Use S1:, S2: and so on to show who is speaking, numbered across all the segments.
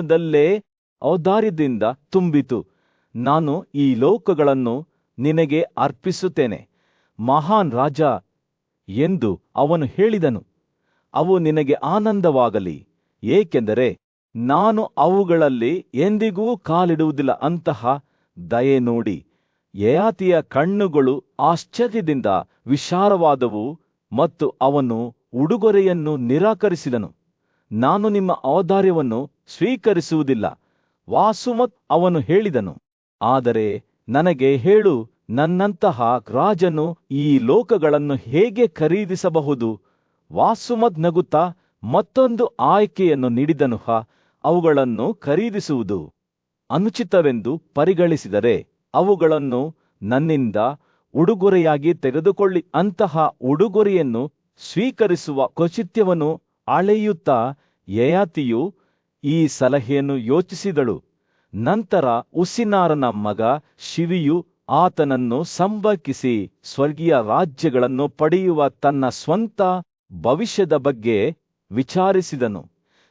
S1: ದಲ್ಲೇ ಔದಾರ್ಯದಿಂದ ತುಂಬಿತು. ನಾನು ಈ ಲೋಕಗಳನ್ನು ನಿನಗೆ ಅರ್ಪಿಸುತ್ತೇನೆ, ಮಹಾನ್ ರಾಜ ಎಂದು ಅವನು ಹೇಳಿದನು. ಅವು ನಿನಗೆ ಆನಂದವಾಗಲಿ, ಏಕೆಂದರೆ ನಾನು ಅವುಗಳಲ್ಲಿ ಎಂದಿಗೂ ಕಾಲಿಡುವುದಿಲ್ಲ. ಅಂತಹ ದಯೆ ನೋಡಿ ಯಯಾತಿಯ ಕಣ್ಣುಗಳು ಆಶ್ಚರ್ಯದಿಂದ ವಿಶಾಲವಾದವು ಮತ್ತು ಅವನು ಉಡುಗೊರೆಯನ್ನು ನಿರಾಕರಿಸಿದನು. ನಾನು ನಿಮ್ಮ ಔದಾರ್ಯವನ್ನು ಸ್ವೀಕರಿಸುವುದಿಲ್ಲ. ವಾಸುಮತ್ ಅವನು ಹೇಳಿದನು. ಆದರೆ ನನಗೆ ಹೇಳು, ನನ್ನಂತಹ ರಾಜನು ಈ ಲೋಕಗಳನ್ನು ಹೇಗೆ ಖರೀದಿಸಬಹುದು? ವಾಸುಮತ್ ನಗುತ್ತಾ ಮತ್ತೊಂದು ಆಯ್ಕೆಯನ್ನು ನೀಡಿದನು. ಅವುಗಳನ್ನು ಖರೀದಿಸುವುದು ಅನುಚಿತವೆಂದು ಪರಿಗಣಿಸಿದರೆ ಅವುಗಳನ್ನು ನನ್ನಿಂದ ಉಡುಗೊರೆಯಾಗಿ ತೆಗೆದುಕೊಳ್ಳಿ. ಅಂತಹ ಉಡುಗೊರೆಯನ್ನು ಸ್ವೀಕರಿಸುವ ಔಚಿತ್ಯವನ್ನು ಅಳೆಯುತ್ತಾ ಯಯಾತಿಯು ಈ ಸಲಹೆಯನ್ನು ಯೋಚಿಸಿದಳು. ನಂತರ ಉಸಿನಾರನ ಮಗ ಶಿವಿಯು ಆತನನ್ನು ಸಂಪರ್ಕಿಸಿ ಸ್ವರ್ಗೀಯ ರಾಜ್ಯಗಳನ್ನು ಪಡೆಯುವ ತನ್ನ ಸ್ವಂತ ಭವಿಷ್ಯದ ಬಗ್ಗೆ ವಿಚಾರಿಸಿದನು.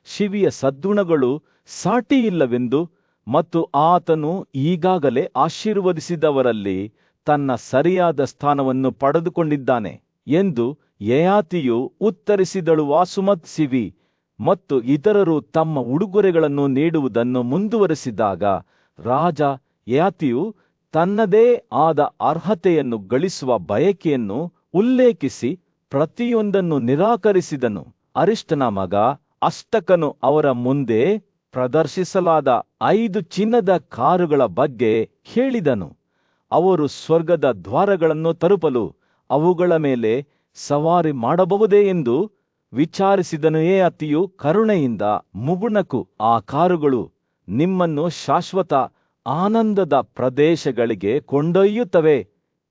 S1: ಶಿವಿಯ ಸದ್ಗುಣಗಳು ಸಾಟಿಯಿಲ್ಲವೆಂದು ಮತ್ತು ಆತನು ಈಗಾಗಲೇ ಆಶೀರ್ವದಿಸಿದವರಲ್ಲಿ ತನ್ನ ಸರಿಯಾದ ಸ್ಥಾನವನ್ನು ಪಡೆದುಕೊಂಡಿದ್ದಾನೆ ಎಂದು ಯಯಾತಿಯು ಉತ್ತರಿಸಿದಳು. ವಾಸುಮತ್, ಶಿವಿ ಮತ್ತು ಇತರರು ತಮ್ಮ ಉಡುಗೊರೆಗಳನ್ನು ನೀಡುವುದನ್ನು ಮುಂದುವರೆಸಿದಾಗ ರಾಜ ಯಯಾತಿಯು ತನ್ನದೇ ಆದ ಅರ್ಹತೆಯನ್ನು ಗಳಿಸುವ ಬಯಕೆಯನ್ನು ಉಲ್ಲೇಖಿಸಿ ಪ್ರತಿಯೊಂದನ್ನು ನಿರಾಕರಿಸಿದನು. ಅರಿಷ್ಟನ ಮಗ ಅಷ್ಟಕನು ಅವರ ಮುಂದೆ ಪ್ರದರ್ಶಿಸಲಾದ 5 ಚಿನ್ನದ ಕಾರುಗಳ ಬಗ್ಗೆ ಹೇಳಿದನು. ಅವರು ಸ್ವರ್ಗದ ದ್ವಾರಗಳನ್ನು ತಲುಪಲು ಅವುಗಳ ಮೇಲೆ ಸವಾರಿ ಮಾಡಬಹುದೇ ಎಂದು ವಿಚಾರಿಸಿದನು. ಯಯಾತಿಯು ಕರುಣೆಯಿಂದ ಮುಗುಳ್ನಕ್ಕು, ಆ ಕಾರುಗಳು ನಿಮ್ಮನ್ನು ಶಾಶ್ವತ ಆನಂದದ ಪ್ರದೇಶಗಳಿಗೆ ಕೊಂಡೊಯ್ಯುತ್ತವೆ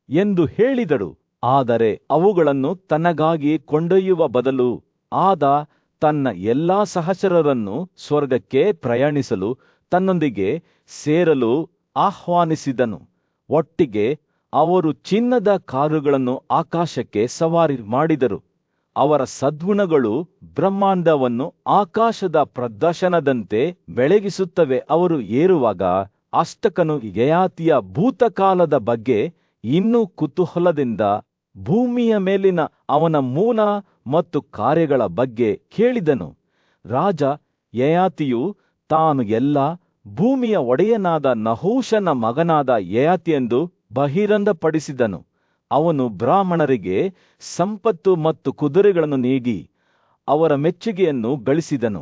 S1: ಎಂದು ಹೇಳಿದಳು. ಆದರೆ ಅವುಗಳನ್ನು ತನಗಾಗಿ ಕೊಂಡೊಯ್ಯುವ ಬದಲು ಆದ ತನ್ನ ಎಲ್ಲಾ ಸಹಚರರನ್ನು ಸ್ವರ್ಗಕ್ಕೆ ಪ್ರಯಾಣಿಸಲು ತನ್ನೊಂದಿಗೆ ಸೇರಲು ಆಹ್ವಾನಿಸಿದನು. ಒಟ್ಟಿಗೆ ಅವರು ಚಿನ್ನದ ಕಾರುಗಳನ್ನು ಆಕಾಶಕ್ಕೆ ಸವಾರಿ ಮಾಡಿದರು. ಅವರ ಸದ್ಗುಣಗಳು ಬ್ರಹ್ಮಾಂಡವನ್ನು ಆಕಾಶದ ಪ್ರದರ್ಶನದಂತೆ ಬೆಳಗಿಸುತ್ತವೆ. ಅವರು ಏರುವಾಗ ಅಷ್ಟಕನು ಯಯಾತಿಯ ಭೂತಕಾಲದ ಬಗ್ಗೆ ಇನ್ನೂ ಕುತೂಹಲದಿಂದ ಭೂಮಿಯ ಮೇಲಿನ ಅವನ ಮೂಲ ಮತ್ತು ಕಾರ್ಯಗಳ ಬಗ್ಗೆ ಕೇಳಿದನು. ರಾಜ ಯಯಾತಿಯು ತಾನು ಎಲ್ಲ ಭೂಮಿಯ ಒಡೆಯನಾದ ನಹೂಷನ ಮಗನಾದ ಯಯಾತಿಯೆಂದು ಬಹಿರಂಗಪಡಿಸಿದನು. ಅವನು ಬ್ರಾಹ್ಮಣರಿಗೆ ಸಂಪತ್ತು ಮತ್ತು ಕುದುರೆಗಳನ್ನು ನೀಡಿ ಅವರ ಮೆಚ್ಚುಗೆಯನ್ನು ಗಳಿಸಿದನು.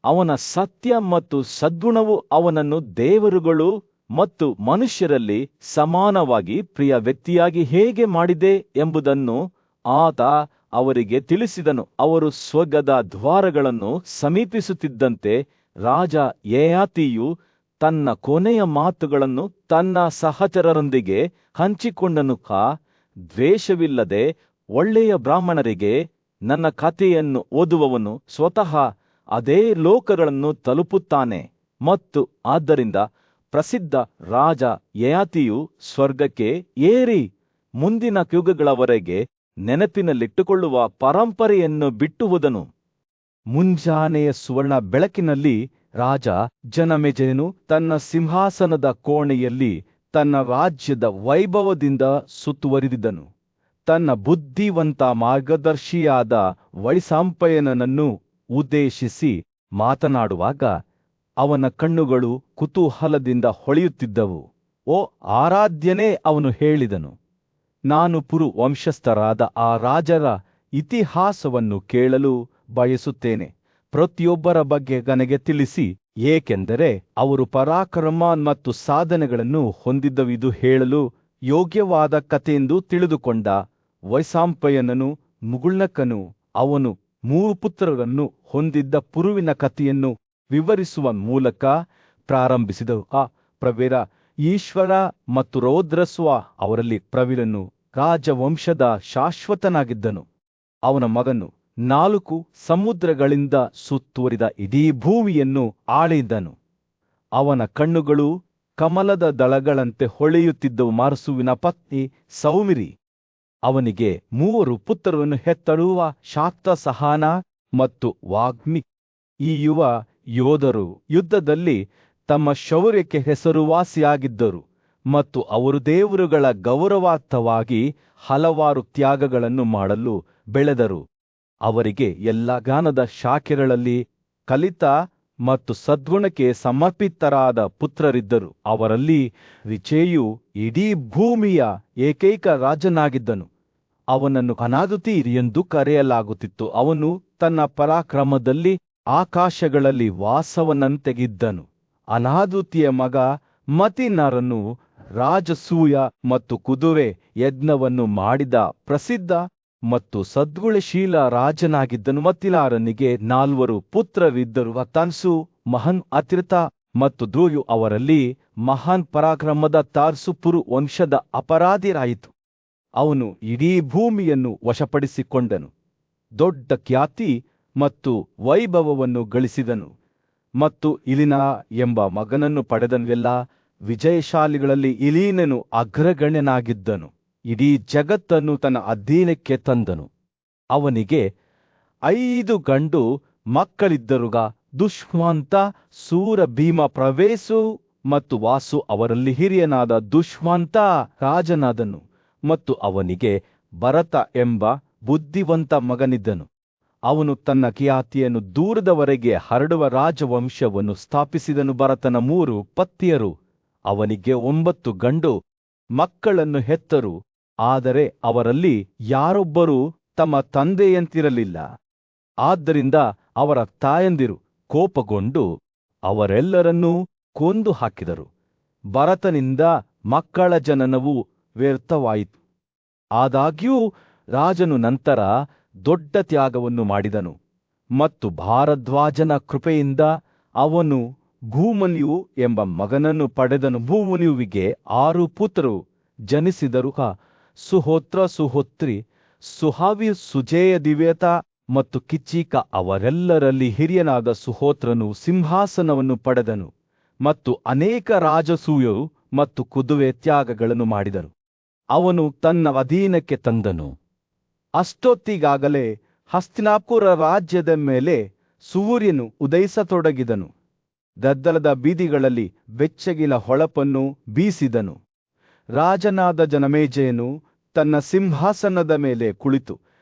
S1: ಅವನ ಸತ್ಯ ಮತ್ತು ಸದ್ಗುಣವು ಅವನನ್ನು ದೇವರುಗಳು ಮತ್ತು ಮನುಷ್ಯರಲ್ಲಿ ಸಮಾನವಾಗಿ ಪ್ರಿಯ ವ್ಯಕ್ತಿಯಾಗಿ ಹೇಗೆ ಮಾಡಿದೆ ಎಂಬುದನ್ನು ಆತ ಅವರಿಗೆ ತಿಳಿಸಿದನು. ಅವರು ಸ್ವರ್ಗದ ದ್ವಾರಗಳನ್ನು ಸಮೀಪಿಸುತ್ತಿದ್ದಂತೆ ರಾಜ ಯಯಾತಿಯು ತನ್ನ ಕೊನೆಯ ಮಾತುಗಳನ್ನು ತನ್ನ ಸಹಚರರೊಂದಿಗೆ ಹಂಚಿಕೊಂಡನು. ದ್ವೇಷವಿಲ್ಲದೆ ಒಳ್ಳೆಯ ಬ್ರಾಹ್ಮಣರಿಗೆ ನನ್ನ ಕಥೆಯನ್ನು ಓದುವವನು ಸ್ವತಃ ಅದೇ ಲೋಕಗಳನ್ನು ತಲುಪುತ್ತಾನೆ. ಮತ್ತು ಆದ್ದರಿಂದ ಪ್ರಸಿದ್ಧ ರಾಜ ಯಯಾತಿಯು ಸ್ವರ್ಗಕ್ಕೆ ಏರಿ ಮುಂದಿನ ಯುಗಗಳವರೆಗೆ ನೆನಪಿನಲ್ಲಿಟ್ಟುಕೊಳ್ಳುವ ಪರಂಪರೆಯನ್ನು ಬಿಟ್ಟು ಹೋದನು. ಮುಂಜಾನೆಯ ಸುವರ್ಣ ಬೆಳಕಿನಲ್ಲಿ ರಾಜ ಜನಮೆಜಯನು ತನ್ನ ಸಿಂಹಾಸನದ ಕೋಣೆಯಲ್ಲಿ ತನ್ನ ರಾಜ್ಯದ ವೈಭವದಿಂದ ಸುತ್ತುವರಿದಿದ್ದನು. ತನ್ನ ಬುದ್ಧಿವಂತ ಮಾರ್ಗದರ್ಶಿಯಾದ ವೈಶಂಪಾಯನನನ್ನು ಉದ್ದೇಶಿಸಿ ಮಾತನಾಡುವಾಗ ಅವನ ಕಣ್ಣುಗಳು ಕುತೂಹಲದಿಂದ ಹೊಳೆಯುತ್ತಿದ್ದವು. ಓ ಆರಾಧ್ಯನೇ, ಅವನು ಹೇಳಿದನು, ನಾನು ಪುರು ವಂಶಸ್ಥರಾದ ಆ ರಾಜರ ಇತಿಹಾಸವನ್ನು ಕೇಳಲು ಬಯಸುತ್ತೇನೆ. ಪ್ರತಿಯೊಬ್ಬರ ಬಗ್ಗೆ ನನಗೆ ತಿಳಿಸಿ, ಏಕೆಂದರೆ ಅವರು ಪರಾಕ್ರಮ ಮತ್ತು ಸಾಧನೆಗಳನ್ನು ಹೊಂದಿದ್ದವಿದು ಹೇಳಲು ಯೋಗ್ಯವಾದ ಕಥೆಯೆಂದು ತಿಳಿದುಕೊಂಡ ವೈಶಂಪಾಯನನು ಮುಗುಳ್ನಕ್ಕನು. ಅವನು 3 ಪುತ್ರರನ್ನು ಹೊಂದಿದ್ದ ಪುರುವಿನ ಕಥೆಯನ್ನು ವಿವರಿಸುವ ಮೂಲಕ ಪ್ರಾರಂಭಿಸಿದವು. ಆ ಪ್ರವೀರ ಈಶ್ವರ ಮತ್ತು ರೌದ್ರಸ್ವ ಅವರಲ್ಲಿ ಪ್ರವೀರನು ರಾಜವಂಶದ ಶಾಶ್ವತನಾಗಿದ್ದನು. ಅವನ ಮಗನು 4 ಸಮುದ್ರಗಳಿಂದ ಸುತ್ತುವರಿದ ಇಡೀ ಭೂಮಿಯನ್ನು ಆಳಿದನು. ಅವನ ಕಣ್ಣುಗಳು ಕಮಲದ ದಳಗಳಂತೆ ಹೊಳೆಯುತ್ತಿದ್ದವು. ಮಾರಸುವಿನ ಪತ್ನಿ ಸೌಮಿರಿ ಅವನಿಗೆ 3 ಪುತ್ರರನ್ನು ಹೆತ್ತಳುವ ಶಾಕ್ತ ಸಹಾನ ಮತ್ತು ವಾಗ್ಮಿ. ಈ ಯುವ ಯೋಧರು ಯುದ್ಧದಲ್ಲಿ ತಮ್ಮ ಶೌರ್ಯಕ್ಕೆ ಹೆಸರುವಾಸಿಯಾಗಿದ್ದರು ಮತ್ತು ಅವರು ದೇವರುಗಳ ಗೌರವಾರ್ಥವಾಗಿ ಹಲವಾರು ತ್ಯಾಗಗಳನ್ನು ಮಾಡಲು ಬೆಳೆದರು. ಅವರಿಗೆ ಎಲ್ಲ ಜ್ಞಾನದ ಶಾಖೆಗಳಲ್ಲಿ ಕಲಿತ ಮತ್ತು ಸದ್ಗುಣಕ್ಕೆ ಸಮರ್ಪಿತರಾದ ಪುತ್ರರಿದ್ದರು. ಅವರಲ್ಲಿ ವಿಜೇಯು ಇಡೀ ಭೂಮಿಯ ಏಕೈಕ ರಾಜನಾಗಿದ್ದನು. ಅವನನ್ನು ಅನಾದುತಿ ಎಂದು ಕರೆಯಲಾಗುತ್ತಿತ್ತು. ಅವನು ತನ್ನ ಪರಾಕ್ರಮದಲ್ಲಿ ಆಕಾಶಗಳಲ್ಲಿ ವಾಸವನ್ನಂತೆಗಿದ್ದನು. ಅನಾದುತಿಯ ಮಗ ಮತಿನಾರನು ರಾಜಸೂಯ ಮತ್ತು ಕುದುರೆ ಯಜ್ಞವನ್ನು ಮಾಡಿದ ಪ್ರಸಿದ್ಧ ಮತ್ತು ಸದ್ಗುಣಶೀಲ ರಾಜನಾಗಿದ್ದನು. ಮತಿನಾರನಿಗೆ 4 ಪುತ್ರರಿದ್ದರು. ತಾರ್ಸು, ಮಹನ್, ಅತಿರ್ಥ ಮತ್ತು ದ್ರೋಯು. ಅವರಲ್ಲಿ ಮಹಾನ್ ಪರಾಕ್ರಮದ ತಾರ್ಸು ಪುರು ವಂಶದ ಅಪರಾಧಿಯಾಯಿತು. ಅವನು ಇಡೀ ಭೂಮಿಯನ್ನು ವಶಪಡಿಸಿಕೊಂಡನು, ದೊಡ್ಡ ಖ್ಯಾತಿ ಮತ್ತು ವೈಭವವನ್ನು ಗಳಿಸಿದನು ಮತ್ತು ಇಲಿನ ಎಂಬ ಮಗನನ್ನು ಪಡೆದನು. ಎಲ್ಲ ವಿಜಯಶಾಲಿಗಳಲ್ಲಿ ಇಲೀನನು ಅಗ್ರಗಣ್ಯನಾಗಿದ್ದನು. ಇಡೀ ಜಗತ್ತನ್ನು ತನ್ನ ಅಧೀನಕ್ಕೆ ತಂದನು. ಅವನಿಗೆ 5 ಗಂಡು ಮಕ್ಕಳಿದ್ದರುಗ. ದುಷ್ಮಂತ, ಸೂರ, ಭೀಮ, ಪ್ರವೇಸು ಮತ್ತು ವಾಸು ಅವರಲ್ಲಿ ಹಿರಿಯನಾದ ದುಷ್ಮಂತ ರಾಜನಾದನು ಮತ್ತು ಅವನಿಗೆ ಭರತ ಎಂಬ ಬುದ್ಧಿವಂತ ಮಗನಿದ್ದನು. ಅವನು ತನ್ನ ಖ್ಯಾತಿಯನ್ನು ದೂರದವರೆಗೆ ಹರಡುವ ರಾಜವಂಶವನ್ನು ಸ್ಥಾಪಿಸಿದನು. ಭರತನ 3 ಪತ್ನಿಯರು ಅವನಿಗೆ 9 ಗಂಡು ಮಕ್ಕಳನ್ನು ಹೆತ್ತರು. ಆದರೆ ಅವರಲ್ಲಿ ಯಾರೊಬ್ಬರೂ ತಮ್ಮ ತಂದೆಯಂತಿರಲಿಲ್ಲ. ಆದ್ದರಿಂದ ಅವರ ತಾಯಂದಿರು ಕೋಪಗೊಂಡು ಅವರೆಲ್ಲರನ್ನೂ ಕೊಂದು ಹಾಕಿದರು. ಭರತನಿಂದ ಮಕ್ಕಳ ಜನನವು ವ್ಯರ್ಥವಾಯಿತು. ಆದಾಗ್ಯೂ ರಾಜನು ನಂತರ ದೊಡ್ಡ ತ್ಯಾಗವನ್ನು ಮಾಡಿದನು ಮತ್ತು ಭಾರದ್ವಾಜನ ಕೃಪೆಯಿಂದ ಅವನು ಭೂಮನ್ಯು ಎಂಬ ಮಗನನ್ನು ಪಡೆದನು. ಭೂಮನ್ಯುವಿಗೆ 6 ಪುತ್ರರು ಜನಿಸಿದರು. ಸುಹೋತ್ರ, ಸುಹೋತ್ರಿ, ಸುಹಾವಿ, ಸುಜೇಯ, ದಿವ್ಯತ ಮತ್ತು ಕಿಚ್ಚೀಕ. ಅವರೆಲ್ಲರಲ್ಲಿ ಹಿರಿಯನಾದ ಸುಹೋತ್ರನು ಸಿಂಹಾಸನವನ್ನು ಪಡೆದನು ಮತ್ತು ಅನೇಕ ರಾಜಸೂಯರು ಮತ್ತು ಕುದುರೆ ತ್ಯಾಗಗಳನ್ನು ಮಾಡಿದನು. ಅವನು ತನ್ನ ಅಧೀನಕ್ಕೆ ತಂದನು. ಅಷ್ಟೊತ್ತಿಗಾಗಲೇ ಹಸ್ತಿನಾಪುರ ರಾಜ್ಯದ ಮೇಲೆ ಸೂರ್ಯನು ಉದಯಿಸತೊಡಗಿದನು. ಗದ್ದಲದ ಬೀದಿಗಳಲ್ಲಿ ಬೆಚ್ಚಗಿನ ಹೊಳಪನ್ನು ಬೀಸಿದನು. ರಾಜನಾದ ಜನಮೇಜಯನು ತನ್ನ ಸಿಂಹಾಸನದ ಮೇಲೆ ಕುಳಿತು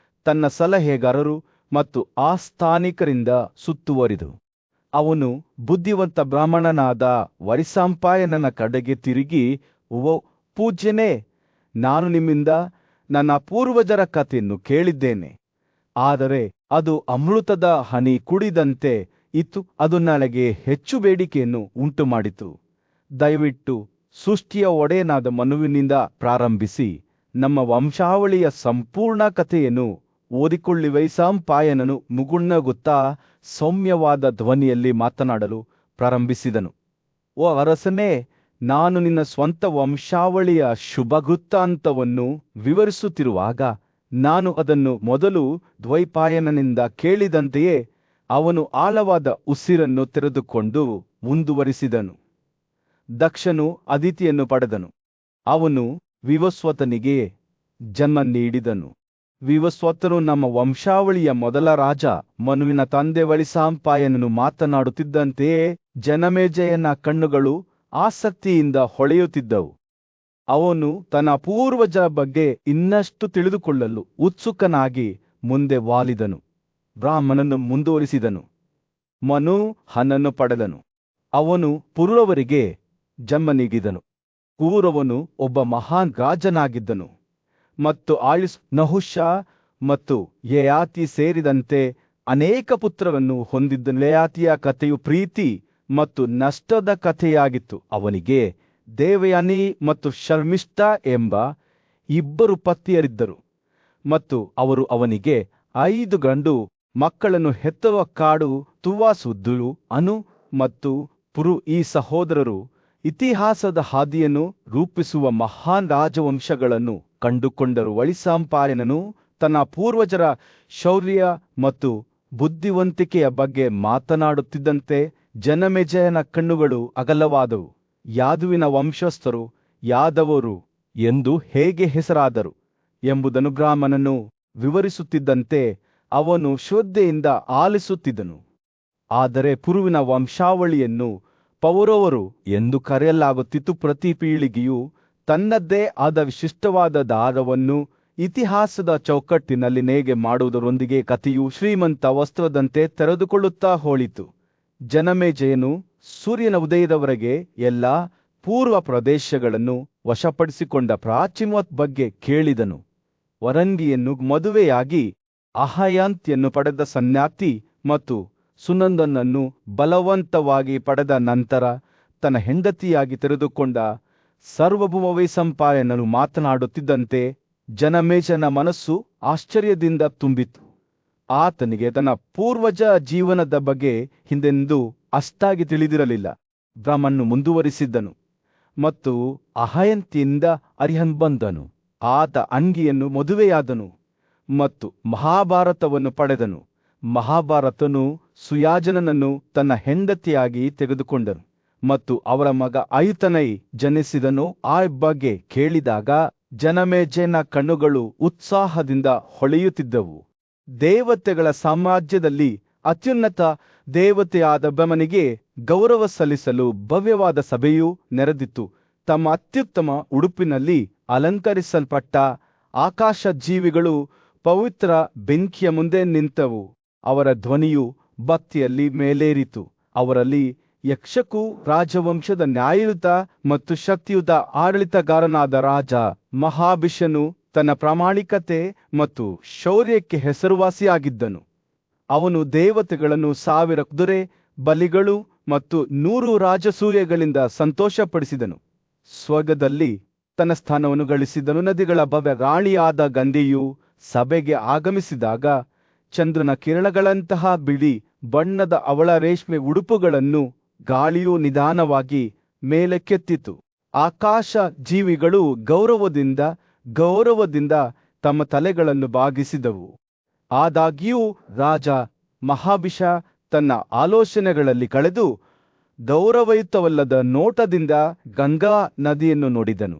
S1: ತನ್ನ ಸಲಹೆಗಾರರು ಮತ್ತು ಆಸ್ಥಾನಿಕರಿಂದ ಸುತ್ತುವರಿದು ಅವನು ಬುದ್ಧಿವಂತ ಬ್ರಾಹ್ಮಣನಾದ ವರಿಸಂಪಾಯನನ ಕಡೆಗೆ ತಿರುಗಿ, ಓ ಪೂಜ್ಯನೇ, ನಾನು ನಿಮ್ಮಿಂದ ನನ್ನ ಪೂರ್ವಜರ ಕಥೆಯನ್ನು ಕೇಳಿದ್ದೇನೆ. ಆದರೆ ಅದು ಅಮೃತದ ಹನಿ ಕುಡಿದಂತೆ ಇತ್ತು. ಅದು ನನಗೆ ಹೆಚ್ಚು ಬೇಡಿಕೆಯನ್ನು ಉಂಟುಮಾಡಿತು. ದಯವಿಟ್ಟು ಸೃಷ್ಟಿಯ ಒಡೆಯನಾದ ಮನುವಿನಿಂದ ಪ್ರಾರಂಭಿಸಿ ನಮ್ಮ ವಂಶಾವಳಿಯ ಸಂಪೂರ್ಣ ಕಥೆಯನ್ನು ಓದಿಕೊಳ್ಳಿ. ವೈಸಂಪಾಯನನು ಮುಗುಳ್ನಗುತ್ತಾ ಸೌಮ್ಯವಾದ ಧ್ವನಿಯಲ್ಲಿ ಮಾತನಾಡಲು ಪ್ರಾರಂಭಿಸಿದನು. ಓ ಅರಸನೇ, ನಾನು ನಿನ್ನ ಸ್ವಂತ ವಂಶಾವಳಿಯ ಶುಭವೃತ್ತಾಂತವನ್ನು ವಿವರಿಸುತ್ತಿರುವಾಗ ನಾನು ಅದನ್ನು ಮೊದಲು ದ್ವೈಪಾಯನನಿಂದ ಕೇಳಿದಂತೆಯೇ ಅವನು ಆಳವಾದ ಉಸಿರನ್ನು ತೆರೆದುಕೊಂಡು ಮುಂದುವರಿಸಿದನು. ದಕ್ಷನು ಅದಿತಿಯನ್ನು ಪಡೆದನು. ಅವನು ವಿವಸ್ವತನಿಗೆ ಜನ್ಮ ನೀಡಿದನು. ವಿವಸ್ವತನು ನಮ್ಮ ವಂಶಾವಳಿಯ ಮೊದಲ ರಾಜ. ಮನುವಿನ ತಂದೆ ವರಿಸಂಪಾಯನನು ಮಾತನಾಡುತ್ತಿದ್ದಂತೆಯೇ ಜನಮೇಜಯನ ಕಣ್ಣುಗಳು ಆಸಕ್ತಿಯಿಂದ ಹೊಳೆಯುತ್ತಿದ್ದವು. ಅವನು ತನ್ನ ಪೂರ್ವಜರ ಬಗ್ಗೆ ಇನ್ನಷ್ಟು ತಿಳಿದುಕೊಳ್ಳಲು ಉತ್ಸುಕನಾಗಿ ಮುಂದೆ ವಾಲಿದನು. ಬ್ರಾಹ್ಮಣನು ಮುಂದುವರಿಸಿದನು. ಮನು ಹನನ್ನು ಪಡೆದನು. ಅವನು ಪುರವರಿಗೆ ಜನ್ಮ ನೀಡಿದನು. ಕೌರವನು ಒಬ್ಬ ಮಹಾನ್ ರಾಜನಾಗಿದ್ದನು ಮತ್ತು ಆಯುಸ್, ನಹುಷ ಮತ್ತು ಯಯಾತಿ ಸೇರಿದಂತೆ ಅನೇಕ ಪುತ್ರರನ್ನು ಹೊಂದಿದ್ದನು. ಯಯಾತಿಯ ಕಥೆಯು ಪ್ರೀತಿ ಮತ್ತು ನಷ್ಟದ ಕಥೆಯಾಗಿತ್ತು. ಅವನಿಗೆ ದೇವಯಾನಿ ಮತ್ತು ಶರ್ಮಿಷ್ಠ ಎಂಬ 2 ಪತ್ನಿಯರಿದ್ದರು ಮತ್ತು ಅವರು ಅವನಿಗೆ 5 ಗಂಡು ಮಕ್ಕಳನ್ನು ಹೆತ್ತವ. ಕಾಡು, ತುವಾಸುದ್ದುಲು, ಅನು ಮತ್ತು ಪುರು ಈ ಸಹೋದರರು ಇತಿಹಾಸದ ಹಾದಿಯನ್ನು ರೂಪಿಸುವ ಮಹಾನ್ ರಾಜವಂಶಗಳನ್ನು ಕಂಡುಕೊಂಡರು. ವರಿಸಂಪಾಯನನು ತನ್ನ ಪೂರ್ವಜರ ಶೌರ್ಯ ಮತ್ತು ಬುದ್ಧಿವಂತಿಕೆಯ ಬಗ್ಗೆ ಮಾತನಾಡುತ್ತಿದ್ದಂತೆ ಜನಮೇಜಯನ ಕಣ್ಣುಗಳು ಅಗಲವಾದವು. ಯಾದುವಿನ ವಂಶಸ್ಥರು ಯಾದವರು ಎಂದು ಹೇಗೆ ಹೆಸರಾದರು ಎಂಬುದನ್ನು ಬ್ರಾಹ್ಮಣನು ವಿವರಿಸುತ್ತಿದ್ದಂತೆ ಅವನು ಶ್ರದ್ಧೆಯಿಂದ ಆಲಿಸುತ್ತಿದ್ದನು. ಆದರೆ ಪುರುವಿನ ವಂಶಾವಳಿಯನ್ನು ಪೌರವರು ಎಂದು ಕರೆಯಲಾಗುತ್ತಿತ್ತು. ಪ್ರತಿ ಪೀಳಿಗೆಯು ತನ್ನದ್ದೇ ಆದ ವಿಶಿಷ್ಟವಾದ ದಾರವನ್ನು ಇತಿಹಾಸದ ಚೌಕಟ್ಟಿನಲ್ಲಿ ನೇಯ್ಗೆ ಮಾಡುವುದರೊಂದಿಗೆ ಕಥೆಯು ಶ್ರೀಮಂತ ವಸ್ತ್ರದಂತೆ ತೆರೆದುಕೊಳ್ಳುತ್ತಾ ಹೋಳಿತು. ಜನಮೇಜಯನು ಸೂರ್ಯನ ಉದಯದವರೆಗೆ ಎಲ್ಲ ಪೂರ್ವ ಪ್ರದೇಶಗಳನ್ನು ವಶಪಡಿಸಿಕೊಂಡ ಪ್ರಾಚೀಮತ್ ಬಗ್ಗೆ ಕೇಳಿದನು. ವರಂಗಿಯನ್ನು ಮದುವೆಯಾಗಿ ಅಹಯಾಂತಿಯನ್ನು ಪಡೆದ ಸನ್ಯಾತಿ ಮತ್ತು ಸುನಂದನನ್ನು ಬಲವಂತವಾಗಿ ಪಡೆದ ನಂತರ ತನ್ನ ಹೆಂಡತಿಯಾಗಿ ತೆರೆದುಕೊಂಡ ಸರ್ವಭೌಮವೈಸಂಪಾಯನನು ಮಾತನಾಡುತ್ತಿದ್ದಂತೆ ಜನಮೇಜಯನ ಮನಸ್ಸು ಆಶ್ಚರ್ಯದಿಂದ ತುಂಬಿತು. ಆತನಿಗೆ ತನ್ನ ಪೂರ್ವಜ ಜೀವನದ ಬಗ್ಗೆ ಹಿಂದೆಂದೂ ಅಷ್ಟಾಗಿ ತಿಳಿದಿರಲಿಲ್ಲ. ಬ್ರಹ್ಮನು ಮುಂದುವರಿಸಿದ್ದನು ಮತ್ತು ಅಹಯಂತಿಯಿಂದ ಅರಿಹನ್ ಬಂದನು. ಆತ ಅಂಗಿಯನ್ನು ಮದುವೆಯಾದನು ಮತ್ತು ಮಹಾಭಾರತವನ್ನು ಪಡೆದನು. ಮಹಾಭಾರತನು ಸುಯಾಜನನನ್ನು ತನ್ನ ಹೆಂಡತಿಯಾಗಿ ತೆಗೆದುಕೊಂಡನು ಮತ್ತು ಅವರ ಮಗ ಆಯುತನೈ ಜನಿಸಿದನು. ಆ ಬಗ್ಗೆ ಕೇಳಿದಾಗ ಜನಮೇಜಯನ ಕಣ್ಣುಗಳು ಉತ್ಸಾಹದಿಂದ ಹೊಳೆಯುತ್ತಿದ್ದವು. ದೇವತೆಗಳ ಸಾಮ್ರಾಜ್ಯದಲ್ಲಿ ಅತ್ಯುನ್ನತ ದೇವತೆಯಾದ ಬ್ರಹ್ಮನಿಗೆ ಗೌರವ ಸಲ್ಲಿಸಲು ಭವ್ಯವಾದ ಸಭೆಯು ನೆರೆದಿತ್ತು. ತಮ್ಮ ಅತ್ಯುತ್ತಮ ಉಡುಪಿನಲ್ಲಿ ಅಲಂಕರಿಸಲ್ಪಟ್ಟ ಆಕಾಶ ಜೀವಿಗಳು ಪವಿತ್ರ ಬೆಂಕಿಯ ಮುಂದೆ ನಿಂತವು. ಅವರ ಧ್ವನಿಯು ಭಕ್ತಿಯಲ್ಲಿ ಮೇಲೇರಿತು. ಅವರಲ್ಲಿ ಯಕ್ಷಕು ರಾಜವಂಶದ ನ್ಯಾಯಯುತ ಮತ್ತು ಶಕ್ತಿಯುತ ಆಡಳಿತಗಾರನಾದ ರಾಜ ಮಹಾಭಿಷನು ತನ್ನ ಪ್ರಾಮಾಣಿಕತೆ ಮತ್ತು ಶೌರ್ಯಕ್ಕೆ ಹೆಸರುವಾಸಿಯಾಗಿದ್ದನು. ಅವನು ದೇವತೆಗಳನ್ನು 1000 ಕುದುರೆ ಬಲಿಗಳು ಮತ್ತು 100 ರಾಜಸೂಯಗಳಿಂದ ಸಂತೋಷಪಡಿಸಿದನು. ಸ್ವರ್ಗದಲ್ಲಿ ತನ್ನ ಸ್ಥಾನವನ್ನು ಗಳಿಸಿದನು. ನದಿಗಳ ಭವ್ಯ ರಾಣಿಯಾದ ಗಂಗೆಯು ಸಭೆಗೆ ಆಗಮಿಸಿದಾಗ ಚಂದ್ರನ ಕಿರಣಗಳಂತಹ ಬಿಳಿ ಬಣ್ಣದ ಅವಳ ರೇಷ್ಮೆ ಉಡುಪುಗಳನ್ನು ಗಾಳಿಯು ನಿಧಾನವಾಗಿ ಮೇಲಕ್ಕೆತ್ತಿತು. ಆಕಾಶ ಜೀವಿಗಳು ಗೌರವದಿಂದ ತಮ್ಮ ತಲೆಗಳನ್ನು ಬಾಗಿಸಿದವು. ಆದಾಗ್ಯೂ ರಾಜ ಮಹಾಭಿಷ ತನ್ನ ಆಲೋಚನೆಗಳಲ್ಲಿ ಕಳೆದು ಗೌರವಯುತವಲ್ಲದ ನೋಟದಿಂದ ಗಂಗಾ ನದಿಯನ್ನು ನೋಡಿದನು.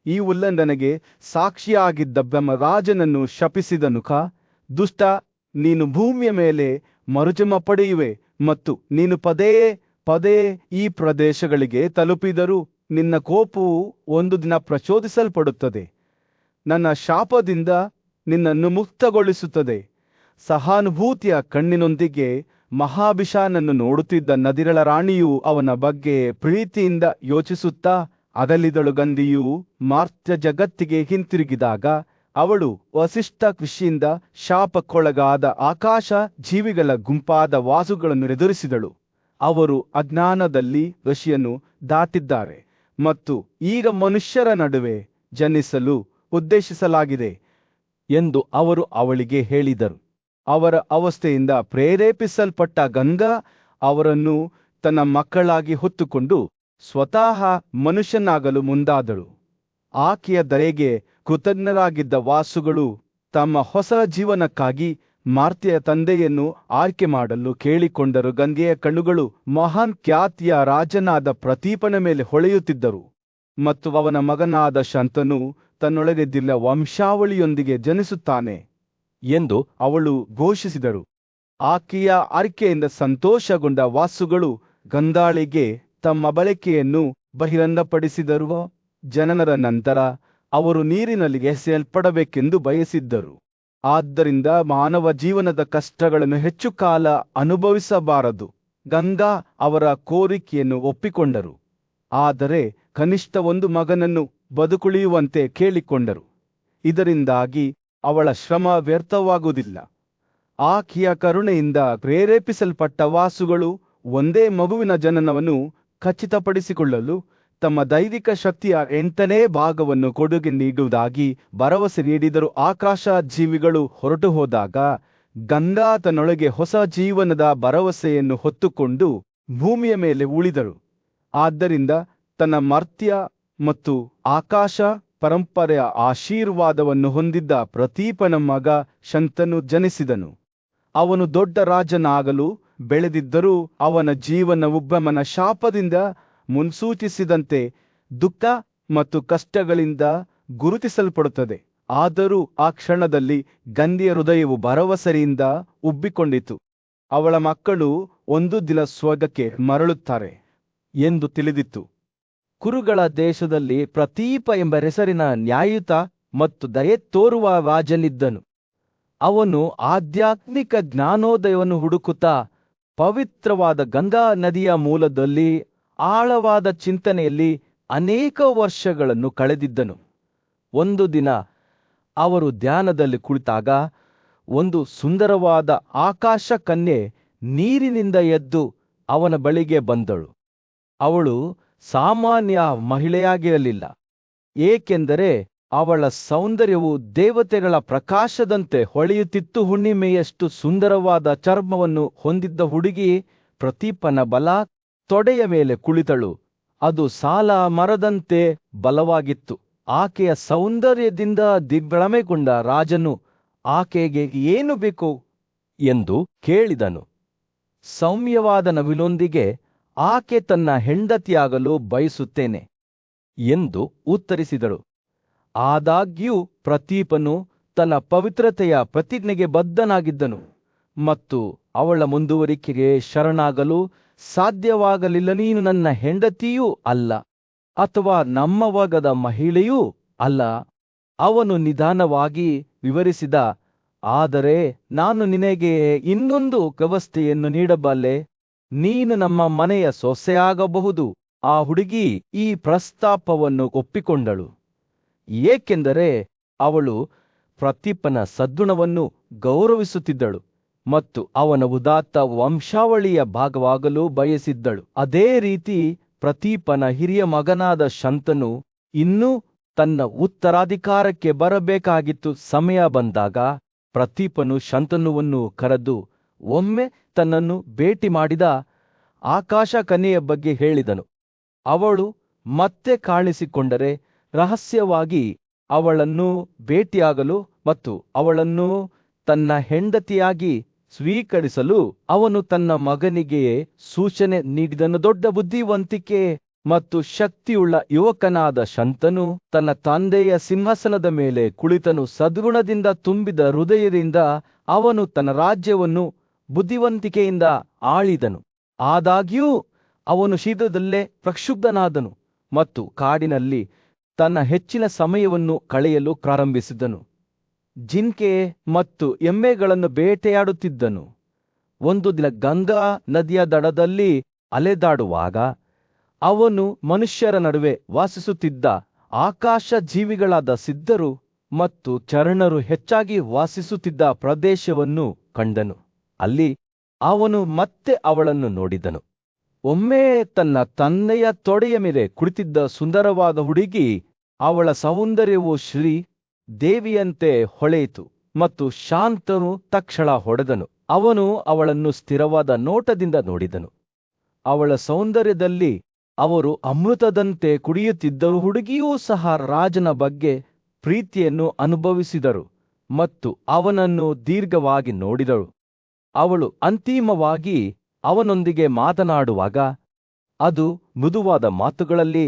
S1: ಈ ಉಲ್ಲಂಘನೆಗೆ ಸಾಕ್ಷಿಯಾಗಿದ್ದ ಬ್ರಹ್ಮರಾಜನನ್ನು ಶಪಿಸಿದನು. ದುಷ್ಟ, ನೀನು ಭೂಮಿಯ ಮೇಲೆ ಮರುಜನ್ಮ ಪಡೆಯುವೆ ಮತ್ತು ನೀನು ಪದೇ ಈ ಪ್ರದೇಶಗಳಿಗೆ ತಲುಪಿದರೂ ನಿನ್ನ ಕೋಪವು ಒಂದು ದಿನ ಪ್ರಚೋದಿಸಲ್ಪಡುತ್ತದೆ. ನನ್ನ ಶಾಪದಿಂದ ನಿನ್ನನ್ನು ಮುಕ್ತಗೊಳಿಸುತ್ತದೆ. ಸಹಾನುಭೂತಿಯ ಕಣ್ಣಿನೊಂದಿಗೆ ಮಹಾಭಿಷನನ್ನು ನೋಡುತ್ತಿದ್ದ ನದಿಗಳ ರಾಣಿಯು ಅವನ ಬಗ್ಗೆ ಪ್ರೀತಿಯಿಂದ ಯೋಚಿಸುತ್ತಾ ಅಗಲಿದಳು. ಗಂಗೆಯು ಮಾರ್ತ್ಯ ಜಗತ್ತಿಗೆ ಹಿಂತಿರುಗಿದಾಗ ಅವಳು ವಸಿಷ್ಠ ಋಷಿಯಿಂದ ಶಾಪಕ್ಕೊಳಗಾದ ಆಕಾಶ ಜೀವಿಗಳ ಗುಂಪಾದ ವಾಸುಗಳನ್ನು ಎದುರಿಸಿದಳು. ಅವರು ಅಜ್ಞಾನದಲ್ಲಿ ಋಷಿಯನ್ನು ದಾಟಿದ್ದಾರೆ ಮತ್ತು ಈಗ ಮನುಷ್ಯರ ನಡುವೆ ಜನಿಸಲು ಉದ್ದೇಶಿಸಲಾಗಿದೆ ಎಂದು ಅವರು ಅವಳಿಗೆ ಹೇಳಿದರು. ಅವರ ಅವಸ್ಥೆಯಿಂದ ಪ್ರೇರೇಪಿಸಲ್ಪಟ್ಟ ಗಂಗಾ ಅವರನ್ನು ತನ್ನ ಮಕ್ಕಳಾಗಿ ಹೊತ್ತುಕೊಂಡು ಸ್ವತಃ ಮನುಷ್ಯನಾಗಲು ಮುಂದಾದಳು. ಆಕೆಯ ದಯೆಗೆ ಕೃತಜ್ಞರಾಗಿದ್ದ ವಾಸುಗಳು ತಮ್ಮ ಹೊಸ ಜೀವನಕ್ಕಾಗಿ ಮಾರ್ತ್ಯ ತಂದೆಯನ್ನು ಆಯ್ಕೆ ಮಾಡಲು ಕೇಳಿಕೊಂಡರು. ಗಂಗೆಯ ಕಣ್ಣುಗಳು ಮಹಾನ್ ಖ್ಯಾತಿಯ ರಾಜನಾದ ಪ್ರತೀಪನ ಮೇಲೆ ಹೊಳೆಯುತ್ತಿದ್ದರು ಮತ್ತು ಅವನ ಮಗನಾದ ಶಂತನು ತನ್ನೊಳಗೆದ್ದಿಲ್ಲ ವಂಶಾವಳಿಯೊಂದಿಗೆ ಜನಿಸುತ್ತಾನೆ ಎಂದು ಅವಳು ಘೋಷಿಸಿದಳು. ಆಕೆಯ ಆಯ್ಕೆಯಿಂದ ಸಂತೋಷಗೊಂಡ ವಾಸುಗಳು ಗಂಗಾಳಿಗೆ ತಮ್ಮ ಬಳಕೆಯನ್ನು ಬಹಿರಂಗಪಡಿಸಿದರು. ಜನನದ ನಂತರ ಅವರು ನೀರಿನಲ್ಲಿ ಎಸೆಯಲ್ಪಡಬೇಕೆಂದು ಬಯಸಿದ್ದರು. ಆದ್ದರಿಂದ ಮಾನವ ಜೀವನದ ಕಷ್ಟಗಳನ್ನು ಹೆಚ್ಚು ಕಾಲ ಅನುಭವಿಸಬಾರದು. ಗಂಗಾ ಅವರ ಕೋರಿಕೆಯನ್ನು ಒಪ್ಪಿಕೊಂಡರು, ಆದರೆ ಕನಿಷ್ಠ ಒಂದು ಮಗನನ್ನು ಬದುಕುಳಿಯುವಂತೆ ಕೇಳಿಕೊಂಡರು. ಇದರಿಂದಾಗಿ ಅವಳ ಶ್ರಮ ವ್ಯರ್ಥವಾಗುವುದಿಲ್ಲ. ಆಕೆಯ ಕರುಣೆಯಿಂದ ಪ್ರೇರೇಪಿಸಲ್ಪಟ್ಟ ವಾಸುಗಳು ಒಂದೇ ಮಗುವಿನ ಜನನವನ್ನು ಖಚಿತಪಡಿಸಿಕೊಳ್ಳಲು ತಮ್ಮ ದೈವಿಕ ಶಕ್ತಿಯ 8ನೇ ಭಾಗವನ್ನು ಕೊಡುಗೆ ನೀಡುವುದಾಗಿ ಭರವಸೆ ನೀಡಿದರು. ಆಕಾಶ ಜೀವಿಗಳು ಹೊರಟು ಹೋದಾಗ ಗಂಗಾ ತನ್ನೊಳಗೆ ಹೊಸ ಜೀವನದ ಭರವಸೆಯನ್ನು ಹೊತ್ತುಕೊಂಡು ಭೂಮಿಯ ಮೇಲೆ ಉಳಿದಳು. ಆದ್ದರಿಂದ ತನ್ನ ಮರ್ತ್ಯ ಮತ್ತು ಆಕಾಶ ಪರಂಪರೆಯ ಆಶೀರ್ವಾದವನ್ನು ಹೊಂದಿದ್ದ ಪ್ರತೀಪನ ಮಗ ಶಂತನು ಜನಿಸಿದನು. ಅವನು ದೊಡ್ಡ ರಾಜನಾಗಲು ಬೆಳೆದಿದ್ದರೂ ಅವನ ಜೀವನವು ಬ್ರಹ್ಮನ ಶಾಪದಿಂದ ಮುನ್ಸೂಚಿಸಿದಂತೆ ದುಃಖ ಮತ್ತು ಕಷ್ಟಗಳಿಂದ ಗುರುತಿಸಲ್ಪಡುತ್ತದೆ. ಆದರೂ ಆ ಕ್ಷಣದಲ್ಲಿ ಗಂಗೆಯ ಹೃದಯವು ಭರವಸೆಯಿಂದ ಉಬ್ಬಿಕೊಂಡಿತು. ಅವಳ ಮಕ್ಕಳು ಒಂದು ದಿನ ಸ್ವರ್ಗಕ್ಕೆ ಮರಳುತ್ತಾರೆ ಎಂದು ತಿಳಿದಿತ್ತು.
S2: ಕುರುಗಳ ದೇಶದಲ್ಲಿ ಪ್ರತೀಪ ಎಂಬ ಹೆಸರಿನ ನ್ಯಾಯಯುತ ಮತ್ತು ದಯೆ ತೋರುವ ರಾಜನಿದ್ದನು. ಅವನು ಆಧ್ಯಾತ್ಮಿಕ ಜ್ಞಾನೋದಯವನ್ನು ಹುಡುಕುತ್ತಾ ಪವಿತ್ರವಾದ ಗಂಗಾ ನದಿಯ ಮೂಲದಲ್ಲಿ ಆಳವಾದ ಚಿಂತನೆಯಲ್ಲಿ ಅನೇಕ ವರ್ಷಗಳನ್ನು ಕಳೆದಿದ್ದನು. ಒಂದು ದಿನ ಅವರು ಧ್ಯಾನದಲ್ಲಿ ಕುಳಿತಾಗ ಒಂದು ಸುಂದರವಾದ ಆಕಾಶ ಕನ್ಯೆ ನೀರಿನಿಂದ ಎದ್ದು ಅವನ ಬಳಿಗೆ ಬಂದಳು. ಅವಳು ಸಾಮಾನ್ಯ ಮಹಿಳೆಯಾಗಿರಲಿಲ್ಲ, ಏಕೆಂದರೆ ಅವಳ ಸೌಂದರ್ಯವು ದೇವತೆಗಳ ಪ್ರಕಾಶದಂತೆ ಹೊಳೆಯುತ್ತಿತ್ತು. ಹುಣ್ಣಿಮೆಯಷ್ಟು ಸುಂದರವಾದ ಚರ್ಮವನ್ನು ಹೊಂದಿದ್ದ ಹುಡುಗಿ ಪ್ರತೀಪನ ಬಲ ತೊಡೆಯ ಮೇಲೆ ಕುಳಿತಳು. ಅದು ಸಾಲ ಮರದಂತೆ ಬಲವಾಗಿತ್ತು. ಆಕೆಯ ಸೌಂದರ್ಯದಿಂದ ದಿಗ್ಭ್ರಮೆಗೊಂಡ ರಾಜನು ಆಕೆಗೆ ಏನು ಬೇಕು ಎಂದು ಕೇಳಿದನು. ಸೌಮ್ಯವಾದ ನವಿಲೊಂದಿಗೆ ಆಕೆ ತನ್ನ ಹೆಂಡತಿಯಾಗಲು ಬಯಸುತ್ತೇನೆ ಎಂದು ಉತ್ತರಿಸಿದಳು. ಆದಾಗ್ಯೂ ಪ್ರತೀಪನು ತನ್ನ ಪವಿತ್ರತೆಯ ಪ್ರತಿಜ್ಞೆಗೆ ಬದ್ಧನಾಗಿದ್ದನು ಮತ್ತು ಅವಳ ಮುಂದುವರಿಕೆಗೆ ಶರಣಾಗಲು ಸಾಧ್ಯವಾಗಲಿಲ್ಲ. ನೀನು ನನ್ನ ಹೆಂಡತಿಯೂ ಅಲ್ಲ ಅಥವಾ ನಮ್ಮ ವರ್ಗದ ಮಹಿಳೆಯೂ ಅಲ್ಲ, ಅವನು ನಿಧಾನವಾಗಿ ವಿವರಿಸಿದ. ಆದರೆ ನಾನು ನಿನಗೆ ಇನ್ನೊಂದು ವ್ಯವಸ್ಥೆಯನ್ನು ನೀಡಬಲ್ಲೆ. ನೀನು ನಮ್ಮ ಮನೆಯ ಸೊಸೆಯಾಗಬಹುದು. ಆ ಹುಡುಗಿ ಈ ಪ್ರಸ್ತಾಪವನ್ನು ಒಪ್ಪಿಕೊಂಡಳು, ಏಕೆಂದರೆ ಅವಳು ಪ್ರತೀಪನ ಸದ್ಗುಣವನ್ನು ಗೌರವಿಸುತ್ತಿದ್ದಳು ಮತ್ತು ಅವನ ಉದಾತ್ತ ವಂಶಾವಳಿಯ ಭಾಗವಾಗಲು ಬಯಸಿದ್ದಳು. ಅದೇ ರೀತಿ ಪ್ರತೀಪನ ಹಿರಿಯ ಮಗನಾದ ಶಂತನು ಇನ್ನೂ ತನ್ನ ಉತ್ತರಾಧಿಕಾರಕ್ಕೆ ಬರಬೇಕಾಗಿತ್ತು. ಸಮಯ ಬಂದಾಗ ಪ್ರತೀಪನು ಶಂತನುವನ್ನು ಕರೆದು ಒಮ್ಮೆ ತನ್ನನ್ನು ಭೇಟಿ ಮಾಡಿದ ಆಕಾಶ ಕನ್ಯೆಯ ಬಗ್ಗೆ ಹೇಳಿದನು. ಅವಳು ಮತ್ತೆ ಕಾಣಿಸಿಕೊಂಡರೆ ರಹಸ್ಯವಾಗಿ ಅವಳನ್ನು ಭೇಟಿಯಾಗಲು ಮತ್ತು ಅವಳನ್ನು ತನ್ನ ಹೆಂಡತಿಯಾಗಿ ಸ್ವೀಕರಿಸಲು ಅವನು ತನ್ನ ಮಗನಿಗೆ ಸೂಚನೆ ನೀಡಿದನು. ದೊಡ್ಡ ಬುದ್ಧಿವಂತಿಕೆ ಮತ್ತು ಶಕ್ತಿಯುಳ್ಳ ಯುವಕನಾದ ಶಂತನು ತನ್ನ ತಂದೆಯ ಸಿಂಹಾಸನದ ಮೇಲೆ ಕುಳಿತನು. ಸದ್ಗುಣದಿಂದ ತುಂಬಿದ ಹೃದಯದಿಂದ ಅವನು ತನ್ನ ರಾಜ್ಯವನ್ನು ಬುದ್ಧಿವಂತಿಕೆಯಿಂದ ಆಳಿದನು. ಆದಾಗ್ಯೂ ಅವನು ಶೀಘ್ರದಲ್ಲೇ ಪ್ರಕ್ಷುಬ್ಧನಾದನು ಮತ್ತು ಕಾಡಿನಲ್ಲಿ ತನ್ನ ಹೆಚ್ಚಿನ ಸಮಯವನ್ನು ಕಳೆಯಲು ಪ್ರಾರಂಭಿಸಿದನು. ಜಿಂಕೆ ಮತ್ತು ಎಮ್ಮೆಗಳನ್ನು ಬೇಟೆಯಾಡುತ್ತಿದ್ದನು. ಒಂದು ದಿನ ಗಂಗಾ ನದಿಯ ದಡದಲ್ಲಿ ಅಲೆದಾಡುವಾಗ ಅವನು ಮನುಷ್ಯರ ನಡುವೆ ವಾಸಿಸುತ್ತಿದ್ದ ಆಕಾಶ ಜೀವಿಗಳಾದ ಸಿದ್ಧರು ಮತ್ತು ಚರಣರು ಹೆಚ್ಚಾಗಿ ವಾಸಿಸುತ್ತಿದ್ದ ಪ್ರದೇಶವನ್ನು ಕಂಡನು. ಅಲ್ಲಿ ಅವನು ಮತ್ತೆ ಅವಳನ್ನು ನೋಡಿದನು. ಒಮ್ಮೆ ತನ್ನ ತಂದೆಯ ತೊಡೆಯ ಮೇಲೆ ಕುಳಿತಿದ್ದ ಸುಂದರವಾದ ಹುಡುಗಿ, ಅವಳ ಸೌಂದರ್ಯವು ಶ್ರೀ ದೇವಿಯಂತೆ ಹೊಳೆಯಿತು ಮತ್ತು ಶಾಂತನು ತಕ್ಷಣ ಹೊಡೆದನು. ಅವನು ಅವಳನ್ನು ಸ್ಥಿರವಾದ ನೋಟದಿಂದ ನೋಡಿದನು. ಅವಳ ಸೌಂದರ್ಯದಲ್ಲಿ ಅವರು ಅಮೃತದಂತೆ ಕುಡಿಯುತ್ತಿದ್ದರು. ಹುಡುಗಿಯೂ ಸಹ ರಾಜನ ಬಗ್ಗೆ ಪ್ರೀತಿಯನ್ನು ಅನುಭವಿಸಿದರು ಮತ್ತು ಅವನನ್ನು ದೀರ್ಘವಾಗಿ ನೋಡಿದಳು. ಅವಳು ಅಂತಿಮವಾಗಿ ಅವನೊಂದಿಗೆ ಮಾತನಾಡುವಾಗ ಅದು ಮೃದುವಾದ ಮಾತುಗಳಲ್ಲಿ,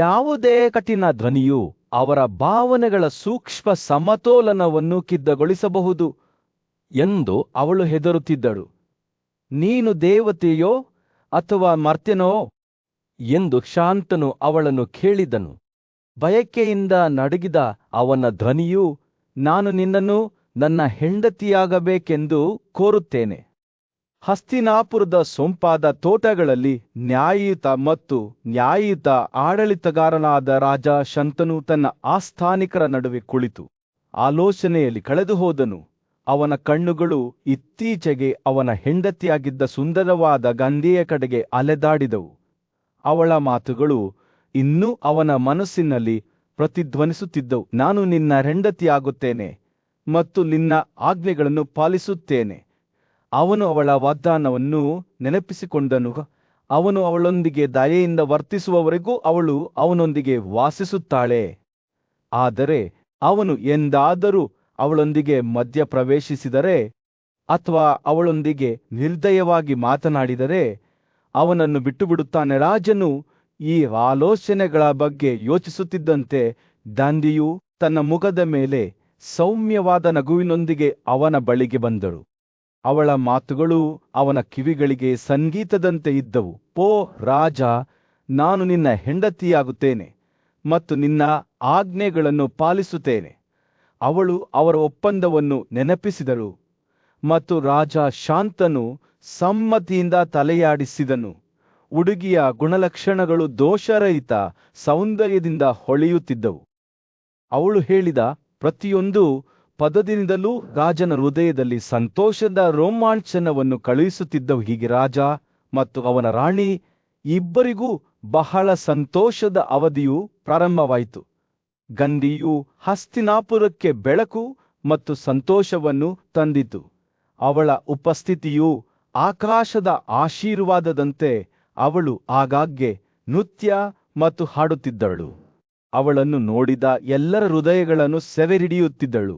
S2: ಯಾವುದೇ ಕಠಿಣ ಧ್ವನಿಯು ಅವರ ಭಾವನೆಗಳ ಸೂಕ್ಷ್ಮ ಸಮತೋಲನವನ್ನು ಕಿದ್ದಗೊಳಿಸಬಹುದು ಎಂದು ಅವಳು ಹೆದರುತ್ತಿದ್ದಳು. ನೀನು ದೇವತೆಯೋ ಅಥವಾ ಮರ್ತ್ಯನೋ ಎಂದು ಶಾಂತನು ಅವಳನ್ನು ಕೇಳಿದನು. ಬಯಕೆಯಿಂದ ನಡುಗಿದ ಅವನ ಧ್ವನಿಯು, ನಾನು ನಿನ್ನನ್ನು ನನ್ನ ಹೆಂಡತಿಯಾಗಬೇಕೆಂದು ಕೋರುತ್ತೇನೆ. ಹಸ್ತಿನಾಪುರದ ಸೊಂಪಾದ ತೋಟಗಳಲ್ಲಿ ನ್ಯಾಯಯುತ ಮತ್ತು ನ್ಯಾಯಯುತ ಆಡಳಿತಗಾರನಾದ ರಾಜ ಶಂತನು ತನ್ನ ಆಸ್ಥಾನಿಕರ ನಡುವೆ ಕುಳಿತು ಆಲೋಚನೆಯಲ್ಲಿ ಕಳೆದು ಹೋದನು. ಅವನ ಕಣ್ಣುಗಳು ಇತ್ತೀಚೆಗೆ ಅವನ ಹೆಂಡತಿಯಾಗಿದ್ದ ಸುಂದರವಾದ ಗಂಗೆಯ ಕಡೆಗೆ ಅಲೆದಾಡಿದವು. ಅವಳ ಮಾತುಗಳು ಇನ್ನೂ ಅವನ ಮನಸ್ಸಿನಲ್ಲಿ ಪ್ರತಿಧ್ವನಿಸುತ್ತಿದ್ದವು. ನಾನು ನಿನ್ನ ಹೆಂಡತಿಯಾಗುತ್ತೇನೆ ಮತ್ತು ನಿನ್ನ ಆಜ್ಞೆಗಳನ್ನು ಪಾಲಿಸುತ್ತೇನೆ. ಅವನು ಅವಳ ವಾಗ್ದಾನವನ್ನು ನೆನಪಿಸಿಕೊಂಡನು. ಅವನು ಅವಳೊಂದಿಗೆ ದಯೆಯಿಂದ ವರ್ತಿಸುವವರೆಗೂ ಅವಳು ಅವನೊಂದಿಗೆ ವಾಸಿಸುತ್ತಾಳೆ. ಆದರೆ ಅವನು ಎಂದಾದರೂ ಅವಳೊಂದಿಗೆ ಮಧ್ಯ ಪ್ರವೇಶಿಸಿದರೆ ಅಥವಾ ಅವಳೊಂದಿಗೆ ನಿರ್ದಯವಾಗಿ ಮಾತನಾಡಿದರೆ ಅವನನ್ನು ಬಿಟ್ಟುಬಿಡುತ್ತಾನೆ. ರಾಜನು ಈ ಆಲೋಚನೆಗಳ ಬಗ್ಗೆ ಯೋಚಿಸುತ್ತಿದ್ದಂತೆ ದಾಂದಿಯು ತನ್ನ ಮುಖದ ಮೇಲೆ ಸೌಮ್ಯವಾದ ನಗುವಿನೊಂದಿಗೆ ಅವನ ಬಳಿಗೆ ಬಂದಳು. ಅವಳ ಮಾತುಗಳು ಅವನ ಕಿವಿಗಳಿಗೆ ಸಂಗೀತದಂತೆ ಇದ್ದವು. ಓ ರಾಜ, ನಾನು ನಿನ್ನ ಹೆಂಡತಿಯಾಗುತ್ತೇನೆ ಮತ್ತು ನಿನ್ನ ಆಜ್ಞೆಗಳನ್ನು ಪಾಲಿಸುತ್ತೇನೆ. ಅವಳು ಅವರ ಒಪ್ಪಂದವನ್ನು ನೆನಪಿಸಿದಳು ಮತ್ತು ರಾಜ ಶಾಂತನು ಸಮ್ಮತಿಯಿಂದ ತಲೆಯಾಡಿಸಿದನು. ಹುಡುಗಿಯ ಗುಣಲಕ್ಷಣಗಳು ದೋಷರಹಿತ ಸೌಂದರ್ಯದಿಂದ ಹೊಳೆಯುತ್ತಿದ್ದವು. ಅವಳು ಹೇಳಿದ ಪ್ರತಿಯೊಂದು ಪದದಿಂದಲೂ ರಾಜನ ಹೃದಯದಲ್ಲಿ ಸಂತೋಷದ ರೋಮಾಂಚನವನ್ನು ಕಳುಹಿಸುತ್ತಿದ್ದವು. ಹೀಗೆ ರಾಜ ಮತ್ತು ಅವನ ರಾಣಿ ಇಬ್ಬರಿಗೂ ಬಹಳ ಸಂತೋಷದ ಅವಧಿಯು ಪ್ರಾರಂಭವಾಯಿತು. ಗಂಧಿಯು ಹಸ್ತಿನಾಪುರಕ್ಕೆ ಬೆಳಕು ಮತ್ತು ಸಂತೋಷವನ್ನು ತಂದಿತು. ಅವಳ ಉಪಸ್ಥಿತಿಯು ಆಕಾಶದ ಆಶೀರ್ವಾದದಂತೆ. ಅವಳು ಆಗಾಗ್ಗೆ ನೃತ್ಯ ಮತ್ತು ಹಾಡುತ್ತಿದ್ದಳು. ಅವಳನ್ನು ನೋಡಿದ ಎಲ್ಲರ ಹೃದಯಗಳನ್ನು ಸೆರೆಹಿಡಿಯುತ್ತಿದ್ದಳು.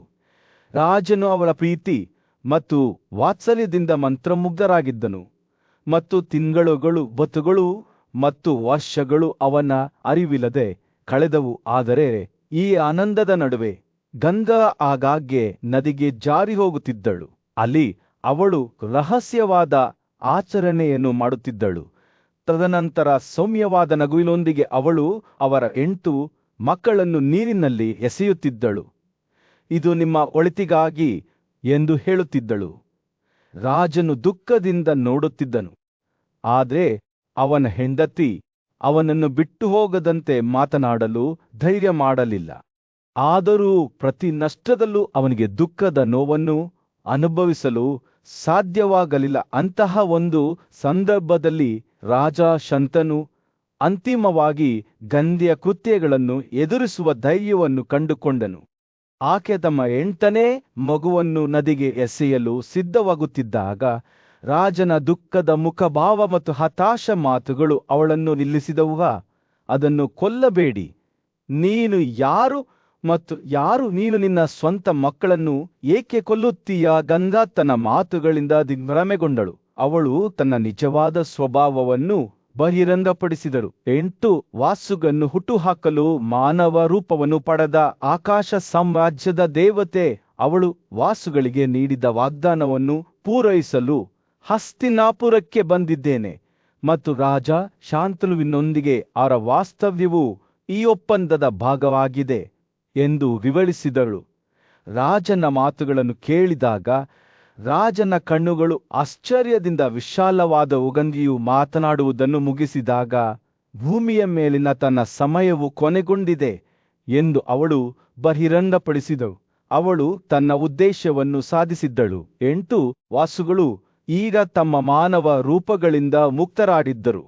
S2: ರಾಜನು ಅವಳ ಪ್ರೀತಿ ಮತ್ತು ವಾತ್ಸಲ್ಯದಿಂದ ಮಂತ್ರಮುಗ್ಧರಾಗಿದ್ದನು. ಮತ್ತು ತಿಂಗಳುಗಳು, ಬತುಗಳು ಮತ್ತು ವರ್ಷಗಳು ಅವನ ಅರಿವಿಲ್ಲದೆ ಕಳೆದವು. ಆದರೆ ಈ ಆನಂದದ ನಡುವೆ ಗಂಗಾ ಆಗಾಗ್ಗೆ ನದಿಗೆ ಜಾರಿ ಹೋಗುತ್ತಿದ್ದಳು. ಅಲ್ಲಿ ಅವಳು ರಹಸ್ಯವಾದ ಆಚರಣೆಯನ್ನು ಮಾಡುತ್ತಿದ್ದಳು. ತದನಂತರ ಸೌಮ್ಯವಾದ ನಗುವಿನೊಂದಿಗೆ ಅವಳು ಅವರ 8 ಮಕ್ಕಳನ್ನು ನೀರಿನಲ್ಲಿ ಎಸೆಯುತ್ತಿದ್ದಳು. ಇದು ನಿಮ್ಮ ಒಳಿತಿಗಾಗಿ ಎಂದು ಹೇಳುತ್ತಿದ್ದಳು. ರಾಜನು ದುಃಖದಿಂದ ನೋಡುತ್ತಿದ್ದನು. ಆದರೆ ಅವನ ಹೆಂಡತಿ ಅವನನ್ನು ಬಿಟ್ಟು ಹೋಗದಂತೆ ಮಾತನಾಡಲು ಧೈರ್ಯ ಮಾಡಲಿಲ್ಲ. ಆದರೂ ಪ್ರತಿ ನಷ್ಟದಲ್ಲೂ ಅವನಿಗೆ ದುಃಖದ ನೋವನ್ನು ಅನುಭವಿಸಲು ಸಾಧ್ಯವಾಗಲಿಲ್ಲ. ಅಂತಹ ಒಂದು ಸಂದರ್ಭದಲ್ಲಿ ರಾಜ ಶಂತನು ಅಂತಿಮವಾಗಿ ಗಂಧಿಯ ಕೃತ್ಯಗಳನ್ನು ಎದುರಿಸುವ ಧೈರ್ಯವನ್ನು ಕಂಡುಕೊಂಡನು. ಆಕೆ ತಮ್ಮ 8ನೇ ಮಗುವನ್ನು ನದಿಗೆ ಎಸೆಯಲು ಸಿದ್ಧವಾಗುತ್ತಿದ್ದಾಗ ರಾಜನ ದುಃಖದ ಮುಖಭಾವ ಮತ್ತು ಹತಾಶ ಮಾತುಗಳು ಅವಳನ್ನು ನಿಲ್ಲಿಸಿದವು. ಅದನ್ನು ಕೊಲ್ಲಬೇಡಿ. ನೀನು ಯಾರು ಮತ್ತು ಯಾರು ನೀನು ನಿನ್ನ ಸ್ವಂತ ಮಕ್ಕಳನ್ನು ಏಕೆ ಕೊಲ್ಲುತ್ತೀಯ? ಗಂಗಾ ತನ್ನ ಮಾತುಗಳಿಂದ ದಿಗ್ಭ್ರಮೆಗೊಂಡಳು. ಅವಳು ತನ್ನ ನಿಜವಾದ ಸ್ವಭಾವವನ್ನು ಬಹಿರಂಗಪಡಿಸಿದರು. 8 ವಾಸುಗನ್ನು ಹುಟ್ಟುಹಾಕಲು ಮಾನವ ರೂಪವನ್ನು ಪಡೆದ ಆಕಾಶ ಸಾಮ್ರಾಜ್ಯದ ದೇವತೆ ಅವಳು ವಾಸುಗಳಿಗೆ ನೀಡಿದ ವಾಗ್ದಾನವನ್ನು ಪೂರೈಸಲು ಹಸ್ತಿನಾಪುರಕ್ಕೆ ಬಂದಿದ್ದೇನೆ ಮತ್ತು ರಾಜ ಶಾಂತನುವಿನೊಂದಿಗೆ ಅವರ ವಾಸ್ತವ್ಯವು ಈ ಒಪ್ಪಂದದ ಭಾಗವಾಗಿದೆ ಎಂದು ವಿವರಿಸಿದಳು. ರಾಜನ ಮಾತುಗಳನ್ನು ಕೇಳಿದಾಗ ರಾಜನ ಕಣ್ಣುಗಳು ಆಶ್ಚರ್ಯದಿಂದ ವಿಶಾಲವಾದವು. ಗಂಗೆಯು ಮಾತನಾಡುವುದನ್ನು ಮುಗಿಸಿದಾಗ ಭೂಮಿಯ ಮೇಲಿನ ತನ್ನ ಸಮಯವು ಕೊನೆಗೊಂಡಿದೆ ಎಂದು ಅವಳು ಬಹಿರಂಗಪಡಿಸಿದಳು. ಅವಳು ತನ್ನ ಉದ್ದೇಶವನ್ನು ಸಾಧಿಸಿದ್ದಳು. 8 ವಾಸುಗಳು ಈಗ ತಮ್ಮ ಮಾನವ ರೂಪಗಳಿಂದ ಮುಕ್ತರಾಗಿದ್ದರು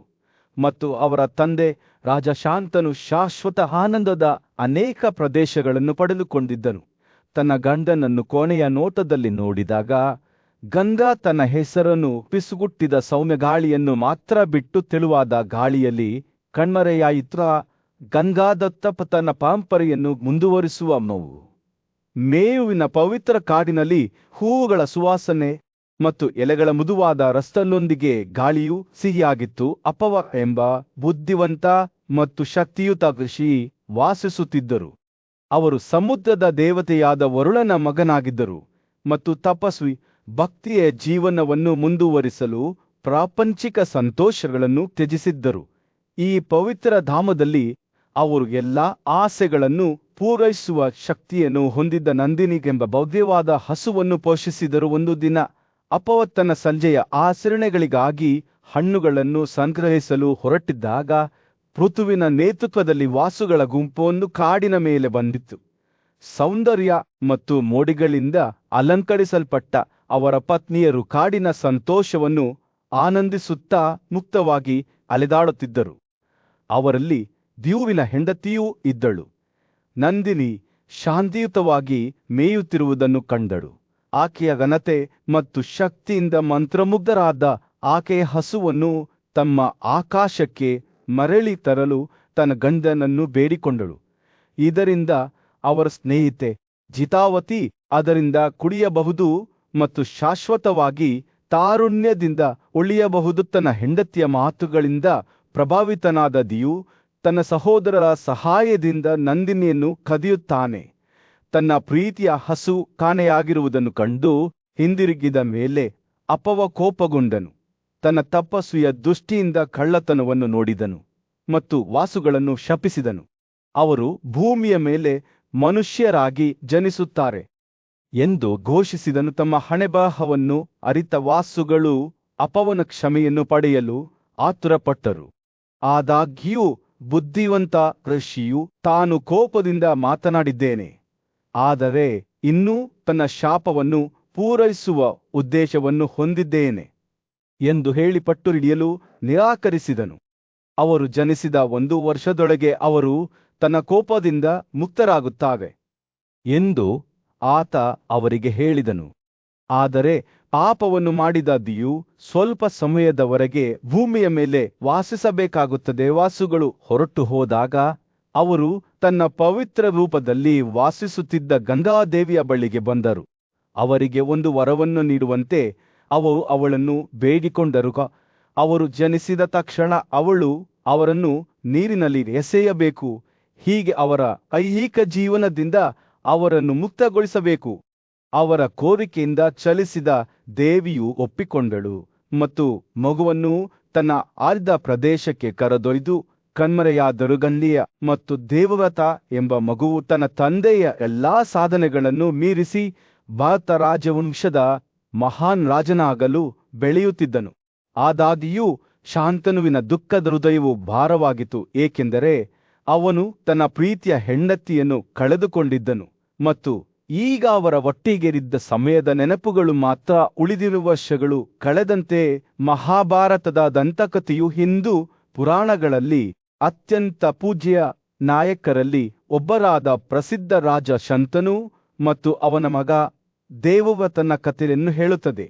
S2: ಮತ್ತು ಅವರ ತಂದೆ ರಾಜ ಶಾಂತನು ಶಾಶ್ವತ ಆನಂದದ ಅನೇಕ ಪ್ರದೇಶಗಳನ್ನು ಪಡೆದುಕೊಂಡಿದ್ದನು. ತನ್ನ ಗಂಡನನ್ನು ಕೊನೆಯ ನೋಟದಲ್ಲಿ ನೋಡಿದಾಗ ಗಂಗಾ ತನ್ನ ಹೆಸರನ್ನು ಪಿಸುಗುಟ್ಟಿದ ಸೌಮ್ಯ ಗಾಳಿಯನ್ನು ಮಾತ್ರ ಬಿಟ್ಟು ತೆಳುವಾದ ಗಾಳಿಯಲ್ಲಿ ಕಣ್ಮರೆಯಾಯಿತು. ಗಂಗಾದತ್ತ ತನ್ನ ಪರಂಪರೆಯನ್ನು ಮುಂದುವರಿಸುವ ಮೇಯುವಿನ ಪವಿತ್ರ ಕಾಡಿನಲ್ಲಿ ಹೂವುಗಳ ಸುವಾಸನೆ ಮತ್ತು ಎಲೆಗಳ ಮೃದುವಾದ ರಸದೊಂದಿಗೆ ಗಾಳಿಯು ಸಿಹಿಯಾಗಿತ್ತು. ಅಪವ ಎಂಬ ಬುದ್ಧಿವಂತ ಮತ್ತು ಶಕ್ತಿಯುತ ಋಷಿ ವಾಸಿಸುತ್ತಿದ್ದರು. ಅವರು ಸಮುದ್ರದ ದೇವತೆಯಾದ ವರುಣನ ಮಗನಾಗಿದ್ದರು ಮತ್ತು ತಪಸ್ವಿ ಭಕ್ತಿಯ ಜೀವನವನ್ನು ಮುಂದುವರಿಸಲು ಪ್ರಾಪಂಚಿಕ ಸಂತೋಷಗಳನ್ನು ತ್ಯಜಿಸಿದ್ದರು. ಈ ಪವಿತ್ರ ಧಾಮದಲ್ಲಿ ಅವರು ಎಲ್ಲ ಆಸೆಗಳನ್ನು ಪೂರೈಸುವ ಶಕ್ತಿಯನ್ನು ಹೊಂದಿದ್ದ ನಂದಿನಿಗೆಂಬ ಭವ್ಯವಾದ ಹಸುವನ್ನು ಪೋಷಿಸಿದರು. ಒಂದು ದಿನ ಅಪವತ್ತನ ಸಂಜೆಯ ಆಚರಣೆಗಳಿಗಾಗಿ ಹಣ್ಣುಗಳನ್ನು ಸಂಗ್ರಹಿಸಲು ಹೊರಟಿದ್ದಾಗ ಪೃಥುವಿನ ನೇತೃತ್ವದಲ್ಲಿ ವಾಸುಗಳ ಗುಂಪೊಂದು ಕಾಡಿನ ಮೇಲೆ ಬಂದಿತ್ತು. ಸೌಂದರ್ಯ ಮತ್ತು ಮೋಡಿಗಳಿಂದ ಅಲಂಕರಿಸಲ್ಪಟ್ಟ ಅವರ ಪತ್ನಿಯರು ಕಾಡಿನ ಸಂತೋಷವನ್ನು ಆನಂದಿಸುತ್ತಾ ಮುಕ್ತವಾಗಿ ಅಲೆದಾಡುತ್ತಿದ್ದರು. ಅವರಲ್ಲಿ ದಿಯುವಿನ ಹೆಂಡತಿಯೂ ಇದ್ದಳು. ನಂದಿನಿ ಶಾಂತಿಯುತವಾಗಿ ಮೇಯುತ್ತಿರುವುದನ್ನು ಕಂಡಳು. ಆಕೆಯ ಘನತೆ ಮತ್ತು ಶಕ್ತಿಯಿಂದ ಮಂತ್ರಮುಗ್ಧರಾದ ಆಕೆಯ ಹಸುವನ್ನು ತಮ್ಮ ಆಕಾಶಕ್ಕೆ ಮರಳಿ ತರಲು ತನ್ನ ಗಂಡನನ್ನು ಬೇಡಿಕೊಂಡಳು. ಇದರಿಂದ ಅವರ ಸ್ನೇಹಿತೆ ಜಿತಾವತಿ ಅದರಿಂದ ಕುಡಿಯಬಹುದು ಮತ್ತು ಶಾಶ್ವತವಾಗಿ ತಾರುಣ್ಯದಿಂದ ಉಳಿಯಬಹುದು. ತನ್ನ ಹೆಂಡತಿಯ ಮಾತುಗಳಿಂದ ಪ್ರಭಾವಿತನಾದ ದಿಯು ತನ್ನ ಸಹೋದರರ ಸಹಾಯದಿಂದ ನಂದಿನಿಯನ್ನು ಕದಿಯುತ್ತಾನೆ. ತನ್ನ ಪ್ರೀತಿಯ ಹಸು ಕಾಣೆಯಾಗಿರುವುದನ್ನು ಕಂಡು ಹಿಂದಿರುಗಿದ ಮೇಲೆ ಅಪವ ಕೋಪಗೊಂಡನು. ತನ್ನ ತಪಸ್ವಿಯ ದೃಷ್ಟಿಯಿಂದ ಕಳ್ಳತನವನ್ನು ನೋಡಿದನು ಮತ್ತು ವಾಸುಗಳನ್ನು ಶಪಿಸಿದನು. ಅವರು ಭೂಮಿಯ ಮೇಲೆ ಮನುಷ್ಯರಾಗಿ ಜನಿಸುತ್ತಾರೆ ಎಂದು ಘೋಷಿಸಿದನು. ತಮ್ಮ ಹಣೆಬರಹವನ್ನು ಅರಿತ ವಾಸುಗಳು ಅಪವನ ಕ್ಷಮೆಯನ್ನು ಪಡೆಯಲು ಆತುರಪಟ್ಟರು. ಆದಾಗ್ಯೂ ಬುದ್ಧಿವಂತ ಋಷಿಯು ತಾನು ಕೋಪದಿಂದ ಮಾತನಾಡಿದ್ದೇನೆ, ಆದರೆ ಇನ್ನೂ ತನ್ನ ಶಾಪವನ್ನು ಪೂರೈಸುವ ಉದ್ದೇಶವನ್ನು ಹೊಂದಿದ್ದೇನೆ ಎಂದು ಹೇಳಿ ಪಟ್ಟು ಹಿಡಿಯಲು ನಿರಾಕರಿಸಿದನು. ಅವರು ಜನಿಸಿದ 1 ವರ್ಷದೊಳಗೆ ಅವರು ತನ್ನ ಕೋಪದಿಂದ ಮುಕ್ತರಾಗುತ್ತಾರೆ ಎಂದು ಆತ ಅವರಿಗೆ ಹೇಳಿದನು. ಆದರೆ ಪಾಪವನ್ನು ಮಾಡಿದಾಗ್ಯೂ ಸ್ವಲ್ಪ ಸಮಯದವರೆಗೆ ಭೂಮಿಯ ಮೇಲೆ ವಾಸಿಸಬೇಕಾಗುತ್ತದೆ. ವಾಸುಗಳು ಹೊರಟು ಹೋದಾಗ ಅವರು ತನ್ನ ಪವಿತ್ರ ರೂಪದಲ್ಲಿ ವಾಸಿಸುತ್ತಿದ್ದ ಗಂಗಾದೇವಿಯ ಬಳಿಗೆ ಬಂದರು. ಅವರಿಗೆ ಒಂದು ವರವನ್ನು ನೀಡುವಂತೆ ಅವರು ಅವಳನ್ನು ಬೇಡಿಕೊಂಡರು. ಅವರು ಜನಿಸಿದ ತಕ್ಷಣ ಅವಳು ಅವರನ್ನು ನೀರಿನಲ್ಲಿ ಎಸೆಯಬೇಕು. ಹೀಗೆ ಅವರ ಐಹಿಕ ಜೀವನದಿಂದ ಅವರನ್ನು ಮುಕ್ತಗೊಳಿಸಬೇಕು. ಅವರ ಕೋರಿಕೆಯಿಂದ ಚಲಿಸಿದ ದೇವಿಯು ಒಪ್ಪಿಕೊಂಡಳು ಮತ್ತು ಮಗುವನ್ನು ತನ್ನ ಆರ್ದ ಪ್ರದೇಶಕ್ಕೆ ಕರೆದೊಯ್ದು ಕಣ್ಮರೆಯಾದರು. ಗಂಲಿಯ ಮತ್ತು ದೇವವ್ರತ ಎಂಬ ಮಗುವು ತನ್ನ ತಂದೆಯ ಎಲ್ಲಾ ಸಾಧನೆಗಳನ್ನು ಮೀರಿಸಿ ಭಾರತ ರಾಜವಂಶದ ಮಹಾನ್ ರಾಜನಾಗಲು ಬೆಳೆಯುತ್ತಿದ್ದನು. ಆದಾಗ್ಯೂ ಶಾಂತನುವಿನ ದುಃಖದ ಹೃದಯವು ಭಾರವಾಗಿತ್ತು, ಏಕೆಂದರೆ ಅವನು ತನ್ನ ಪ್ರೀತಿಯ ಹೆಂಡತಿಯನ್ನು ಕಳೆದುಕೊಂಡಿದ್ದನು ಮತ್ತು ಈಗ ಅವರ ಒಟ್ಟಿಗೆರಿದ್ದ ಸಮಯದ ನೆನಪುಗಳು ಮಾತ್ರ ಉಳಿದಿರುವ ವರ್ಷಗಳು ಕಳೆದಂತೆ. ಮಹಾಭಾರತದ ದಂತಕಥೆಯು ಹಿಂದೂ ಪುರಾಣಗಳಲ್ಲಿ ಅತ್ಯಂತ ಪೂಜ್ಯ ನಾಯಕರಲ್ಲಿ ಒಬ್ಬರಾದ ಪ್ರಸಿದ್ಧ ರಾಜ ಶಂತನು ಮತ್ತು ಅವನ ಮಗ ದೇವವ್ರತನ ಕಥೆಯನ್ನು ಹೇಳುತ್ತದೆ.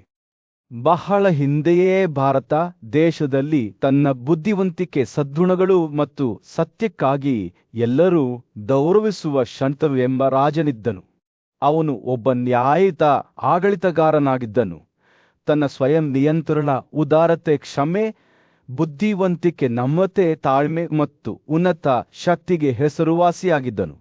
S2: ಬಹಳ ಹಿಂದೆಯೇ ಭಾರತ ದೇಶದಲ್ಲಿ ತನ್ನ ಬುದ್ಧಿವಂತಿಕೆ, ಸದ್ಗುಣಗಳು ಮತ್ತು ಸತ್ಯಕ್ಕಾಗಿ ಎಲ್ಲರೂ ಗೌರವಿಸುವ ಶಂತನು ಎಂಬ ರಾಜನಿದ್ದನು. ಅವನು ಒಬ್ಬ ನ್ಯಾಯಯುತ ಆಡಳಿತಗಾರನಾಗಿದ್ದನು. ತನ್ನ ಸ್ವಯಂ ನಿಯಂತ್ರಣ, ಉದಾರತೆ, ಕ್ಷಮೆ, ಬುದ್ಧಿವಂತಿಕೆ, ನಮ್ರತೆ, ತಾಳ್ಮೆ ಮತ್ತು ಉನ್ನತ ಶಕ್ತಿಗೆ ಹೆಸರುವಾಸಿಯಾಗಿದ್ದನು.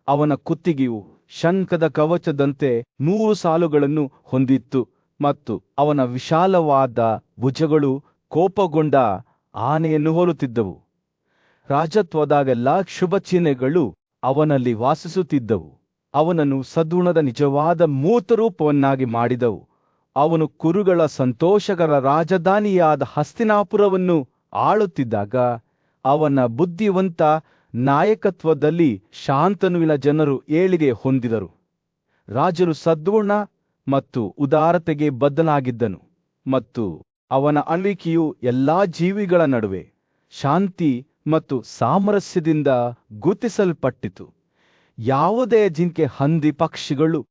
S2: ಅವನ ಕುತ್ತಿಗೆಯು ಶಂಖದ ಕವಚದಂತೆ 3 ಸಾಲುಗಳನ್ನು ಹೊಂದಿತ್ತು ಮತ್ತು ಅವನ ವಿಶಾಲವಾದ ಭುಜಗಳು ಕೋಪಗೊಂಡ ಆನೆಯನ್ನು ಹೋಲುತ್ತಿದ್ದವು. ರಾಜತ್ವದಾಗೆಲ್ಲ ಶುಭ ಚಿಹ್ನೆಗಳು ಅವನಲ್ಲಿ ವಾಸಿಸುತ್ತಿದ್ದವು. ಅವನನ್ನು ಸದ್ಗುಣದ ನಿಜವಾದ ಮೂರ್ತರೂಪವನ್ನಾಗಿ ಮಾಡಿದವು. ಅವನು ಕುರುಗಳ ಸಂತೋಷಕರ ರಾಜಧಾನಿಯಾದ ಹಸ್ತಿನಾಪುರವನ್ನು ಆಳುತ್ತಿದ್ದಾಗ ಅವನ ಬುದ್ಧಿವಂತ ನಾಯಕತ್ವದಲ್ಲಿ ಶಾಂತನುವಿನ ಜನರು ಏಳಿಗೆ ಹೊಂದಿದರು. ರಾಜನು ಸದ್ಗುಣ ಮತ್ತು ಉದಾರತೆಗೆ ಬದ್ಧನಾಗಿದ್ದನು ಮತ್ತು ಅವನ ಆಳ್ವಿಕೆಯು ಎಲ್ಲಾ ಜೀವಿಗಳ ನಡುವೆ ಶಾಂತಿ ಮತ್ತು ಸಾಮರಸ್ಯದಿಂದ ಗುರುತಿಸಲ್ಪಟ್ಟಿತು. ಯಾವುದೇ ಜಿಂಕೆ, ಹಂದಿ, ಪಕ್ಷಿಗಳು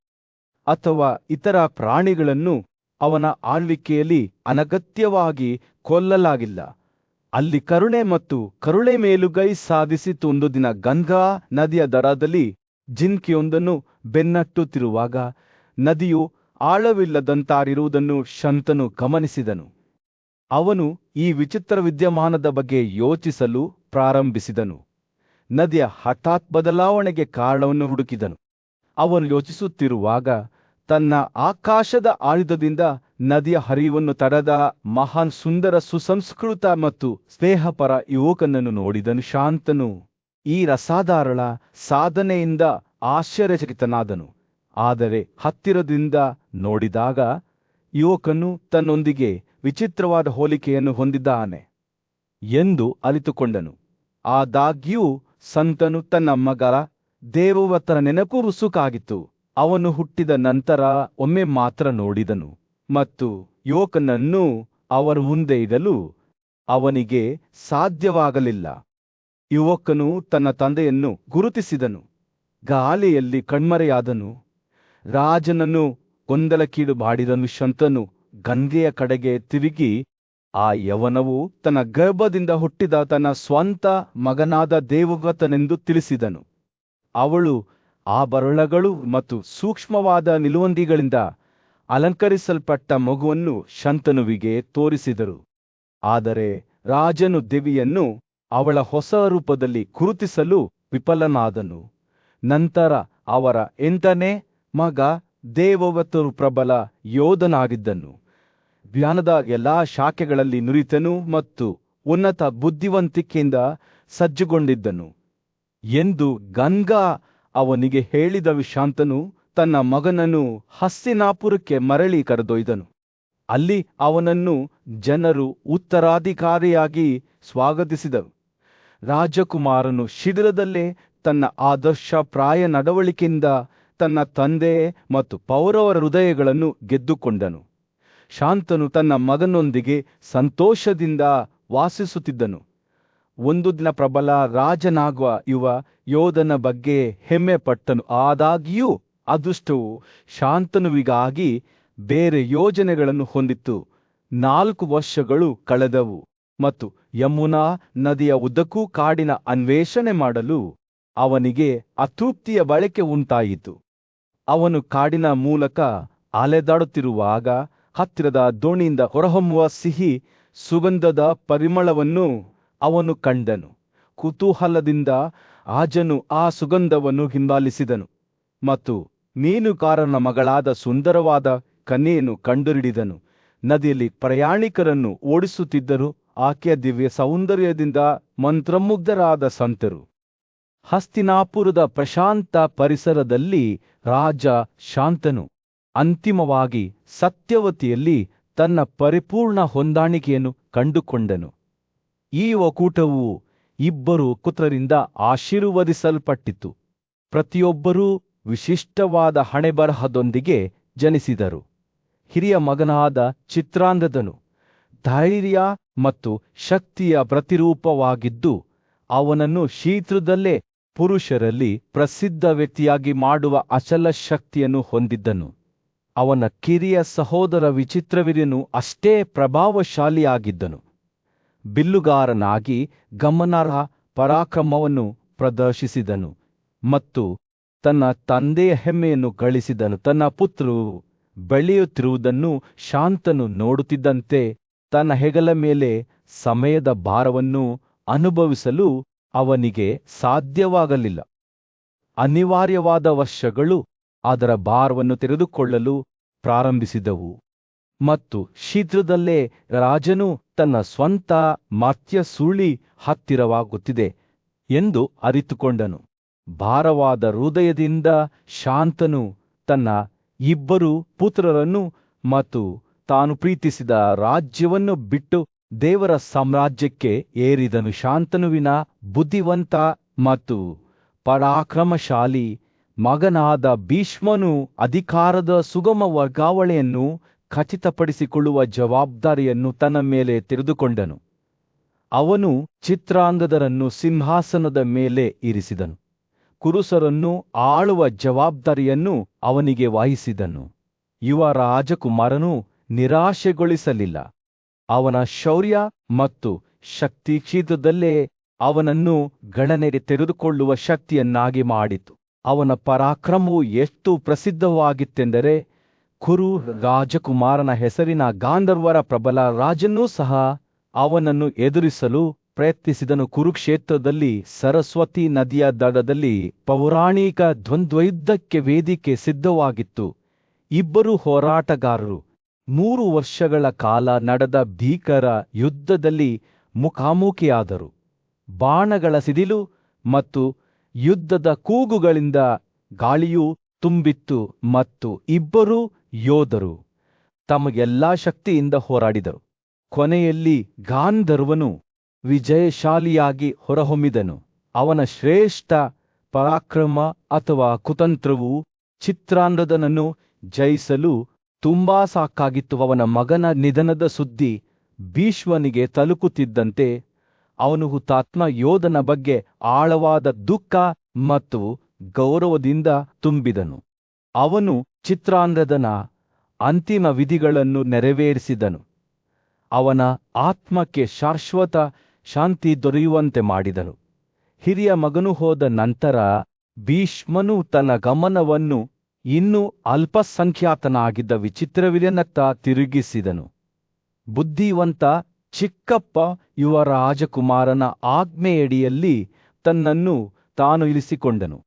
S2: ಅಥವಾ ಇತರ ಪ್ರಾಣಿಗಳನ್ನು ಅವನ ಆಳ್ವಿಕೆಯಲ್ಲಿ ಅನಗತ್ಯವಾಗಿ ಕೊಲ್ಲಲಾಗಿಲ್ಲ. ಅಲ್ಲಿ ಕರುಣೆ ಮತ್ತು ಕರುಣೆ ಮೇಲುಗೈ ಸಾಧಿಸಿತು. ಒಂದು ದಿನ ಗಂಗಾ ನದಿಯ ದಡದಲ್ಲಿ ಜಿಂಕೆಯೊಂದನ್ನು ಬೆನ್ನಟ್ಟುತ್ತಿರುವಾಗ ನದಿಯು ಆಳವಿಲ್ಲದಂತಾಗಿರುವುದನ್ನು ಶಂತನು ಗಮನಿಸಿದನು. ಅವನು ಈ ವಿಚಿತ್ರ ವಿದ್ಯಮಾನದ ಬಗ್ಗೆ ಯೋಚಿಸಲು ಪ್ರಾರಂಭಿಸಿದನು. ನದಿಯ ಹಠಾತ್ ಬದಲಾವಣೆಗೆ ಕಾರಣವನ್ನು ಹುಡುಕಿದನು. ಅವನು ಯೋಚಿಸುತ್ತಿರುವಾಗ ತನ್ನ ಆಕಾಶದ ಆಯುಧದಿಂದ ನದಿಯ ಹರಿವನ್ನು ತಡೆದ ಮಹಾನ್ ಸುಂದರ, ಸುಸಂಸ್ಕೃತ ಮತ್ತು ಸ್ನೇಹಪರ ಯುವಕನನ್ನು ನೋಡಿದನು. ಶಾಂತನು ಈ ಅಸಾಧಾರಣ ಸಾಧನೆಯಿಂದ ಆಶ್ಚರ್ಯಚಕಿತನಾದನು. ಆದರೆ ಹತ್ತಿರದಿಂದ ನೋಡಿದಾಗ ಯುವಕನು ತನ್ನೊಂದಿಗೆ ವಿಚಿತ್ರವಾದ ಹೋಲಿಕೆಯನ್ನು ಹೊಂದಿದ್ದಾನೆ ಎಂದು ಅರಿತುಕೊಂಡನು. ಆದಾಗ್ಯೂ ಸಂತನು ತನ್ನ ಮಗ ದೇವವ್ರತನ ನೆನಪು ರುಸುಕಾಗಿತ್ತು. ಅವನು ಹುಟ್ಟಿದ ನಂತರ ಒಮ್ಮೆ ಮಾತ್ರ ನೋಡಿದನು ಮತ್ತು ಯುವಕನನ್ನು ಅವರ ಮುಂದೆ ಇಡಲು ಅವನಿಗೆ ಸಾಧ್ಯವಾಗಲಿಲ್ಲ. ಯುವಕನು ತನ್ನ ತಂದೆಯನ್ನು ಗುರುತಿಸಿದನು. ಗಾಳಿಯಲ್ಲಿ ಕಣ್ಮರೆಯಾದನು. ರಾಜನನ್ನು ಗೊಂದಲಕ್ಕೀಡು ಮಾಡಿದನು. ಶಂತನು ಗಂಗೆಯ ಕಡೆಗೆ ತಿರುಗಿ ಆ ಯವನವು ತನ್ನ ಗರ್ಭದಿಂದ ಹುಟ್ಟಿದ ತನ್ನ ಸ್ವಂತ ಮಗನಾದ ದೇವವ್ರತನೆಂದು ತಿಳಿಸಿದನು. ಅವಳು ಆಭರಣಗಳು ಮತ್ತು ಸೂಕ್ಷ್ಮವಾದ ನಿಲುವಂಗಿಗಳಿಂದ ಅಲಂಕರಿಸಲ್ಪಟ್ಟ ಮಗುವನ್ನು ಶಂತನುವಿಗೆ ತೋರಿಸಿದರು. ಆದರೆ ರಾಜನು ದೇವಿಯನ್ನು ಅವಳ ಹೊಸ ರೂಪದಲ್ಲಿ ಗುರುತಿಸಲು ವಿಫಲನಾದನು. ನಂತರ ಅವರ 8ನೇ ಮಗ ದೇವವ್ರತನು ಪ್ರಬಲ ಯೋಧನಾಗಿದ್ದನು. ಜ್ಞಾನದ ಎಲ್ಲಾ ಶಾಖೆಗಳಲ್ಲಿ ನುರಿತನು ಮತ್ತು ಉನ್ನತ ಬುದ್ಧಿವಂತಿಕೆಯಿಂದ ಸಜ್ಜುಗೊಂಡಿದ್ದನು ಎಂದು ಗಂಗಾ ಅವನಿಗೆ ಹೇಳಿದ ಶಾಂತನು ತನ್ನ ಮಗನನ್ನು ಹಸ್ತಿನಾಪುರಕ್ಕೆ ಮರಳಿ ಕರೆದೊಯ್ದನು. ಅಲ್ಲಿ ಅವನನ್ನು ಜನರು ಉತ್ತರಾಧಿಕಾರಿಯಾಗಿ ಸ್ವಾಗತಿಸಿದರು. ರಾಜಕುಮಾರನು ಶೀಘ್ರದಲ್ಲೇ ತನ್ನ ಆದರ್ಶಪ್ರಾಯ ನಡವಳಿಕೆಯಿಂದ ತನ್ನ ತಂದೆ ಮತ್ತು ಪೌರವರ ಹೃದಯಗಳನ್ನು ಗೆದ್ದುಕೊಂಡನು. ಶಾಂತನು ತನ್ನ ಮಗನೊಂದಿಗೆ ಸಂತೋಷದಿಂದ ವಾಸಿಸುತ್ತಿದ್ದನು. ಒಂದು ದಿನ ಪ್ರಬಲ ರಾಜನಾಗುವ ಯುವ ಯೋಧನ ಬಗ್ಗೆ ಹೆಮ್ಮೆ ಪಟ್ಟನು. ಆದಾಗ್ಯೂ ಅದೃಷ್ಟವು ಶಾಂತನುವಿಗಾಗಿ ಬೇರೆ ಯೋಜನೆಗಳನ್ನು ಹೊಂದಿತ್ತು. 4 ವರ್ಷಗಳು ಕಳೆದವು ಮತ್ತು ಯಮುನಾ ನದಿಯ ಉದ್ದಕ್ಕೂ ಕಾಡಿನ ಅನ್ವೇಷಣೆ ಮಾಡಲು ಅವನಿಗೆ ಅತೃಪ್ತಿಯ ಬಳಕೆ ಉಂಟಾಯಿತು. ಅವನು ಕಾಡಿನ ಮೂಲಕ ಅಲೆದಾಡುತ್ತಿರುವಾಗ ಹತ್ತಿರದ ದೋಣಿಯಿಂದ ಹೊರಹೊಮ್ಮುವ ಸಿಹಿ ಸುಗಂಧದ ಪರಿಮಳವನ್ನು ಅವನು ಕಂಡನು. ಕುತೂಹಲದಿಂದ ರಾಜನು ಆ ಸುಗಂಧವನ್ನು ಹಿಂಬಾಲಿಸಿದನು ಮತ್ತು ಮೀನುಗಾರನ ಮಗಳಾದ ಸುಂದರವಾದ ಕನ್ಯೆಯನ್ನು ಕಂಡುಹಿಡಿದನು. ನದಿಯಲ್ಲಿ ಪ್ರಯಾಣಿಕರನ್ನು ಓಡಿಸುತ್ತಿದ್ದರು. ಆಕೆಯ ದಿವ್ಯ ಸೌಂದರ್ಯದಿಂದ ಮಂತ್ರಮುಗ್ಧರಾದ ಸಂತರು. ಹಸ್ತಿನಾಪುರದ ಪ್ರಶಾಂತ ಪರಿಸರದಲ್ಲಿ ರಾಜ ಶಾಂತನು ಅಂತಿಮವಾಗಿ ಸತ್ಯವತಿಯಲ್ಲಿ ತನ್ನ ಪರಿಪೂರ್ಣ ಹೊಂದಾಣಿಕೆಯನ್ನು ಕಂಡುಕೊಂಡನು. ಈ ಒಕ್ಕೂಟವು 2 ಪುತ್ರರಿಂದ ಆಶೀರ್ವದಿಸಲ್ಪಟ್ಟಿತು. ಪ್ರತಿಯೊಬ್ಬರೂ ವಿಶಿಷ್ಟವಾದ ಹಣೆಬರಹದೊಂದಿಗೆ ಜನಿಸಿದರು. ಹಿರಿಯ ಮಗನಾದ ಚಿತ್ರಾಂಗದನು ಧೈರ್ಯ ಮತ್ತು ಶಕ್ತಿಯ ಪ್ರತಿರೂಪವಾಗಿದ್ದು, ಅವನನ್ನು ಶೀಘ್ರದಲ್ಲೇ ಪುರುಷರಲ್ಲಿ ಪ್ರಸಿದ್ಧ ವ್ಯಕ್ತಿಯಾಗಿ ಮಾಡುವ ಅಚಲ ಶಕ್ತಿಯನ್ನು ಹೊಂದಿದ್ದನು. ಅವನ ಕಿರಿಯ ಸಹೋದರ ವಿಚಿತ್ರವೀರ್ಯನು ಅಷ್ಟೇ ಪ್ರಭಾವಶಾಲಿಯಾಗಿದ್ದನು. ಬಿಲ್ಲುಗಾರನಾಗಿ ಗಮನಾರ್ಹ ಪರಾಕ್ರಮವನ್ನು ಪ್ರದರ್ಶಿಸಿದನು ಮತ್ತು ತನ್ನ ತಂದೆಯ ಹೆಮ್ಮೆಯನ್ನು ಗಳಿಸಿದನು. ತನ್ನ ಪುತ್ರರು ಬೆಳೆಯುತ್ತಿರುವುದನ್ನು ಶಾಂತನು ನೋಡುತ್ತಿದ್ದಂತೆ ತನ್ನ ಹೆಗಲ ಮೇಲೆ ಸಮಯದ ಭಾರವನ್ನು ಅನುಭವಿಸಲು ಅವನಿಗೆ ಸಾಧ್ಯವಾಗಲಿಲ್ಲ. ಅನಿವಾರ್ಯವಾದ ವರ್ಷಗಳು ಅದರ ಭಾರವನ್ನು ತೆಗೆದುಕೊಳ್ಳಲು ಪ್ರಾರಂಭಿಸಿದವು ಮತ್ತು ಶೀಘ್ರದಲ್ಲೇ ರಾಜನು ತನ್ನ ಸ್ವಂತ ಮರ್ತ್ಯ ಸುಳಿ ಹತ್ತಿರವಾಗುತ್ತಿದೆ ಎಂದು ಅರಿತುಕೊಂಡನು. ಭಾರವಾದ ಹೃದಯದಿಂದ ಶಾಂತನು ತನ್ನ 2 ಪುತ್ರರನ್ನು ಮತ್ತು ತಾನು ಪ್ರೀತಿಸಿದ ರಾಜ್ಯವನ್ನು ಬಿಟ್ಟು ದೇವರ ಸಾಮ್ರಾಜ್ಯಕ್ಕೆ ಏರಿದನು. ಶಾಂತನುವಿನ ಬುದ್ಧಿವಂತ ಮತ್ತು ಪರಾಕ್ರಮಶಾಲಿ ಮಗನಾದ ಭೀಷ್ಮನು ಅಧಿಕಾರದ ಸುಗಮ ವರ್ಗಾವಣೆಯನ್ನು ಖಚಿತಪಡಿಸಿಕೊಳ್ಳುವ ಜವಾಬ್ದಾರಿಯನ್ನು ತನ್ನ ಮೇಲೆ ತೆಗೆದುಕೊಂಡನು. ಅವನು ಚಿತ್ರಾಂಗದರನ್ನು ಸಿಂಹಾಸನದ ಮೇಲೆ ಇರಿಸಿದನು. ಕುರುಸರನ್ನು ಆಳುವ ಜವಾಬ್ದಾರಿಯನ್ನು ಅವನಿಗೆ ವಹಿಸಿದನು. ಯುವ ರಾಜಕುಮಾರನು ನಿರಾಶೆಗೊಳಿಸಲಿಲ್ಲ. ಅವನ ಶೌರ್ಯ ಮತ್ತು ಶಕ್ತಿ ಶೀಘ್ರದಲ್ಲೇ ಅವನನ್ನು ಗಣನೆಗೆ ತೆಗೆದುಕೊಳ್ಳುವ ಶಕ್ತಿಯನ್ನಾಗಿ ಮಾಡಿತು. ಅವನ ಪರಾಕ್ರಮವು ಎಷ್ಟು ಪ್ರಸಿದ್ಧವಾಗಿತ್ತೆಂದರೆ ಕುರು ರಾಜಕುಮಾರನ ಹೆಸರಿನ ಗಾಂಧರ್ವರ ಪ್ರಬಲ ರಾಜನೂ ಸಹ ಅವನನ್ನು ಎದುರಿಸಲು ಪ್ರಯತ್ನಿಸಿದನು. ಕುರುಕ್ಷೇತ್ರದಲ್ಲಿ ಸರಸ್ವತಿ ನದಿಯ ದಡದಲ್ಲಿ ಪೌರಾಣಿಕ ದ್ವಂದ್ವಯುದ್ಧಕ್ಕೆ ವೇದಿಕೆ ಸಿದ್ಧವಾಗಿತ್ತು. 2 ಹೋರಾಟಗಾರರು 3 ವರ್ಷಗಳ ಕಾಲ ನಡೆದ ಭೀಕರ ಯುದ್ಧದಲ್ಲಿ ಮುಖಾಮುಖಿಯಾದರು. ಬಾಣಗಳ ಸಿಡಿಲು ಮತ್ತು ಯುದ್ಧದ ಕೂಗುಗಳಿಂದ ಗಾಳಿಯೂ ತುಂಬಿತ್ತು ಮತ್ತು 2 ಯೋಧರು ತಮ್ಮ ಎಲ್ಲಾ ಶಕ್ತಿಯಿಂದ ಹೋರಾಡಿದರು. ಕೊನೆಯಲ್ಲಿ ಗಾಂಧರ್ವನು ವಿಜಯಶಾಲಿಯಾಗಿ ಹೊರಹೊಮ್ಮಿದನು. ಅವನ ಶ್ರೇಷ್ಠ ಪರಾಕ್ರಮ ಅಥವಾ ಕುತಂತ್ರವು ಚಿತ್ರಾಂಗದನನ್ನು ಜಯಿಸಲು ತುಂಬಾ ಸಾಕಾಗಿತ್ತು. ಅವನ ಮಗನ ನಿಧನದ ಸುದ್ದಿ ಭೀಷ್ಮನಿಗೆ ತಲುಪುತ್ತಿದ್ದಂತೆ ಅವನು ಹುತಾತ್ಮ ಯೋಧನ ಬಗ್ಗೆ ಆಳವಾದ ದುಃಖ ಮತ್ತು ಗೌರವದಿಂದ ತುಂಬಿದನು. ಅವನು ಚಿತ್ರಾಂಗದನ ಅಂತಿಮ ವಿಧಿಗಳನ್ನು ನೆರವೇರಿಸಿದನು. ಅವನ ಆತ್ಮಕ್ಕೆ ಶಾಶ್ವತ ಶಾಂತಿ ದೊರೆಯುವಂತೆ ಮಾಡಿದನು. ಹಿರಿಯ ಮಗನು ಹೋದ ನಂತರ ಭೀಷ್ಮನು ತನ್ನ ಗಮನವನ್ನು ಇನ್ನೂ ಅಲ್ಪಸಂಖ್ಯಾತನಾಗಿದ್ದ ವಿಚಿತ್ರವೀರ್ಯನತ್ತ ತಿರುಗಿಸಿದನು. ಬುದ್ಧಿವಂತ ಚಿಕ್ಕಪ್ಪ ಯುವ ರಾಜಕುಮಾರನ ಆಜ್ಞೆಯಡಿಯಲ್ಲಿ ತನ್ನನ್ನು ತಾನು ಇರಿಸಿಕೊಂಡನು.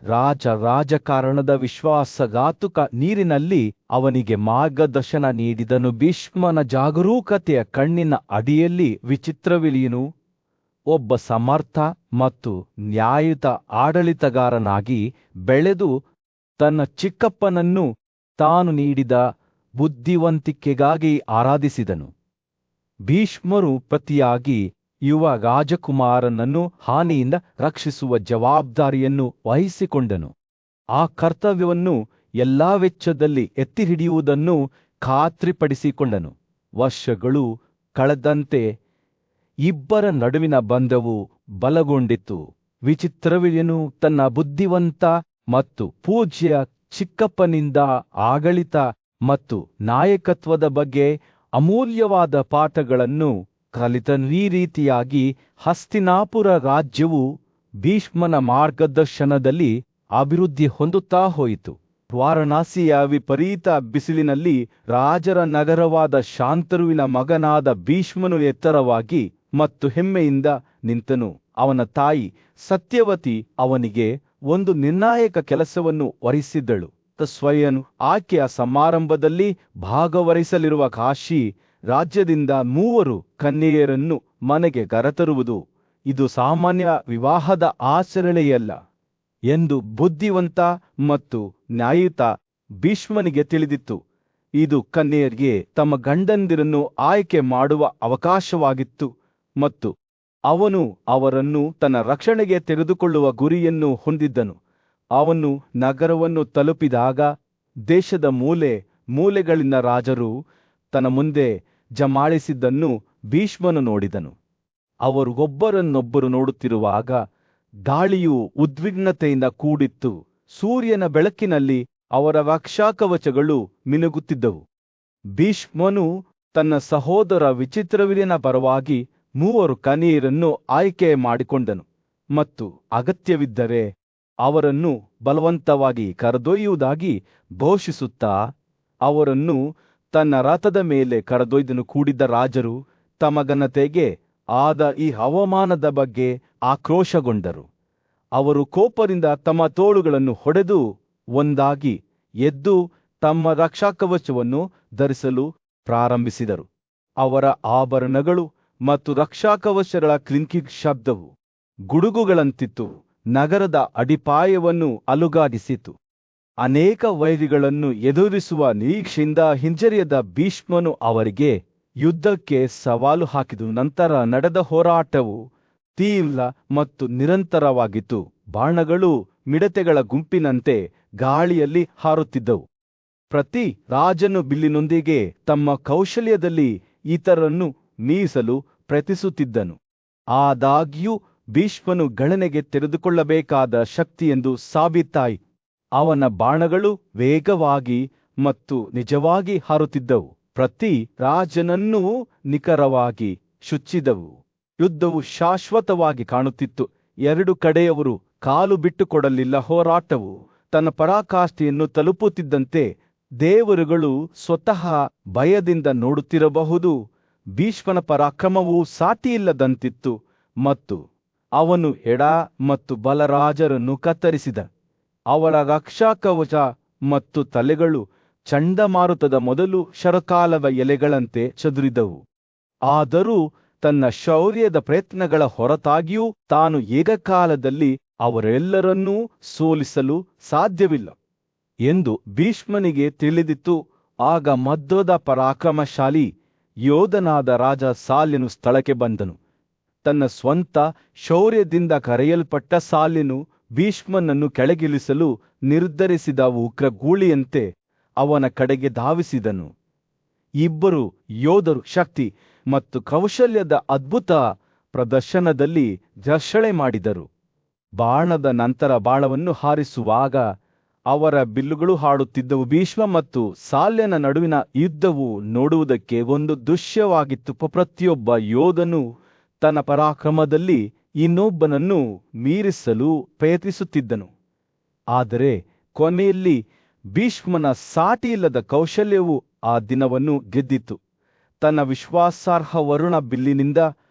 S2: ರಾಜಕಾರಣದ ವಿಶ್ವಾಸಘಾತುಕ ನೀರಿನಲ್ಲಿ ಅವನಿಗೆ ಮಾರ್ಗದರ್ಶನ ನೀಡಿದನು. ಭೀಷ್ಮನ ಜಾಗರೂಕತೆಯ ಕಣ್ಣಿನ ಅಡಿಯಲ್ಲಿ ವಿಚಿತ್ರವಿಲಿಯನು ಒಬ್ಬ ಸಮರ್ಥ ಮತ್ತು ನ್ಯಾಯಯುತ ಆಡಳಿತಗಾರನಾಗಿ ಬೆಳೆದು ತನ್ನ ಚಿಕ್ಕಪ್ಪನನ್ನು ತಾನು ನೀಡಿದ ಬುದ್ಧಿವಂತಿಕೆಗಾಗಿ ಆರಾಧಿಸಿದನು. ಭೀಷ್ಮರು ಪ್ರತಿಯಾಗಿ ಯುವ ರಾಜಕುಮಾರನನ್ನು ಹಾನಿಯಿಂದ ರಕ್ಷಿಸುವ ಜವಾಬ್ದಾರಿಯನ್ನು ವಹಿಸಿಕೊಂಡನು. ಆ ಕರ್ತವ್ಯವನ್ನು ಎಲ್ಲಾ ವೆಚ್ಚದಲ್ಲಿ ಎತ್ತಿಹಿಡಿಯುವುದನ್ನು ಖಾತ್ರಿಪಡಿಸಿಕೊಂಡನು. ವರ್ಷಗಳು ಕಳೆದಂತೆ ಇಬ್ಬರ ನಡುವಿನ ಬಂಧವು ಬಲಗೊಂಡಿತು. ವಿಚಿತ್ರವಿಲಿಯನು ತನ್ನ ಬುದ್ಧಿವಂತ ಮತ್ತು ಪೂಜ್ಯ ಚಿಕ್ಕಪ್ಪನಿಂದ ಆಡಳಿತ ಮತ್ತು ನಾಯಕತ್ವದ ಬಗ್ಗೆ ಅಮೂಲ್ಯವಾದ ಪಾಠಗಳನ್ನು ಕಲಿತನು. ಈ ರೀತಿಯಾಗಿ ಹಸ್ತಿನಾಪುರ ರಾಜ್ಯವು ಭೀಷ್ಮನ ಮಾರ್ಗದರ್ಶನದಲ್ಲಿ ಅಭಿವೃದ್ಧಿ ಹೊಂದುತ್ತಾ ಹೋಯಿತು. ವಾರಣಾಸಿಯ ವಿಪರೀತ ಬಿಸಿಲಿನಲ್ಲಿ ರಾಜರ ನಗರವಾದ ಶಾಂತನುವಿನ ಮಗನಾದ ಭೀಷ್ಮನು ಎತ್ತರವಾಗಿ ಮತ್ತು ಹೆಮ್ಮೆಯಿಂದ ನಿಂತನು. ಅವನ ತಾಯಿ ಸತ್ಯವತಿ ಅವನಿಗೆ ಒಂದು ನಿರ್ಣಾಯಕ ಕೆಲಸವನ್ನು ವಹಿಸಿದ್ದಳು. ಸ್ವಯನು ಆಕೆಯ ಸಮಾರಂಭದಲ್ಲಿ ಭಾಗವಹಿಸಲಿರುವ ಕಾಶಿ ರಾಜ್ಯದಿಂದ 3 ಕನ್ಯೆಯರನ್ನು ಮನೆಗೆ ಕರೆತರುವುದು ಇದು ಸಾಮಾನ್ಯ ವಿವಾಹದ ಆಚರಣೆಯಲ್ಲ ಎಂದು ಬುದ್ಧಿವಂತ ಮತ್ತು ನ್ಯಾಯಯುತ ಭೀಷ್ಮನಿಗೆ ತಿಳಿದಿತ್ತು. ಇದು ಕನ್ಯೆಯರಿಗೆ ತಮ್ಮ ಗಂಡಂದಿರನ್ನು ಆಯ್ಕೆ ಮಾಡುವ ಅವಕಾಶವಾಗಿತ್ತು ಮತ್ತು ಅವನು ಅವರನ್ನು ತನ್ನ ರಕ್ಷಣೆಗೆ ತೆಗೆದುಕೊಳ್ಳುವ ಗುರಿಯನ್ನು ಹೊಂದಿದ್ದನು. ಅವನು ನಗರವನ್ನು ತಲುಪಿದಾಗ ದೇಶದ ಮೂಲೆ ಮೂಲೆಗಳಿಂದ ರಾಜರು ತನ್ನ ಮುಂದೆ ಜಮಾಯಿಸಿದ್ದನ್ನು ಭೀಷ್ಮನು ನೋಡಿದನು. ಅವರು ಒಬ್ಬರನ್ನೊಬ್ಬರು ನೋಡುತ್ತಿರುವಾಗ ಗಾಳಿಯು ಉದ್ವಿಗ್ನತೆಯಿಂದ ಕೂಡಿತ್ತು. ಸೂರ್ಯನ ಬೆಳಕಿನಲ್ಲಿ ಅವರ ರಕ್ಷಾಕವಚಗಳು ಮಿನುಗುತ್ತಿದ್ದವು. ಭೀಷ್ಮನು ತನ್ನ ಸಹೋದರ ವಿಚಿತ್ರವಿಲಿಯನ ಪರವಾಗಿ 3 ಕನ್ಯೆಯರನ್ನು ಆಯ್ಕೆ ಮಾಡಿಕೊಂಡನು ಮತ್ತು ಅಗತ್ಯವಿದ್ದರೆ ಅವರನ್ನು ಬಲವಂತವಾಗಿ ಕರೆದೊಯ್ಯುವುದಾಗಿ ಘೋಷಿಸುತ್ತಾ ಅವರನ್ನು ತನ್ನ ರಥದ ಮೇಲೆ ಕರೆದೊಯ್ದನು. ಕೂಡಿದ್ದ ರಾಜರು ತಮ್ಮ ಘನತೆಗೆ ಆದ ಈ ಅವಮಾನದ ಬಗ್ಗೆ ಆಕ್ರೋಶಗೊಂಡರು. ಅವರು ಕೋಪದಿಂದ ತಮ್ಮ ತೋಳುಗಳನ್ನು ಹೊಡೆದು ಒಂದಾಗಿ ಎದ್ದು ತಮ್ಮ ರಕ್ಷಾಕವಚವನ್ನು ಧರಿಸಲು ಪ್ರಾರಂಭಿಸಿದರು. ಅವರ ಆಭರಣಗಳು ಮತ್ತು ರಕ್ಷಾಕವಚಗಳ ಕ್ಲಿಂಕಿಂಗ್ ಶಬ್ದವು ಗುಡುಗುಗಳಂತಿತ್ತು. ನಗರದ ಅಡಿಪಾಯವನ್ನು ಅಲುಗಾಡಿಸಿತು. ಅನೇಕ ವೈರಿಗಳನ್ನು ಎದುರಿಸುವ ನಿರೀಕ್ಷೆಯಿಂದ ಹಿಂಜರಿಯದ ಭೀಷ್ಮನು ಅವರಿಗೆ ಯುದ್ಧಕ್ಕೆ ಸವಾಲು ಹಾಕಿದನು. ನಂತರ ನಡೆದ ಹೋರಾಟವು ತೀವ್ರ ಮತ್ತು ನಿರಂತರವಾಗಿತ್ತು. ಬಾಣಗಳು ಮಿಡತೆಗಳ ಗುಂಪಿನಂತೆ ಗಾಳಿಯಲ್ಲಿ ಹಾರುತ್ತಿದ್ದವು. ಪ್ರತಿ ರಾಜನು ಬಿಲ್ಲಿನೊಂದಿಗೆ ತಮ್ಮ ಕೌಶಲ್ಯದಲ್ಲಿ ಇತರರನ್ನು ಮೀಸಲು ಪ್ರಯತ್ನಿಸುತ್ತಿದ್ದನು. ಆದಾಗ್ಯೂ ಭೀಷ್ಮನು ಗಣನೆಗೆ ತೆಗೆದುಕೊಳ್ಳಬೇಕಾದ ಶಕ್ತಿಯೆಂದು ಸಾಬೀತಾಯಿತು. ಅವನ ಬಾಣಗಳು ವೇಗವಾಗಿ ಮತ್ತು ನಿಜವಾಗಿ ಹಾರುತ್ತಿದ್ದವು. ಪ್ರತಿ ರಾಜನನ್ನೂ ನಿಖರವಾಗಿ ಶುಚ್ಚಿದವು. ಯುದ್ಧವು ಶಾಶ್ವತವಾಗಿ ಕಾಣುತ್ತಿತ್ತು. 2 ಕಡೆಯವರು ಕಾಲು ಬಿಟ್ಟುಕೊಡಲಿಲ್ಲ. ಹೋರಾಟವು ತನ್ನ ಪರಾಕಾಷ್ಠೆಯನ್ನು ತಲುಪುತ್ತಿದ್ದಂತೆ ದೇವರುಗಳು ಸ್ವತಃ ಭಯದಿಂದ ನೋಡುತ್ತಿರಬಹುದು. ಭೀಷ್ಮನ ಪರಾಕ್ರಮವು ಸಾಟಿಯಿಲ್ಲದಂತಿತ್ತು ಮತ್ತು ಅವನು ಎಡ ಮತ್ತು ಬಲರಾಜರನ್ನು ಕತ್ತರಿಸಿದ. ಅವರ ರಕ್ಷಾಕವಚ ಮತ್ತು ತಲೆಗಳು ಚಂಡಮಾರುತದ ಮೊದಲು ಶರಕಾಲದ ಎಲೆಗಳಂತೆ ಚದುರಿದವು. ಆದರೂ ತನ್ನ ಶೌರ್ಯದ ಪ್ರಯತ್ನಗಳ ಹೊರತಾಗಿಯೂ ತಾನು ಏಕಕಾಲದಲ್ಲಿ ಅವರೆಲ್ಲರನ್ನೂ ಸೋಲಿಸಲು ಸಾಧ್ಯವಿಲ್ಲ ಎಂದು ಭೀಷ್ಮನಿಗೆ ತಿಳಿದಿತ್ತು. ಆಗ ಮದ್ದದ ಪರಾಕ್ರಮಶಾಲಿ ಯೋಧನಾದ ರಾಜ ಸಾಲ್ಯನು ಸ್ಥಳಕ್ಕೆ ಬಂದನು. ತನ್ನ ಸ್ವಂತ ಶೌರ್ಯದಿಂದ ಕರೆಯಲ್ಪಟ್ಟ ಸಾಲ್ಯನು ಭೀಷ್ಮನನ್ನು ಕೆಳಗಿಳಿಸಲು ನಿರ್ಧರಿಸಿದ ಉಗ್ರಗೂಳಿಯಂತೆ ಅವನ ಕಡೆಗೆ ಧಾವಿಸಿದನು. ಇಬ್ಬರು ಯೋಧರು ಶಕ್ತಿ ಮತ್ತು ಕೌಶಲ್ಯದ ಅದ್ಭುತ ಪ್ರದರ್ಶನದಲ್ಲಿ ಘರ್ಷಣೆ ಮಾಡಿದರು. ಬಾಣದ ನಂತರ ಬಾಣವನ್ನು ಹಾರಿಸುವಾಗ ಅವರ ಬಿಲ್ಲುಗಳು ಹಾಡುತ್ತಿದ್ದವು. ಭೀಷ್ಮ ಮತ್ತು ಸಾಲ್ಯನ ನಡುವಿನ ಯುದ್ಧವು ನೋಡುವುದಕ್ಕೆ ಒಂದು ದೃಶ್ಯವಾಗಿತ್ತು. ಪ್ರತಿಯೊಬ್ಬ ಯೋಧನು ತನ್ನ ಪರಾಕ್ರಮದಲ್ಲಿ ಇನ್ನೊಬ್ಬನನ್ನು ಮೀರಿಸಲು ಪ್ರಯತ್ನಿಸುತ್ತಿದ್ದನು. ಆದರೆ ಕೊನೆಯಲ್ಲಿ ಭೀಷ್ಮನ ಸಾಟಿಯಿಲ್ಲದ ಕೌಶಲ್ಯವು ಆ ದಿನವನ್ನು ಗೆದ್ದಿತು. ತನ್ನ ವಿಶ್ವಾಸಾರ್ಹ ವರುಣ ಬಿಲ್ಲಿನಿಂದ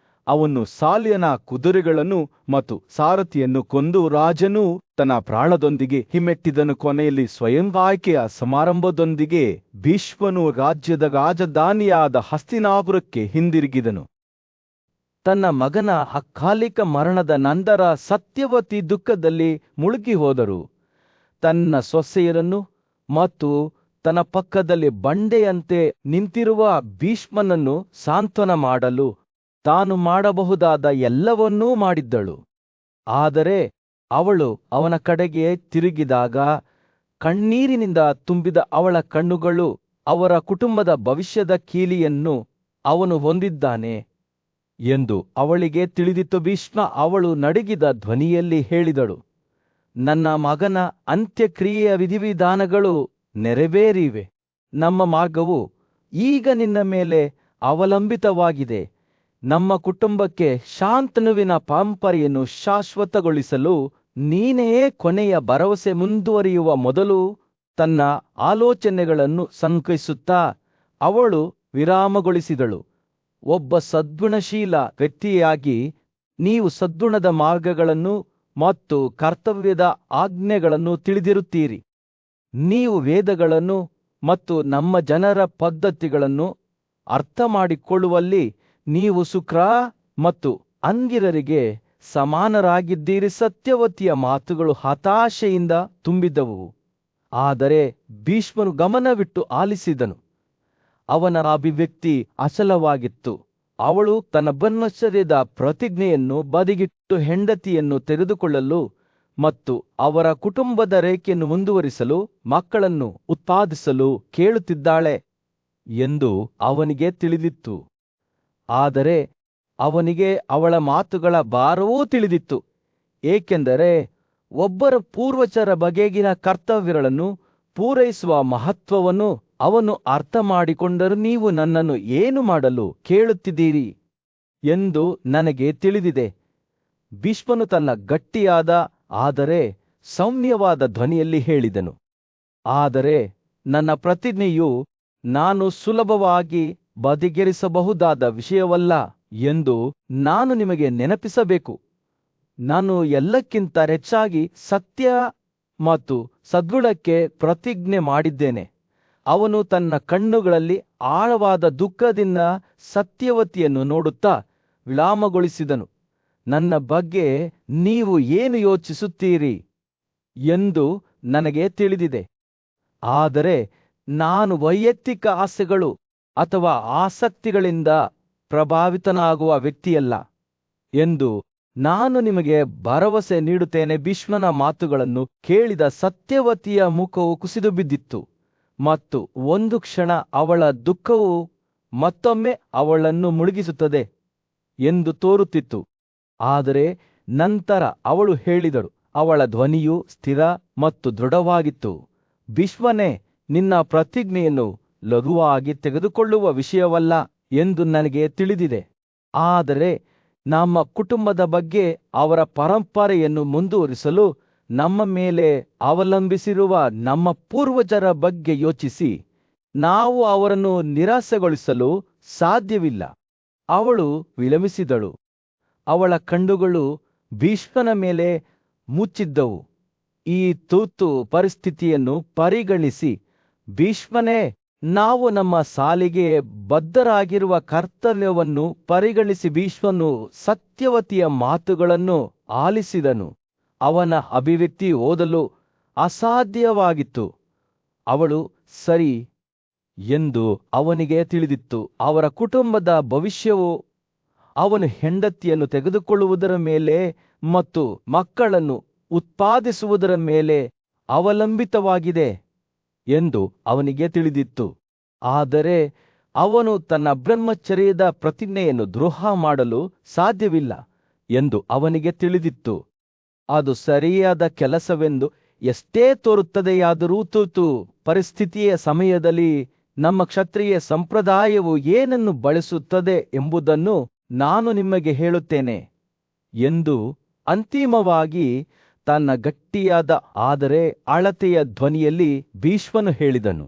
S1: ಅವನು ಸಾಲಿಯನ ಕುದುರೆಗಳನ್ನು ಮತ್ತು ಸಾರಥಿಯನ್ನು ಕೊಂದು ರಾಜನು ತನ್ನ ಪ್ರಾಣದೊಂದಿಗೆ ಹಿಮ್ಮೆಟ್ಟಿದನು. ಕೊನೆಯಲ್ಲಿ ಸ್ವಯಂ ಆಯ್ಕೆಯ ಸಮಾರಂಭದೊಂದಿಗೆ ಭೀಷ್ಮನು ರಾಜ್ಯದ ರಾಜಧಾನಿಯಾದ ಹಸ್ತಿನಾಪುರಕ್ಕೆ ಹಿಂದಿರುಗಿದನು. ತನ್ನ ಮಗನ ಅಕಾಲಿಕ ಮರಣದ ನಂತರ ಸತ್ಯವತಿ ದುಃಖದಲ್ಲಿ ಮುಳುಗಿ ಹೋದರು. ತನ್ನ ಸೊಸೆಯರನ್ನು ಮತ್ತು ತನ್ನ ಪಕ್ಕದಲ್ಲಿ ಬಂಡೆಯಂತೆ ನಿಂತಿರುವ ಭೀಷ್ಮನನ್ನು ಸಾಂತ್ವನ ಮಾಡಲು ತಾನು ಮಾಡಬಹುದಾದ ಎಲ್ಲವನ್ನೂ ಮಾಡಿದ್ದಳು. ಆದರೆ ಅವಳು ಅವನ ಕಡೆಗೆ ತಿರುಗಿದಾಗ ಕಣ್ಣೀರಿನಿಂದ ತುಂಬಿದ ಅವಳ ಕಣ್ಣುಗಳು ಅವರ ಕುಟುಂಬದ ಭವಿಷ್ಯದ ಕೀಲಿಯನ್ನು ಅವನು ಹೊಂದಿದ್ದಾನೆ ಎಂದು ಅವಳಿಗೆ ತಿಳಿದಿತ್ತು. ಭೀಷ್ಮ ಅವಳು ನಡುಗಿದ ಧ್ವನಿಯಲ್ಲಿ ಹೇಳಿದಳು, ನನ್ನ ಮಗನ ಅಂತ್ಯಕ್ರಿಯೆಯ ವಿಧಿವಿಧಾನಗಳು ನೆರವೇರಿವೆ. ನಮ್ಮ ಮಾರ್ಗವು ಈಗ ನಿನ್ನ ಮೇಲೆ ಅವಲಂಬಿತವಾಗಿದೆ. ನಮ್ಮ ಕುಟುಂಬಕ್ಕೆ ಶಾಂತನುವಿನ ಪರಂಪರೆಯನ್ನು ಶಾಶ್ವತಗೊಳಿಸಲು ನೀನೇ ಕೊನೆಯ ಭರವಸೆ. ಮುಂದುವರಿಯುವ ಮೊದಲು ತನ್ನ ಆಲೋಚನೆಗಳನ್ನು ಸಂಕೈಸುತ್ತಾ ಅವಳು ವಿರಾಮಗೊಳಿಸಿದಳು. ಒಬ್ಬ ಸದ್ಗುಣಶೀಲ ವ್ಯಕ್ತಿಯಾಗಿ ನೀವು ಸದ್ಗುಣದ ಮಾರ್ಗಗಳನ್ನು ಮತ್ತು ಕರ್ತವ್ಯದ ಆಜ್ಞೆಗಳನ್ನು ತಿಳಿದಿರುತ್ತೀರಿ. ನೀವು ವೇದಗಳನ್ನು ಮತ್ತು ನಮ್ಮ ಜನರ ಪದ್ಧತಿಗಳನ್ನು ಅರ್ಥಮಾಡಿಕೊಳ್ಳುವಲ್ಲಿ ನೀವು ಶುಕ್ರ ಮತ್ತು ಅಂಗಿರರಿಗೆ ಸಮಾನರಾಗಿದ್ದೀರಿ. ಸತ್ಯವತಿಯ ಮಾತುಗಳು ಹತಾಶೆಯಿಂದ ತುಂಬಿದ್ದವು. ಆದರೆ ಭೀಷ್ಮನು ಗಮನವಿಟ್ಟು ಆಲಿಸಿದನು. ಅವನ ಅಭಿವ್ಯಕ್ತಿ ಅಚಲವಾಗಿತ್ತು. ಅವಳು ತನ್ನ ಬ್ರಹ್ಮಚರ್ಯದ ಪ್ರತಿಜ್ಞೆಯನ್ನು ಬದಿಗಿಟ್ಟು ಹೆಂಡತಿಯನ್ನು ತೆಗೆದುಕೊಳ್ಳಲು ಮತ್ತು ಅವರ ಕುಟುಂಬದ ರೇಖೆಯನ್ನು ಮುಂದುವರಿಸಲು ಮಕ್ಕಳನ್ನು ಉತ್ಪಾದಿಸಲು ಕೇಳುತ್ತಿದ್ದಾಳೆ ಎಂದು ಅವನಿಗೆ ತಿಳಿದಿತ್ತು. ಆದರೆ ಅವನಿಗೆ ಅವಳ ಮಾತುಗಳ ಭಾರವೂ ತಿಳಿದಿತ್ತು, ಏಕೆಂದರೆ ಒಬ್ಬರ ಪೂರ್ವಜರ ಬಗೆಗಿನ ಕರ್ತವ್ಯಗಳನ್ನು ಪೂರೈಸುವ ಮಹತ್ವವನ್ನು ಅವನು ಅರ್ಥ ಮಾಡಿಕೊಂಡರು. ನೀವು ನನ್ನನ್ನು ಏನು ಮಾಡಲು ಕೇಳುತ್ತಿದ್ದೀರಿ ಎಂದು ನನಗೆ ತಿಳಿದಿದೆ. ಭೀಷ್ಮನು ತನ್ನ ಗಟ್ಟಿಯಾದ ಆದರೆ ಸೌಮ್ಯವಾದ ಧ್ವನಿಯಲ್ಲಿ ಹೇಳಿದನು, ಆದರೆ ನನ್ನ ಪ್ರತಿಜ್ಞೆಯು ನಾನು ಸುಲಭವಾಗಿ ಬದಿಗೆರಿಸಬಹುದಾದ ವಿಷಯವಲ್ಲ ಎಂದು ನಾನು ನಿಮಗೆ ನೆನಪಿಸಬೇಕು. ನಾನು ಎಲ್ಲಕ್ಕಿಂತ ಹೆಚ್ಚಾಗಿ ಸತ್ಯ ಮತ್ತು ಸದ್ಗುಣಕ್ಕೆ ಪ್ರತಿಜ್ಞೆ ಮಾಡಿದ್ದೇನೆ. ಅವನು ತನ್ನ ಕಣ್ಣುಗಳಲ್ಲಿ ಆಳವಾದ ದುಃಖದಿಂದ ಸತ್ಯವತಿಯನ್ನು ನೋಡುತ್ತಾ ವಿರಾಮಗೊಳಿಸಿದನು. ನನ್ನ ಬಗ್ಗೆ ನೀವು ಏನು ಯೋಚಿಸುತ್ತೀರಿ ಎಂದು ನನಗೆ ತಿಳಿದಿದೆ. ಆದರೆ ನಾನು ವೈಯಕ್ತಿಕ ಆಸೆಗಳು ಅಥವಾ ಆಸಕ್ತಿಗಳಿಂದ ಪ್ರಭಾವಿತನಾಗುವ ವ್ಯಕ್ತಿಯಲ್ಲ ಎಂದು ನಾನು ನಿಮಗೆ ಭರವಸೆ ನೀಡುತ್ತೇನೆ. ಭೀಷ್ಮನ ಮಾತುಗಳನ್ನು ಕೇಳಿದ ಸತ್ಯವತಿಯ ಮುಖವು ಕುಸಿದು ಬಿದ್ದಿತ್ತು ಮತ್ತು ಒಂದು ಕ್ಷಣ ಅವಳ ದುಃಖವು ಮತ್ತೊಮ್ಮೆ ಅವಳನ್ನು ಮುಳುಗಿಸುತ್ತದೆ ಎಂದು ತೋರುತ್ತಿತ್ತು. ಆದರೆ ನಂತರ ಅವಳು ಹೇಳಿದಳು, ಅವಳ ಧ್ವನಿಯು ಸ್ಥಿರ ಮತ್ತು ದೃಢವಾಗಿತ್ತು, ಭೀಷ್ಮನೇ, ನಿನ್ನ ಪ್ರತಿಜ್ಞೆಯನ್ನು ಲಘುವಾಗಿ ತೆಗೆದುಕೊಳ್ಳುವ ವಿಷಯವಲ್ಲ ಎಂದು ನನಗೆ ತಿಳಿದಿದೆ. ಆದರೆ ನಮ್ಮ ಕುಟುಂಬದ ಬಗ್ಗೆ ಅವರ ಪರಂಪರೆಯನ್ನು ಮುಂದುವರಿಸಲು ನಮ್ಮ ಮೇಲೆ ಅವಲಂಬಿಸಿರುವ ನಮ್ಮ ಪೂರ್ವಜರ ಬಗ್ಗೆ ಯೋಚಿಸಿ ನಾವು ಅವರನ್ನು ನಿರಾಸೆಗೊಳಿಸಲು ಸಾಧ್ಯವಿಲ್ಲ. ಅವಳು ವಿಲಮಿಸಿದಳು. ಅವಳ ಕಣ್ಣುಗಳು ಭೀಷ್ಮನ ಮೇಲೆ ಮುಚ್ಚಿದ್ದವು. ಈ ತುರ್ತು ಪರಿಸ್ಥಿತಿಯನ್ನು ಪರಿಗಣಿಸಿ, ಭೀಷ್ಮನೇ, ನಾವು ನಮ್ಮ ಸಾಲಿಗೆ ಬದ್ಧರಾಗಿರುವ ಕರ್ತವ್ಯವನ್ನು ಪರಿಗಣಿಸಿ. ಭೀಷ್ಮನು ಸತ್ಯವತಿಯ ಮಾತುಗಳನ್ನು ಆಲಿಸಿದನು. ಅವನ ಅಭಿವ್ಯಕ್ತಿ ಓದಲು ಅಸಾಧ್ಯವಾಗಿತ್ತು. ಅವಳು ಸರಿ ಎಂದು ಅವನಿಗೆ ತಿಳಿದಿತ್ತು. ಅವರ ಕುಟುಂಬದ ಭವಿಷ್ಯವು ಅವನು ಹೆಂಡತಿಯನ್ನು ತೆಗೆದುಕೊಳ್ಳುವುದರ ಮೇಲೆ ಮತ್ತು ಮಕ್ಕಳನ್ನು ಉತ್ಪಾದಿಸುವುದರ ಮೇಲೆ ಅವಲಂಬಿತವಾಗಿದೆ ಎಂದು ಅವನಿಗೆ ತಿಳಿದಿತ್ತು. ಆದರೆ ಅವನು ತನ್ನ ಬ್ರಹ್ಮಚರ್ಯದ ಪ್ರತಿಜ್ಞೆಯನ್ನು ದ್ರೋಹ ಮಾಡಲು ಸಾಧ್ಯವಿಲ್ಲ ಎಂದು ಅವನಿಗೆ ತಿಳಿದಿತ್ತು. ಅದು ಸರಿಯಾದ ಕೆಲಸವೆಂದು ಎಷ್ಟೇ ತೋರುತ್ತದೆಯಾದರೂ ತುರ್ತು ಪರಿಸ್ಥಿತಿಯ ಸಮಯದಲ್ಲಿ ನಮ್ಮ ಕ್ಷತ್ರಿಯ ಸಂಪ್ರದಾಯವು ಏನನ್ನು ಬಳಸುತ್ತದೆ ಎಂಬುದನ್ನು ನಾನು ನಿಮಗೆ ಹೇಳುತ್ತೇನೆ ಎಂದು ಅಂತಿಮವಾಗಿ ತನ್ನ ಗಟ್ಟಿಯಾದ ಆದರೆ ಅಳತೆಯ ಧ್ವನಿಯಲ್ಲಿ ಭೀಷ್ಮನು ಹೇಳಿದನು.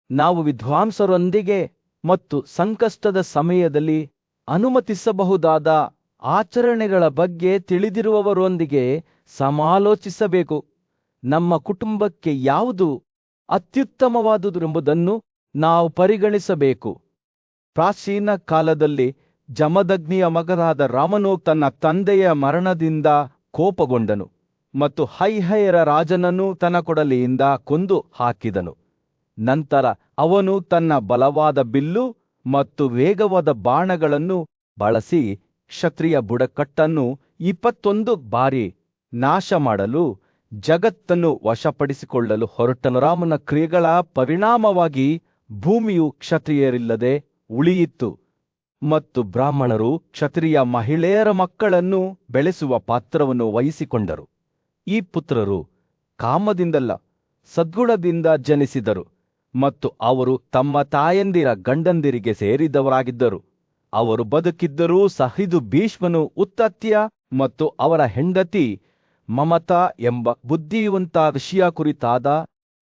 S1: ನಾವು ವಿದ್ವಾಂಸರೊಂದಿಗೆ ಮತ್ತು ಸಂಕಷ್ಟದ ಸಮಯದಲ್ಲಿ ಅನುಮತಿಸಬಹುದಾದ
S2: ಆಚರಣೆಗಳ ಬಗ್ಗೆ ತಿಳಿದಿರುವವರೊಂದಿಗೆ ಸಮಾಲೋಚಿಸಬೇಕು. ನಮ್ಮ ಕುಟುಂಬಕ್ಕೆ ಯಾವುದು ಅತ್ಯುತ್ತಮವಾದುದೆಂಬುದನ್ನು ನಾವು ಪರಿಗಣಿಸಬೇಕು. ಪ್ರಾಚೀನ ಕಾಲದಲ್ಲಿ ಜಮದಗ್ನಿಯ ಮಗನಾದ ರಾಮನು ತನ್ನ ತಂದೆಯ ಮರಣದಿಂದ ಕೋಪಗೊಂಡನು ಮತ್ತು ಹೈಹಯರ ರಾಜನನ್ನು ತನ್ನ ಕೊಡಲಿಯಿಂದ ಕೊಂದು ಹಾಕಿದನು. ನಂತರ ಅವನು ತನ್ನ ಬಲವಾದ ಬಿಲ್ಲು ಮತ್ತು ವೇಗವಾದ ಬಾಣಗಳನ್ನು ಬಳಸಿ ಕ್ಷತ್ರಿಯ ಬುಡಕಟ್ಟನ್ನು 21 ಬಾರಿ ನಾಶ ಮಾಡಲು ಜಗತ್ತನ್ನು ವಶಪಡಿಸಿಕೊಳ್ಳಲು ಹೊರಟನು. ರಾಮನ ಕ್ರಿಯೆಗಳ ಪರಿಣಾಮವಾಗಿ ಭೂಮಿಯು ಕ್ಷತ್ರಿಯರಿಲ್ಲದೆ ಉಳಿಯಿತು ಮತ್ತು ಬ್ರಾಹ್ಮಣರು ಕ್ಷತ್ರಿಯ ಮಹಿಳೆಯರ ಮಕ್ಕಳನ್ನು ಬೆಳೆಸುವ ಪಾತ್ರವನ್ನು ವಹಿಸಿಕೊಂಡರು. ಈ ಪುತ್ರರು ಕಾಮದಿಂದಲ್ಲ, ಸದ್ಗುಣದಿಂದ ಜನಿಸಿದರು ಮತ್ತು ಅವರು ತಮ್ಮ ತಾಯಂದಿರ ಗಂಡಂದಿರಿಗೆ ಸೇರಿದವರಾಗಿದ್ದರು. ಅವರು ಬದುಕಿದ್ದರೂ ಸಹ ಇದು ಭೀಷ್ಮನು ಉತ್ತತ್ಯ ಮತ್ತು ಅವರ ಹೆಂಡತಿ ಮಮತಾ ಎಂಬ ಬುದ್ಧಿವಂತ ಋಷಿಯ ಕುರಿತಾದ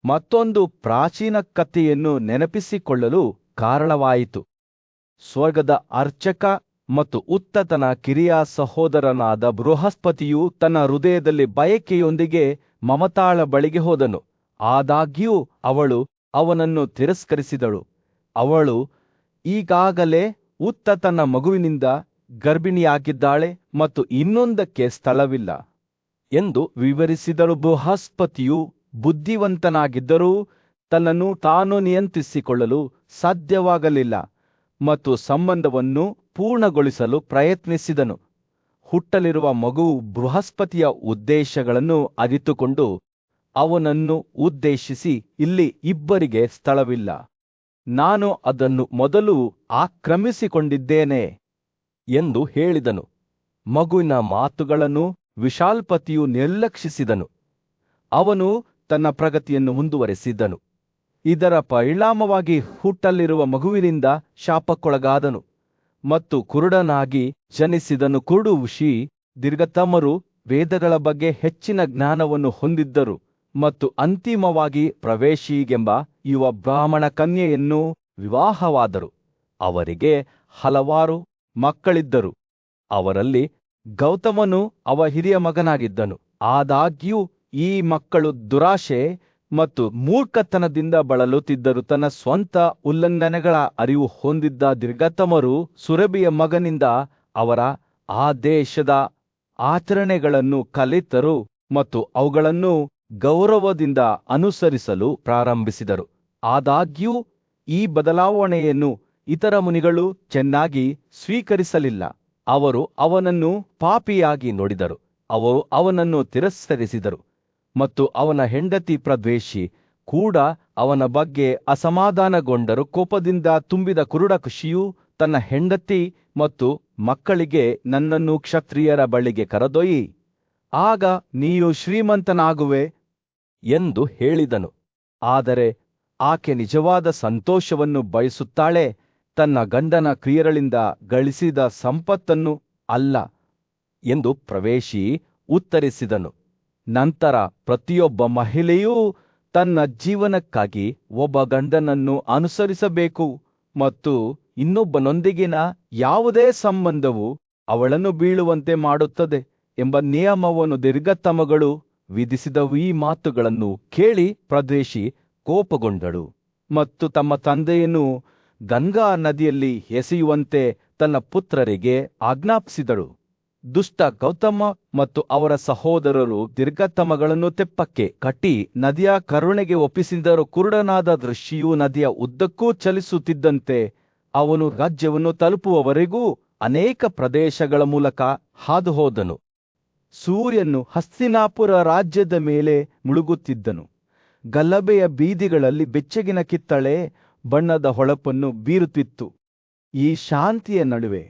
S2: ಮತ್ತೊಂದು ಪ್ರಾಚೀನ ಕಥೆಯನ್ನು ನೆನಪಿಸಿಕೊಳ್ಳಲು ಕಾರಣವಾಯಿತು. ಸ್ವರ್ಗದ ಅರ್ಚಕ ಮತ್ತು ಉತ್ತತನ ಕಿರಿಯ ಸಹೋದರನಾದ ಬೃಹಸ್ಪತಿಯು ತನ್ನ ಹೃದಯದಲ್ಲಿ ಬಯಕೆಯೊಂದಿಗೆ ಮಮತಾಳ ಬಳಿಗೆ ಹೋದನು. ಆದಾಗ್ಯೂ ಅವಳು ಅವನನ್ನು ತಿರಸ್ಕರಿಸಿದಳು. ಅವಳು ಈಗಾಗಲೇ ಉತ್ತತನ ಮಗುವಿನಿಂದ ಗರ್ಭಿಣಿಯಾಗಿದ್ದಾಳೆ ಮತ್ತು ಇನ್ನೊಂದಕ್ಕೆ ಸ್ಥಳವಿಲ್ಲ ಎಂದು ವಿವರಿಸಿದಳು. ಬೃಹಸ್ಪತಿಯು ಬುದ್ಧಿವಂತನಾಗಿದ್ದರೂ ತನ್ನನ್ನು ತಾನು ನಿಯಂತ್ರಿಸಿಕೊಳ್ಳಲು ಸಾಧ್ಯವಾಗಲಿಲ್ಲ ಮತ್ತು ಸಂಬಂಧವನ್ನು ಪೂರ್ಣಗೊಳಿಸಲು ಪ್ರಯತ್ನಿಸಿದನು. ಹುಟ್ಟಲಿರುವ ಮಗುವು ಬೃಹಸ್ಪತಿಯ ಉದ್ದೇಶಗಳನ್ನು ಅರಿತುಕೊಂಡು ಅವನನ್ನು ಉದ್ದೇಶಿಸಿ, ಇಲ್ಲಿ ಇಬ್ಬರಿಗೆ ಸ್ಥಳವಿಲ್ಲ, ನಾನು ಅದನ್ನು ಮೊದಲು ಆಕ್ರಮಿಸಿಕೊಂಡಿದ್ದೇನೆ ಎಂದು ಹೇಳಿದನು. ಮಗುವಿನ ಮಾತುಗಳನ್ನು ವಿಶಾಲ್ಪತಿಯು ನಿರ್ಲಕ್ಷಿಸಿದನು. ಅವನು ತನ್ನ ಪ್ರಗತಿಯನ್ನು ಮುಂದುವರೆಸಿದನು. ಇದರ ಪರಿಣಾಮವಾಗಿ ಹುಟ್ಟಲಿರುವ ಮಗುವಿನಿಂದ ಶಾಪಕ್ಕೊಳಗಾದನು ಮತ್ತು ಕುರುಡನಾಗಿ ಜನಿಸಿದನು. ಕುರುಡು ಋಷಿ ದೀರ್ಘತಮರು ವೇದಗಳ ಬಗ್ಗೆ ಹೆಚ್ಚಿನ ಜ್ಞಾನವನ್ನು ಹೊಂದಿದ್ದರು ಮತ್ತು ಅಂತಿಮವಾಗಿ ಪ್ರವೇಶಿಗೆಂಬ ಯುವ ಬ್ರಾಹ್ಮಣ ಕನ್ಯೆಯನ್ನು ವಿವಾಹವಾದರು. ಅವರಿಗೆ ಹಲವಾರು ಮಕ್ಕಳಿದ್ದರು. ಅವರಲ್ಲಿ ಗೌತಮನು ಅವ ಹಿರಿಯ ಮಗನಾಗಿದ್ದನು. ಆದಾಗ್ಯೂ ಈ ಮಕ್ಕಳು ದುರಾಶೆ ಮತ್ತು ಮೂರ್ಖತನದಿಂದ ಬಳಲುತ್ತಿದ್ದರು. ತನ್ನ ಸ್ವಂತ ಉಲ್ಲಂಘನೆಗಳ ಅರಿವು ಹೊಂದಿದ್ದ ದೀರ್ಘತಮರು ಸುರಭಿಯ ಮಗನಿಂದ ಅವರ ಆ ದೇಶದ ಆಚರಣೆಗಳನ್ನು ಕಲಿತರು ಮತ್ತು ಅವುಗಳನ್ನು ಗೌರವದಿಂದ ಅನುಸರಿಸಲು ಪ್ರಾರಂಭಿಸಿದರು. ಆದಾಗ್ಯೂ ಈ ಬದಲಾವಣೆಯನ್ನು ಇತರ ಮುನಿಗಳು ಚೆನ್ನಾಗಿ ಸ್ವೀಕರಿಸಲಿಲ್ಲ. ಅವರು ಅವನನ್ನು ಪಾಪಿಯಾಗಿ ನೋಡಿದರು. ಅವರು ಅವನನ್ನು ತಿರಸ್ಕರಿಸಿದರು ಮತ್ತು ಅವನ ಹೆಂಡತಿ ಪ್ರದ್ವೇಷಿ ಕೂಡ ಅವನ ಬಗ್ಗೆ ಅಸಮಾಧಾನಗೊಂಡರು. ಕೋಪದಿಂದ ತುಂಬಿದ ಕುರುಡ ಋಷಿಯು ತನ್ನ ಹೆಂಡತಿ ಮತ್ತು ಮಕ್ಕಳಿಗೆ, ನನ್ನನ್ನು ಕ್ಷತ್ರಿಯರ ಬಳಿಗೆ ಕರೆದೊಯ್ಯಿ, ಆಗ ನೀನು ಶ್ರೀಮಂತನಾಗುವೆ ಎಂದು ಹೇಳಿದನು. ಆದರೆ ಆಕೆ ನಿಜವಾದ ಸಂತೋಷವನ್ನು ಬಯಸುತ್ತಾಳೆ, ತನ್ನ ಗಂಡನ ಕ್ರಿಯೆಗಳಿಂದ ಗಳಿಸಿದ ಸಂಪತ್ತನ್ನು ಅಲ್ಲ ಎಂದು ಪ್ರವೇಶಿ ಉತ್ತರಿಸಿದನು. ನಂತರ ಪ್ರತಿಯೊಬ್ಬ ಮಹಿಳೆಯೂ ತನ್ನ ಜೀವನಕ್ಕಾಗಿ ಒಬ್ಬ ಗಂಡನನ್ನು ಅನುಸರಿಸಬೇಕು ಮತ್ತು ಇನ್ನೊಬ್ಬನೊಂದಿಗಿನ ಯಾವುದೇ ಸಂಬಂಧವು ಅವಳನ್ನು ಬೀಳುವಂತೆ ಮಾಡುತ್ತದೆ ಎಂಬ ನಿಯಮವನ್ನು ದೀರ್ಘತಮಗಳು ವಿಧಿಸಿದವು. ಈ ಮಾತುಗಳನ್ನು ಕೇಳಿ ಪ್ರದ್ವೇಷಿ ಕೋಪಗೊಂಡಳು ಮತ್ತು ತಮ್ಮ ತಂದೆಯನ್ನು ಗಂಗಾ ನದಿಯಲ್ಲಿ ಎಸೆಯುವಂತೆ ತನ್ನ ಪುತ್ರರಿಗೆ ಆಜ್ಞಾಪಿಸಿದಳು. ದುಷ್ಟ ಗೌತಮ ಮತ್ತು ಅವರ ಸಹೋದರರು ದೀರ್ಘತಮಗಳನ್ನು ತೆಪ್ಪಕ್ಕೆ ಕಟ್ಟಿ ನದಿಯ ಕರುಣೆಗೆ ಒಪ್ಪಿಸಿದರು. ಕುರುಡನಾದ ಋಷಿಯು ನದಿಯ ಉದ್ದಕ್ಕೂ ಚಲಿಸುತ್ತಿದ್ದಂತೆ ಅವನು ರಾಜ್ಯವನ್ನು ತಲುಪುವವರೆಗೂ ಅನೇಕ ಪ್ರದೇಶಗಳ ಮೂಲಕ ಹಾದುಹೋದನು. ಸೂರ್ಯನು ಹಸ್ತಿನಾಪುರ ರಾಜ್ಯದ ಮೇಲೆ ಮುಳುಗುತ್ತಿದ್ದನು. ಗಲಭೆಯ ಬೀದಿಗಳಲ್ಲಿ ಬೆಚ್ಚಗಿನ ಕಿತ್ತಳೆ ಬಣ್ಣದ ಹೊಳಪನ್ನು ಬೀರುತ್ತಿತ್ತು. ಈ ಶಾಂತಿಯ ನಡುವೆ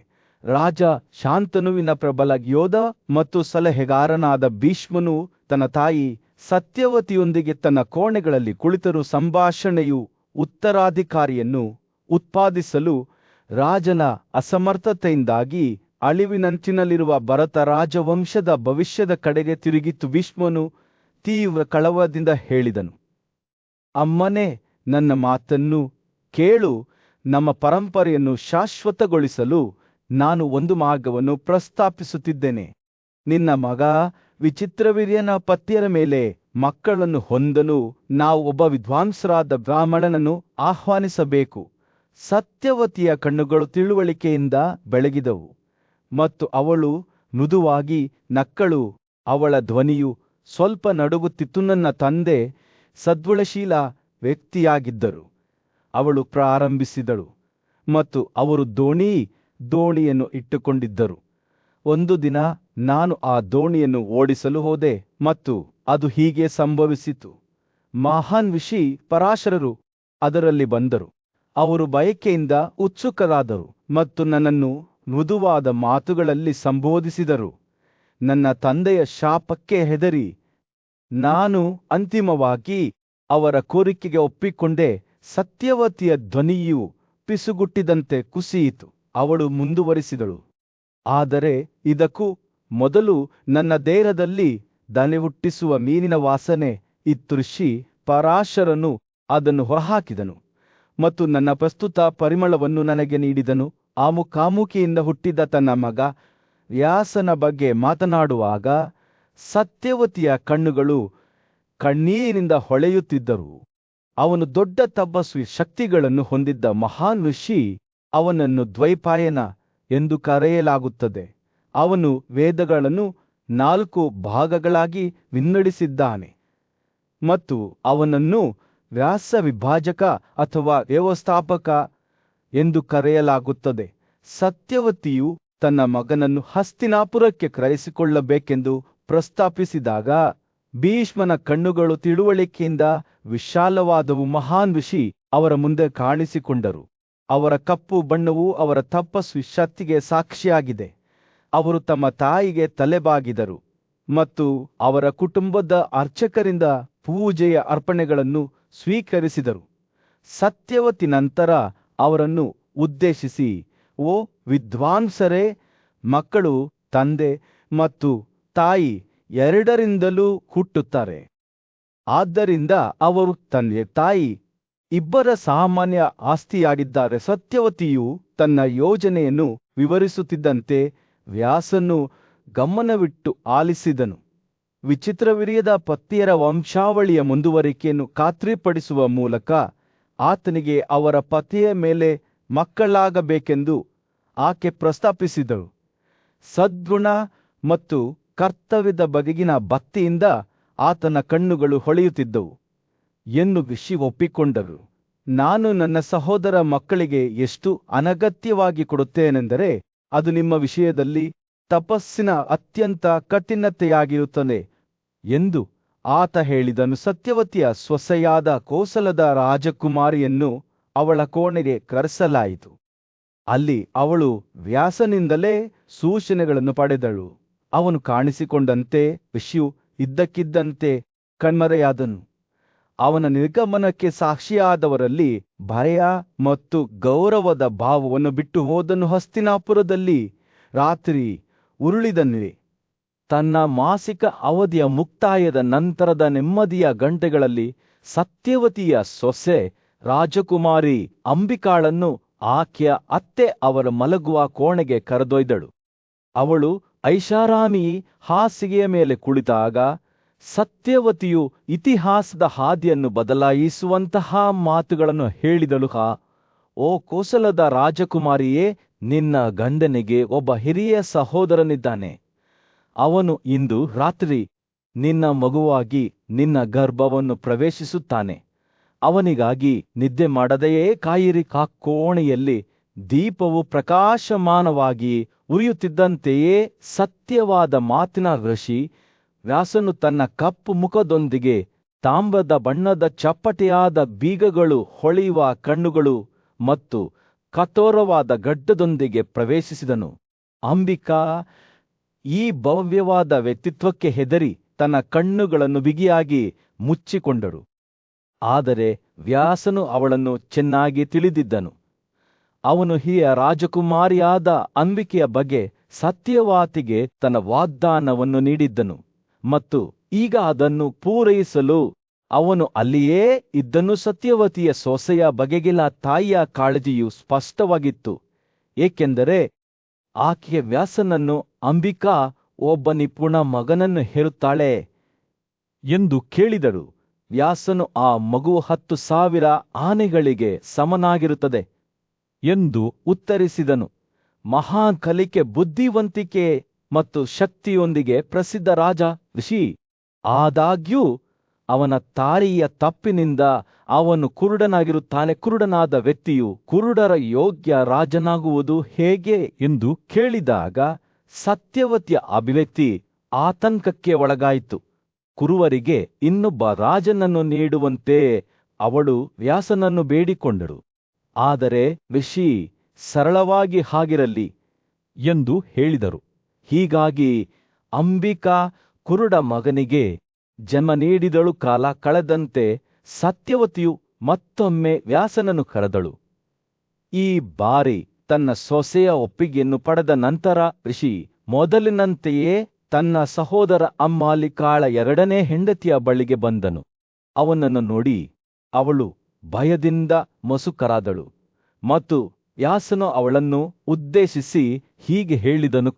S2: ರಾಜ ಶಾಂತನುವಿನ ಪ್ರಬಲ ಯೋಧ ಮತ್ತು ಸಲಹೆಗಾರನಾದ ಭೀಷ್ಮನು ತನ್ನ ತಾಯಿ ಸತ್ಯವತಿಯೊಂದಿಗೆ ತನ್ನ ಕೋಣೆಗಳಲ್ಲಿ ಕುಳಿತರು. ಸಂಭಾಷಣೆಯು ಉತ್ತರಾಧಿಕಾರಿಯನ್ನು ಉತ್ಪಾದಿಸಲು ರಾಜನ ಅಸಮರ್ಥತೆಯಿಂದಾಗಿ ಅಳಿವಿನಂಚಿನಲ್ಲಿರುವ ಭರತ ರಾಜವಂಶದ ಭವಿಷ್ಯದ ಕಡೆಗೆ ತಿರುಗಿತು. ಭೀಷ್ಮನು ತೀವ್ರ ಕಳವಳದಿಂದ ಹೇಳಿದನು, ಅಮ್ಮನೇ, ನನ್ನ ಮಾತನ್ನು ಕೇಳು. ನಮ್ಮ ಪರಂಪರೆಯನ್ನು ಶಾಶ್ವತಗೊಳಿಸಲು ನಾನು ಒಂದು ಮಾರ್ಗವನ್ನು ಪ್ರಸ್ತಾಪಿಸುತ್ತಿದ್ದೇನೆ. ನಿನ್ನ ಮಗ ವಿಚಿತ್ರವೀರ್ಯನ ಪತ್ನಿಯರ ಮೇಲೆ ಮಕ್ಕಳನ್ನು ಹೊಂದಲು ನಾವು ಒಬ್ಬ ವಿದ್ವಾಂಸರಾದ ಬ್ರಾಹ್ಮಣನನ್ನು ಆಹ್ವಾನಿಸಬೇಕು. ಸತ್ಯವತಿಯ ಕಣ್ಣುಗಳು ತಿಳುವಳಿಕೆಯಿಂದ ಬೆಳಗಿದವು ಮತ್ತು ಅವಳು ಮೃದುವಾಗಿ ನಕ್ಕಳು. ಅವಳ ಧ್ವನಿಯು ಸ್ವಲ್ಪ ನಡುಗುತ್ತಿತ್ತು. ನನ್ನ ತಂದೆ ಸದ್ಗುಣಶೀಲ ವ್ಯಕ್ತಿಯಾಗಿದ್ದರು. ಅವಳು ಪ್ರಾರಂಭಿಸಿದಳು ಮತ್ತು ಅವರು ದೋಣಿಯನ್ನು ಇಟ್ಟುಕೊಂಡಿದ್ದರು. ಒಂದು ದಿನ ನಾನು ಆ ದೋಣಿಯನ್ನು ಓಡಿಸಲು ಹೋದೆ ಮತ್ತು ಅದು ಹೀಗೆ ಸಂಭವಿಸಿತು. ಮಹಾನ್ ಋಷಿ ಪರಾಶರರು ಅದರಲ್ಲಿ ಬಂದರು. ಅವರು ಬಯಕೆಯಿಂದ ಉತ್ಸುಕರಾದರು ಮತ್ತು ನನ್ನನ್ನು ಮೃದುವಾದ ಮಾತುಗಳಲ್ಲಿ ಸಂಬೋಧಿಸಿದರು. ನನ್ನ ತಂದೆಯ ಶಾಪಕ್ಕೆ ಹೆದರಿ ನಾನು ಅಂತಿಮವಾಗಿ ಅವರ ಕೋರಿಕೆಗೆ ಒಪ್ಪಿಕೊಂಡೆ. ಸತ್ಯವತಿಯ ಧ್ವನಿಯು ಪಿಸುಗುಟ್ಟಿದಂತೆ ಕುಸಿಯಿತು. ಅವಳು ಮುಂದುವರಿಸಿದಳು, ಆದರೆ ಇದಕ್ಕೂ ಮೊದಲು ನನ್ನ ದೇಹದಲ್ಲಿ ದನಿ ಹುಟ್ಟಿಸುವ ಮೀನಿನ ವಾಸನೆ ಇತ್ತು. ಋಷಿ ಪರಾಶರನು ಅದನ್ನು ಹೊರಹಾಕಿದನು ಮತ್ತು ನನ್ನ ಪ್ರಸ್ತುತ ಪರಿಮಳವನ್ನು ನನಗೆ ನೀಡಿದನು. ಆ ಮುಖಾಮುಖಿಯಿಂದ ಹುಟ್ಟಿದ ತನ್ನ ಮಗ ವ್ಯಾಸನ ಬಗ್ಗೆ ಮಾತನಾಡುವಾಗ ಸತ್ಯವತಿಯ ಕಣ್ಣುಗಳು ಕಣ್ಣೀರಿನಿಂದ ಹೊಳೆಯುತ್ತಿದ್ದರು. ಅವನು ದೊಡ್ಡ ತಪಸ್ವಿ, ಶಕ್ತಿಗಳನ್ನು ಹೊಂದಿದ್ದ ಮಹಾನ್ ಋಷಿ. ಅವನನ್ನು ದ್ವೈಪಾಯನ ಎಂದು ಕರೆಯಲಾಗುತ್ತದೆ. ಅವನು ವೇದಗಳನ್ನು 4 ಭಾಗಗಳಾಗಿ ವಿಂಗಡಿಸಿದ್ದಾನೆ ಮತ್ತು ಅವನನ್ನು ವ್ಯಾಸ ವಿಭಾಜಕ ಅಥವಾ ವ್ಯವಸ್ಥಾಪಕ ಎಂದು ಕರೆಯಲಾಗುತ್ತದೆ. ಸತ್ಯವತಿಯು ತನ್ನ ಮಗನನ್ನು ಹಸ್ತಿನಾಪುರಕ್ಕೆ ಕರೆಸಿಕೊಳ್ಳಬೇಕೆಂದು ಪ್ರಸ್ತಾಪಿಸಿದಾಗ ಭೀಷ್ಮನ ಕಣ್ಣುಗಳು ತಿಳುವಳಿಕೆಯಿಂದ ವಿಶಾಲವಾದವು. ಮಹಾನ್ ಋಷಿ ಅವರ ಮುಂದೆ ಕಾಣಿಸಿಕೊಂಡರು. ಅವರ ಕಪ್ಪು ಬಣ್ಣವು ಅವರ ತಪಸ್ವಿ ಶಕ್ತಿಗೆ ಸಾಕ್ಷಿಯಾಗಿದೆ. ಅವರು ತಮ್ಮ ತಾಯಿಗೆ ತಲೆಬಾಗಿದರು ಮತ್ತು ಅವರ ಕುಟುಂಬದ ಅರ್ಚಕರಿಂದ ಪೂಜೆಯ ಅರ್ಪಣೆಗಳನ್ನು ಸ್ವೀಕರಿಸಿದರು. ಸತ್ಯವತಿ ನಂತರ ಅವರನ್ನು ಉದ್ದೇಶಿಸಿ, ಓ ವಿದ್ವಾಂಸರೇ, ಮಕ್ಕಳು ತಂದೆ ಮತ್ತು ತಾಯಿ ಎರಡರಿಂದಲೂ ಹುಟ್ಟುತ್ತಾರೆ. ಆದ್ದರಿಂದ ಅವರು ತಂದೆ ತಾಯಿ ಇಬ್ಬರ ಸಾಮಾನ್ಯ ಆಸ್ತಿಯಾಗಿದ್ದಾರೆ. ಸತ್ಯವತಿಯು ತನ್ನ ಯೋಜನೆಯನ್ನು ವಿವರಿಸುತ್ತಿದ್ದಂತೆ ವ್ಯಾಸನು ಗಮನವಿಟ್ಟು ಆಲಿಸಿದನು. ವಿಚಿತ್ರವೀರ್ಯದ ಪತ್ನಿಯರ ವಂಶಾವಳಿಯ ಮುಂದುವರಿಕೆಯನ್ನು ಖಾತ್ರಿಪಡಿಸುವ ಮೂಲಕ ಆತನಿಗೆ ಅವರ ಪತಿಯ ಮೇಲೆ ಮಕ್ಕಳಾಗಬೇಕೆಂದು ಆಕೆ ಪ್ರಸ್ತಾಪಿಸಿದಳು. ಸದ್ಗುಣ ಮತ್ತು ಕರ್ತವ್ಯದ ಬಗೆಗಿನ ಭಕ್ತಿಯಿಂದ ಆತನ ಕಣ್ಣುಗಳು ಹೊಳೆಯುತ್ತಿದ್ದವು ಎಂದು ಋಷಿ ಒಪ್ಪಿಕೊಂಡರು. ನಾನು ನನ್ನ ಸಹೋದರ ಮಕ್ಕಳಿಗೆ ಎಷ್ಟು ಅನಗತ್ಯವಾಗಿ ಕೊಡುತ್ತೇನೆಂದರೆ ಅದು ನಿಮ್ಮ ವಿಷಯದಲ್ಲಿ ತಪಸ್ಸಿನ ಅತ್ಯಂತ ಕಠಿಣತೆಯಾಗಿರುತ್ತದೆ ಎಂದು ಆತ ಹೇಳಿದನು. ಸತ್ಯವತಿಯ ಸೊಸೆಯಾದ ಕೋಸಲದ ರಾಜಕುಮಾರಿಯನ್ನು ಅವಳ ಕೋಣೆಗೆ ಕರೆಸಲಾಯಿತು. ಅಲ್ಲಿ ಅವಳು ವ್ಯಾಸನಿಂದಲೇ ಸೂಚನೆಗಳನ್ನು ಪಡೆದಳು. ಅವನು ಕಾಣಿಸಿಕೊಂಡಂತೆ ಋಷಿಯು ಇದ್ದಕ್ಕಿದ್ದಂತೆ ಕಣ್ಮರೆಯಾದನು. ಅವನ ನಿರ್ಗಮನಕ್ಕೆ ಸಾಕ್ಷಿಯಾದವರಲ್ಲಿ ಭಯ ಮತ್ತು ಗೌರವದ ಭಾವವನ್ನು ಬಿಟ್ಟು ಹೋದನು. ಹಸ್ತಿನಾಪುರದಲ್ಲಿ ರಾತ್ರಿ ಉರುಳಿದನಿವೆ. ತನ್ನ ಮಾಸಿಕ ಅವಧಿಯ ಮುಕ್ತಾಯದ ನಂತರದ ನೆಮ್ಮದಿಯ ಗಂಟೆಗಳಲ್ಲಿ ಸತ್ಯವತಿಯ ಸೊಸೆ ರಾಜಕುಮಾರಿ ಅಂಬಿಕಾಳನ್ನು ಆಕೆಯ ಅತ್ತೆ ಅವರ ಮಲಗುವ ಕೋಣೆಗೆ ಕರೆದೊಯ್ದಳು. ಅವಳು ಐಷಾರಾಮಿ ಹಾಸಿಗೆಯ ಮೇಲೆ ಕುಳಿತಾಗ ಸತ್ಯವತಿಯು ಇತಿಹಾಸದ ಹಾದಿಯನ್ನು ಬದಲಾಯಿಸುವಂತಹ ಮಾತುಗಳನ್ನು ಹೇಳಿದಳು. ಓ ಕೋಸಲದ ರಾಜಕುಮಾರಿಯೇ, ನಿನ್ನ ಗಂಡನಿಗೆ ಒಬ್ಬ ಹಿರಿಯ ಸಹೋದರನಿದ್ದಾನೆ. ಅವನು ಇಂದು ರಾತ್ರಿ ನಿನ್ನ ಮಗುವಾಗಿ ನಿನ್ನ ಗರ್ಭವನ್ನು ಪ್ರವೇಶಿಸುತ್ತಾನೆ. ಅವನಿಗಾಗಿ ನಿದ್ದೆ ಮಾಡದೆಯೇ ಕಾಯಿರಿ. ಕೋಣೆಯಲ್ಲಿ ದೀಪವು ಪ್ರಕಾಶಮಾನವಾಗಿ ಉರಿಯುತ್ತಿದ್ದಂತೆಯೇ ಸತ್ಯವಾದ ಮಾತಿನ ಋಷಿ ವ್ಯಾಸನು ತನ್ನ ಕಪ್ಪು ಮುಖದೊಂದಿಗೆ ತಾಮ್ರದ ಬಣ್ಣದ ಚಪ್ಪಟೆಯಾದ ಬೀಗಗಳು, ಹೊಳೆಯುವ ಕಣ್ಣುಗಳು ಮತ್ತು ಕಠೋರವಾದ ಗಡ್ಡದೊಂದಿಗೆ ಪ್ರವೇಶಿಸಿದನು. ಅಂಬಿಕಾ ಈ ಭವ್ಯವಾದ ವ್ಯಕ್ತಿತ್ವಕ್ಕೆ ಹೆದರಿ ತನ್ನ ಕಣ್ಣುಗಳನ್ನು ಬಿಗಿಯಾಗಿ ಮುಚ್ಚಿಕೊಂಡಳು. ಆದರೆ ವ್ಯಾಸನು ಅವಳನ್ನು ಚೆನ್ನಾಗಿ ತಿಳಿದಿದ್ದನು. ಅವನು ಹಿರಿಯ ರಾಜಕುಮಾರಿಯಾದ ಅಂಬಿಕೆಯ ಬಗ್ಗೆ ಸತ್ಯವಾತಿಗೆ ತನ್ನ ವಾಗ್ದಾನವನ್ನು ನೀಡಿದ್ದನು ಮತ್ತು ಈಗ ಅದನ್ನು ಪೂರೈಸಲು ಅವನು ಅಲ್ಲಿಯೇ ಇದ್ದನು. ಸತ್ಯವತಿಯ ಸೊಸೆಯ ಬಗೆಗಿನ ತಾಯಿಯ ಕಾಳಜಿಯು ಸ್ಪಷ್ಟವಾಗಿತ್ತು, ಏಕೆಂದರೆ ಆಕೆಯ ವ್ಯಾಸನನ್ನು ಅಂಬಿಕಾ ಒಬ್ಬ ನಿಪುಣ ಮಗನನ್ನು ಹೆರುತ್ತಾಳೆ ಎಂದು ಕೇಳಿದಳು. ವ್ಯಾಸನು ಆ ಮಗುವು 10,000 ಆನೆಗಳಿಗೆ ಸಮನಾಗಿರುತ್ತದೆ ಎಂದು ಉತ್ತರಿಸಿದನು. ಮಹಾನ್ ಕಲಿಕೆ, ಬುದ್ಧಿವಂತಿಕೆ ಮತ್ತು ಶಕ್ತಿಯೊಂದಿಗೆ ಪ್ರಸಿದ್ಧ ರಾಜ ಋಷಿ. ಆದಾಗ್ಯೂ ಅವನ ತಾಯಿಯ ತಪ್ಪಿನಿಂದ ಅವನು ಕುರುಡನಾಗಿರುತ್ತಾನೆ. ಕುರುಡನಾದ ವ್ಯಕ್ತಿಯು ಕುರುಡರ ಯೋಗ್ಯ ರಾಜನಾಗುವುದು ಹೇಗೆ ಎಂದು ಕೇಳಿದಾಗ ಸತ್ಯವತಿಯ ಅಭಿವ್ಯಕ್ತಿ ಆತಂಕಕ್ಕೆ ಒಳಗಾಯಿತು. ಕುರುವರಿಗೆ ಇನ್ನೊಬ್ಬ ರಾಜನನ್ನು ನೀಡುವಂತೆ ಅವಳು ವ್ಯಾಸನನ್ನು ಬೇಡಿಕೊಂಡಳು. ಆದರೆ ಋಷಿ ಸರಳವಾಗಿ ಹಾಗಿರಲಿ ಎಂದು ಹೇಳಿದರು. ಹೀಗಾಗಿ ಅಂಬಿಕಾ ಕುರುಡ ಮಗನಿಗೆ ಜನ್ಮ ನೀಡಿದಳು. ಕಾಲ ಕಳೆದಂತೆ ಸತ್ಯವತಿಯು ಮತ್ತೊಮ್ಮೆ ವ್ಯಾಸನನ್ನು ಕರೆದಳು. ಈ ಬಾರಿ ತನ್ನ ಸೊಸೆಯ ಒಪ್ಪಿಗೆಯನ್ನು ಪಡೆದ ನಂತರ ಋಷಿ ಮೊದಲಿನಂತೆಯೇ ತನ್ನ ಸಹೋದರ ಅಂಬಾಲಿಕಾಳ 2ನೇ ಹೆಂಡತಿಯ ಬಳಿಗೆ ಬಂದನು. ಅವನನ್ನು ನೋಡಿ ಅವಳು ಭಯದಿಂದ ಮಸುಕರಾದಳು ಮತ್ತು ವ್ಯಾಸನು ಅವಳನ್ನು ಉದ್ದೇಶಿಸಿ ಹೀಗೆ ಹೇಳಿದನು: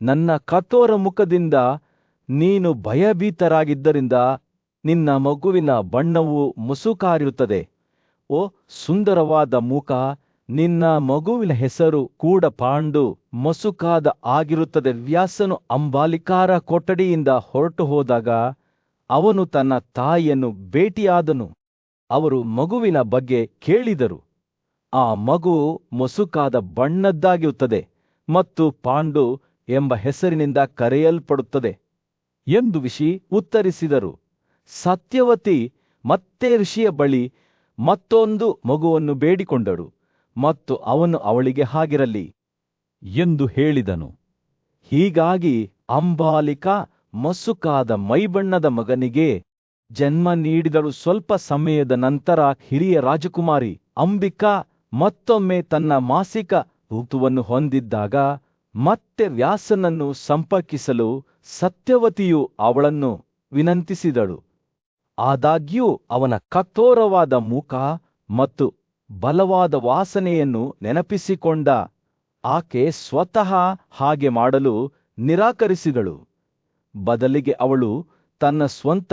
S2: ನನ್ನ ಕಠೋರ ಮುಖದಿಂದ ನೀನು ಭಯಭೀತರಾಗಿದ್ದರಿಂದ ನಿನ್ನ ಮಗುವಿನ ಬಣ್ಣವು ಮುಸುಕಾಗಿರುತ್ತದೆ. ಓ ಸುಂದರವಾದ ಮುಖ, ನಿನ್ನ ಮಗುವಿನ ಹೆಸರು ಕೂಡ ಪಾಂಡು, ಮಸುಕಾದ ಆಗಿರುತ್ತದೆ. ವ್ಯಾಸನು ಅಂಬಾಲಿಕಾರ ಕೊಠಡಿಯಿಂದ ಹೊರಟು ಹೋದಾಗ ಅವನು ತನ್ನ ತಾಯಿಯನ್ನು ಭೇಟಿಯಾದನು. ಅವರು ಮಗುವಿನ ಬಗ್ಗೆ ಕೇಳಿದರು. ಆ ಮಗು ಮಸುಕಾದ ಬಣ್ಣದ್ದಾಗಿರುತ್ತದೆ ಮತ್ತು ಪಾಂಡು ಎಂಬ ಹೆಸರಿನಿಂದ ಕರೆಯಲ್ಪಡುತ್ತದೆ ಎಂದು ಋಷಿ ಉತ್ತರಿಸಿದರು. ಸತ್ಯವತಿ ಮತ್ತೆ ಋಷಿಯ ಬಳಿ ಮತ್ತೊಂದು ಮಗುವನ್ನು ಬೇಡಿಕೊಂಡಳು ಮತ್ತು ಅವನು ಅವಳಿಗೆ ಹಾಗಿರಲಿ ಎಂದು ಹೇಳಿದನು. ಹೀಗಾಗಿ ಅಂಬಾಲಿಕಾ ಮಸುಕಾದ ಮೈಬಣ್ಣದ ಮಗನಿಗೆ ಜನ್ಮ ನೀಡಿದಳು. ಸ್ವಲ್ಪ ಸಮಯದ ನಂತರ ಹಿರಿಯ ರಾಜಕುಮಾರಿ ಅಂಬಿಕಾ ಮತ್ತೊಮ್ಮೆ ತನ್ನ ಮಾಸಿಕ ಋತುವನ್ನು ಹೊಂದಿದ್ದಾಗ ಮತ್ತೆ ವ್ಯಾಸನನ್ನು ಸಂಪರ್ಕಿಸಲು ಸತ್ಯವತಿಯು ಅವಳನ್ನು ವಿನಂತಿಸಿದಳು. ಆದಾಗ್ಯೂ ಅವನ ಕಠೋರವಾದ ಮುಖ ಮತ್ತು ಬಲವಾದ ವಾಸನೆಯನ್ನು ನೆನಪಿಸಿಕೊಂಡ ಆಕೆ ಸ್ವತಃ ಹಾಗೆ ಮಾಡಲು ನಿರಾಕರಿಸಿದಳು. ಬದಲಿಗೆ ಅವಳು ತನ್ನ ಸ್ವಂತ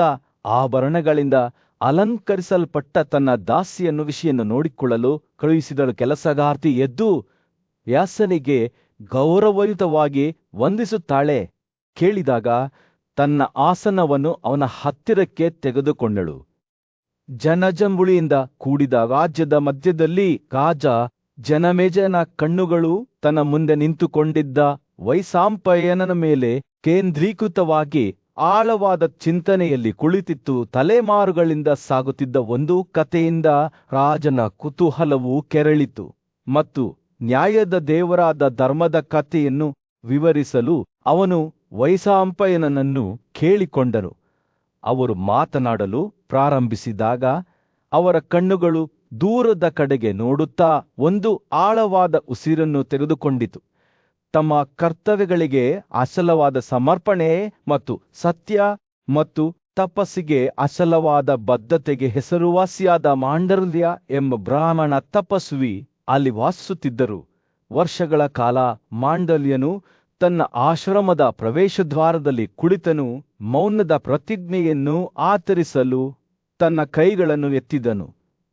S2: ಆಭರಣಗಳಿಂದ ಅಲಂಕರಿಸಲ್ಪಟ್ಟ ತನ್ನ ದಾಸಿಯನ್ನು ಋಷಿಯನ್ನು ನೋಡಿಕೊಳ್ಳಲು ಕಳುಹಿಸಿದಳು. ಕೆಲಸಗಾರ್ತಿ ಎದ್ದು ವ್ಯಾಸನಿಗೆ ಗೌರವಯುತವಾಗಿ ವಂದಿಸುತ್ತಾಳೆ. ಕೇಳಿದಾಗ ತನ್ನ ಆಸನವನ್ನು ಅವನ ಹತ್ತಿರಕ್ಕೆ ತೆಗೆದುಕೊಂಡಳು. ಜನಜಂಬುಳಿಯಿಂದ ಕೂಡಿದ ರಾಜ್ಯದ ಮಧ್ಯದಲ್ಲಿ ರಾಜ ಜನಮೇಜಯನ ಕಣ್ಣುಗಳು ತನ್ನ ಮುಂದೆ ನಿಂತುಕೊಂಡಿದ್ದ ವೈಶಂಪಾಯನನ ಮೇಲೆ ಕೇಂದ್ರೀಕೃತವಾಗಿ ಆಳವಾದ ಚಿಂತನೆಯಲ್ಲಿ ಕುಳಿತಿತ್ತು. ತಲೆಮಾರುಗಳಿಂದ ಸಾಗುತ್ತಿದ್ದ ಒಂದು ಕಥೆಯಿಂದ ರಾಜನ ಕುತೂಹಲವು ಕೆರಳಿತು ಮತ್ತು ನ್ಯಾಯದ ದೇವರಾದ ಧರ್ಮದ ಕಥೆಯನ್ನು ವಿವರಿಸಲು ಅವನು ವೈಶಂಪಾಯನನನ್ನು ಕೇಳಿಕೊಂಡನು. ಅವರು ಮಾತನಾಡಲು ಪ್ರಾರಂಭಿಸಿದಾಗ ಅವರ ಕಣ್ಣುಗಳು ದೂರದ ಕಡೆಗೆ ನೋಡುತ್ತಾ ಒಂದು ಆಳವಾದ ಉಸಿರನ್ನು ತೆಗೆದುಕೊಂಡಿತು. ತಮ್ಮ ಕರ್ತವ್ಯಗಳಿಗೆ ಅಚಲವಾದ ಸಮರ್ಪಣೆ ಮತ್ತು ಸತ್ಯ ಮತ್ತು ತಪಸ್ಸಿಗೆ ಅಚಲವಾದ ಬದ್ಧತೆಗೆ ಹೆಸರುವಾಸಿಯಾದ ಮಾಂಡಲ್ಯ ಎಂಬ ಬ್ರಾಹ್ಮಣ ತಪಸ್ವಿ ಅಲ್ಲಿ ವಾಸಿಸುತ್ತಿದ್ದರು. ವರ್ಷಗಳ ಕಾಲ ಮಾಂಡಲ್ಯನು ತನ್ನ ಆಶ್ರಮದ ಪ್ರವೇಶದ್ವಾರದಲ್ಲಿ ಕುಳಿತನು. ಮೌನದ ಪ್ರತಿಜ್ಞೆಯನ್ನು ಆಚರಿಸಲು ತನ್ನ ಕೈಗಳನ್ನು ಎತ್ತಿದನು.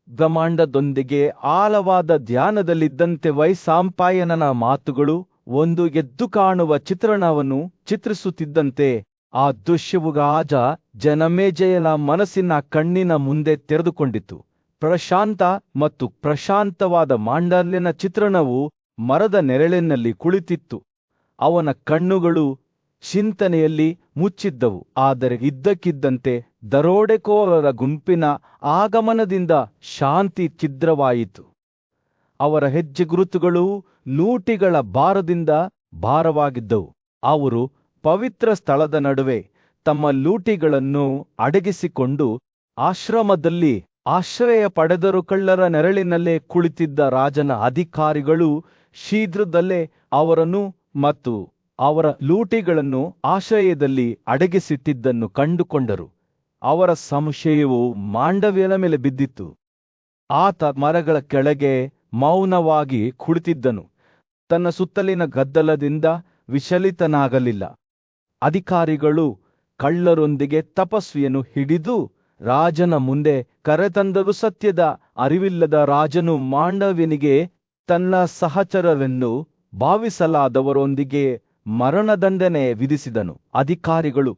S2: ಬ್ರಹ್ಮಾಂಡದೊಂದಿಗೆ ಆಳವಾದ ಧ್ಯಾನದಲ್ಲಿದ್ದಂತೆ ವೈಶಂಪಾಯನನ ಮಾತುಗಳು ಒಂದು ಎದ್ದು ಕಾಣುವ ಚಿತ್ರಣವನ್ನು ಚಿತ್ರಿಸುತ್ತಿದ್ದಂತೆ ಆ ದೃಶ್ಯವು ರಾಜ ಜನಮೇಜಯನ ಮನಸ್ಸಿನ ಕಣ್ಣಿನ ಮುಂದೆ ತೆರೆದುಕೊಂಡಿತು. ಪ್ರಶಾಂತ ಮತ್ತು ಪ್ರಶಾಂತವಾದ ಮಾಂಡಲ್ಯನ ಚಿತ್ರಣವು ಮರದ ನೆರಳಿನಲ್ಲಿ ಕುಳಿತಿತ್ತು. ಅವನ ಕಣ್ಣುಗಳು ಚಿಂತನೆಯಲ್ಲಿ ಮುಚ್ಚಿದ್ದವು. ಆದರೆ ಇದ್ದಕ್ಕಿದ್ದಂತೆ ದರೋಡೆಕೋರರ ಗುಂಪಿನ ಆಗಮನದಿಂದ ಶಾಂತಿ ಛಿದ್ರವಾಯಿತು. ಅವರ ಹೆಜ್ಜೆ ಗುರುತುಗಳು ಲೂಟಿಗಳ ಭಾರದಿಂದ ಭಾರವಾಗಿದ್ದವು. ಅವರು ಪವಿತ್ರ ಸ್ಥಳದ ನಡುವೆ ತಮ್ಮ ಲೂಟಿಗಳನ್ನು ಅಡಗಿಸಿಕೊಂಡು ಆಶ್ರಮದಲ್ಲಿ ಆಶ್ರಯ ಪಡೆದರು. ಕಳ್ಳರ ನೆರಳಿನಲ್ಲೇ ಕುಳಿತಿದ್ದ ರಾಜನ ಅಧಿಕಾರಿಗಳು ಶೀಘ್ರದಲ್ಲೇ ಅವರನ್ನು ಮತ್ತು ಅವರ ಲೂಟಿಗಳನ್ನು ಆಶ್ರಯದಲ್ಲಿ ಅಡಗಿಸಿಟ್ಟಿದ್ದನ್ನು ಕಂಡುಕೊಂಡರು. ಅವರ ಸಂಶಯವು ಮಾಂಡವ್ಯನ ಮೇಲೆ ಬಿದ್ದಿತ್ತು. ಆತ ಮರಗಳ ಕೆಳಗೆ ಮೌನವಾಗಿ ಕುಳಿತಿದ್ದನು.
S1: ತನ್ನ ಸುತ್ತಲಿನ ಗದ್ದಲದಿಂದ ವಿಚಲಿತನಾಗಲಿಲ್ಲ.
S2: ಅಧಿಕಾರಿಗಳು ಕಳ್ಳರೊಂದಿಗೆ ತಪಸ್ವಿಯನ್ನು ಹಿಡಿದು ರಾಜನ ಮುಂದೆ ಕರೆತಂದರೂ ಸತ್ಯದ ಅರಿವಿಲ್ಲದ ರಾಜನು ಮಾಂಡವ್ಯನಿಗೆ ತನ್ನ ಸಹಚರರೆಂದು ಭಾವಿಸಲಾದವರೊಂದಿಗೆ ಮರಣದಂಡನೆ ವಿಧಿಸಿದನು. ಅಧಿಕಾರಿಗಳು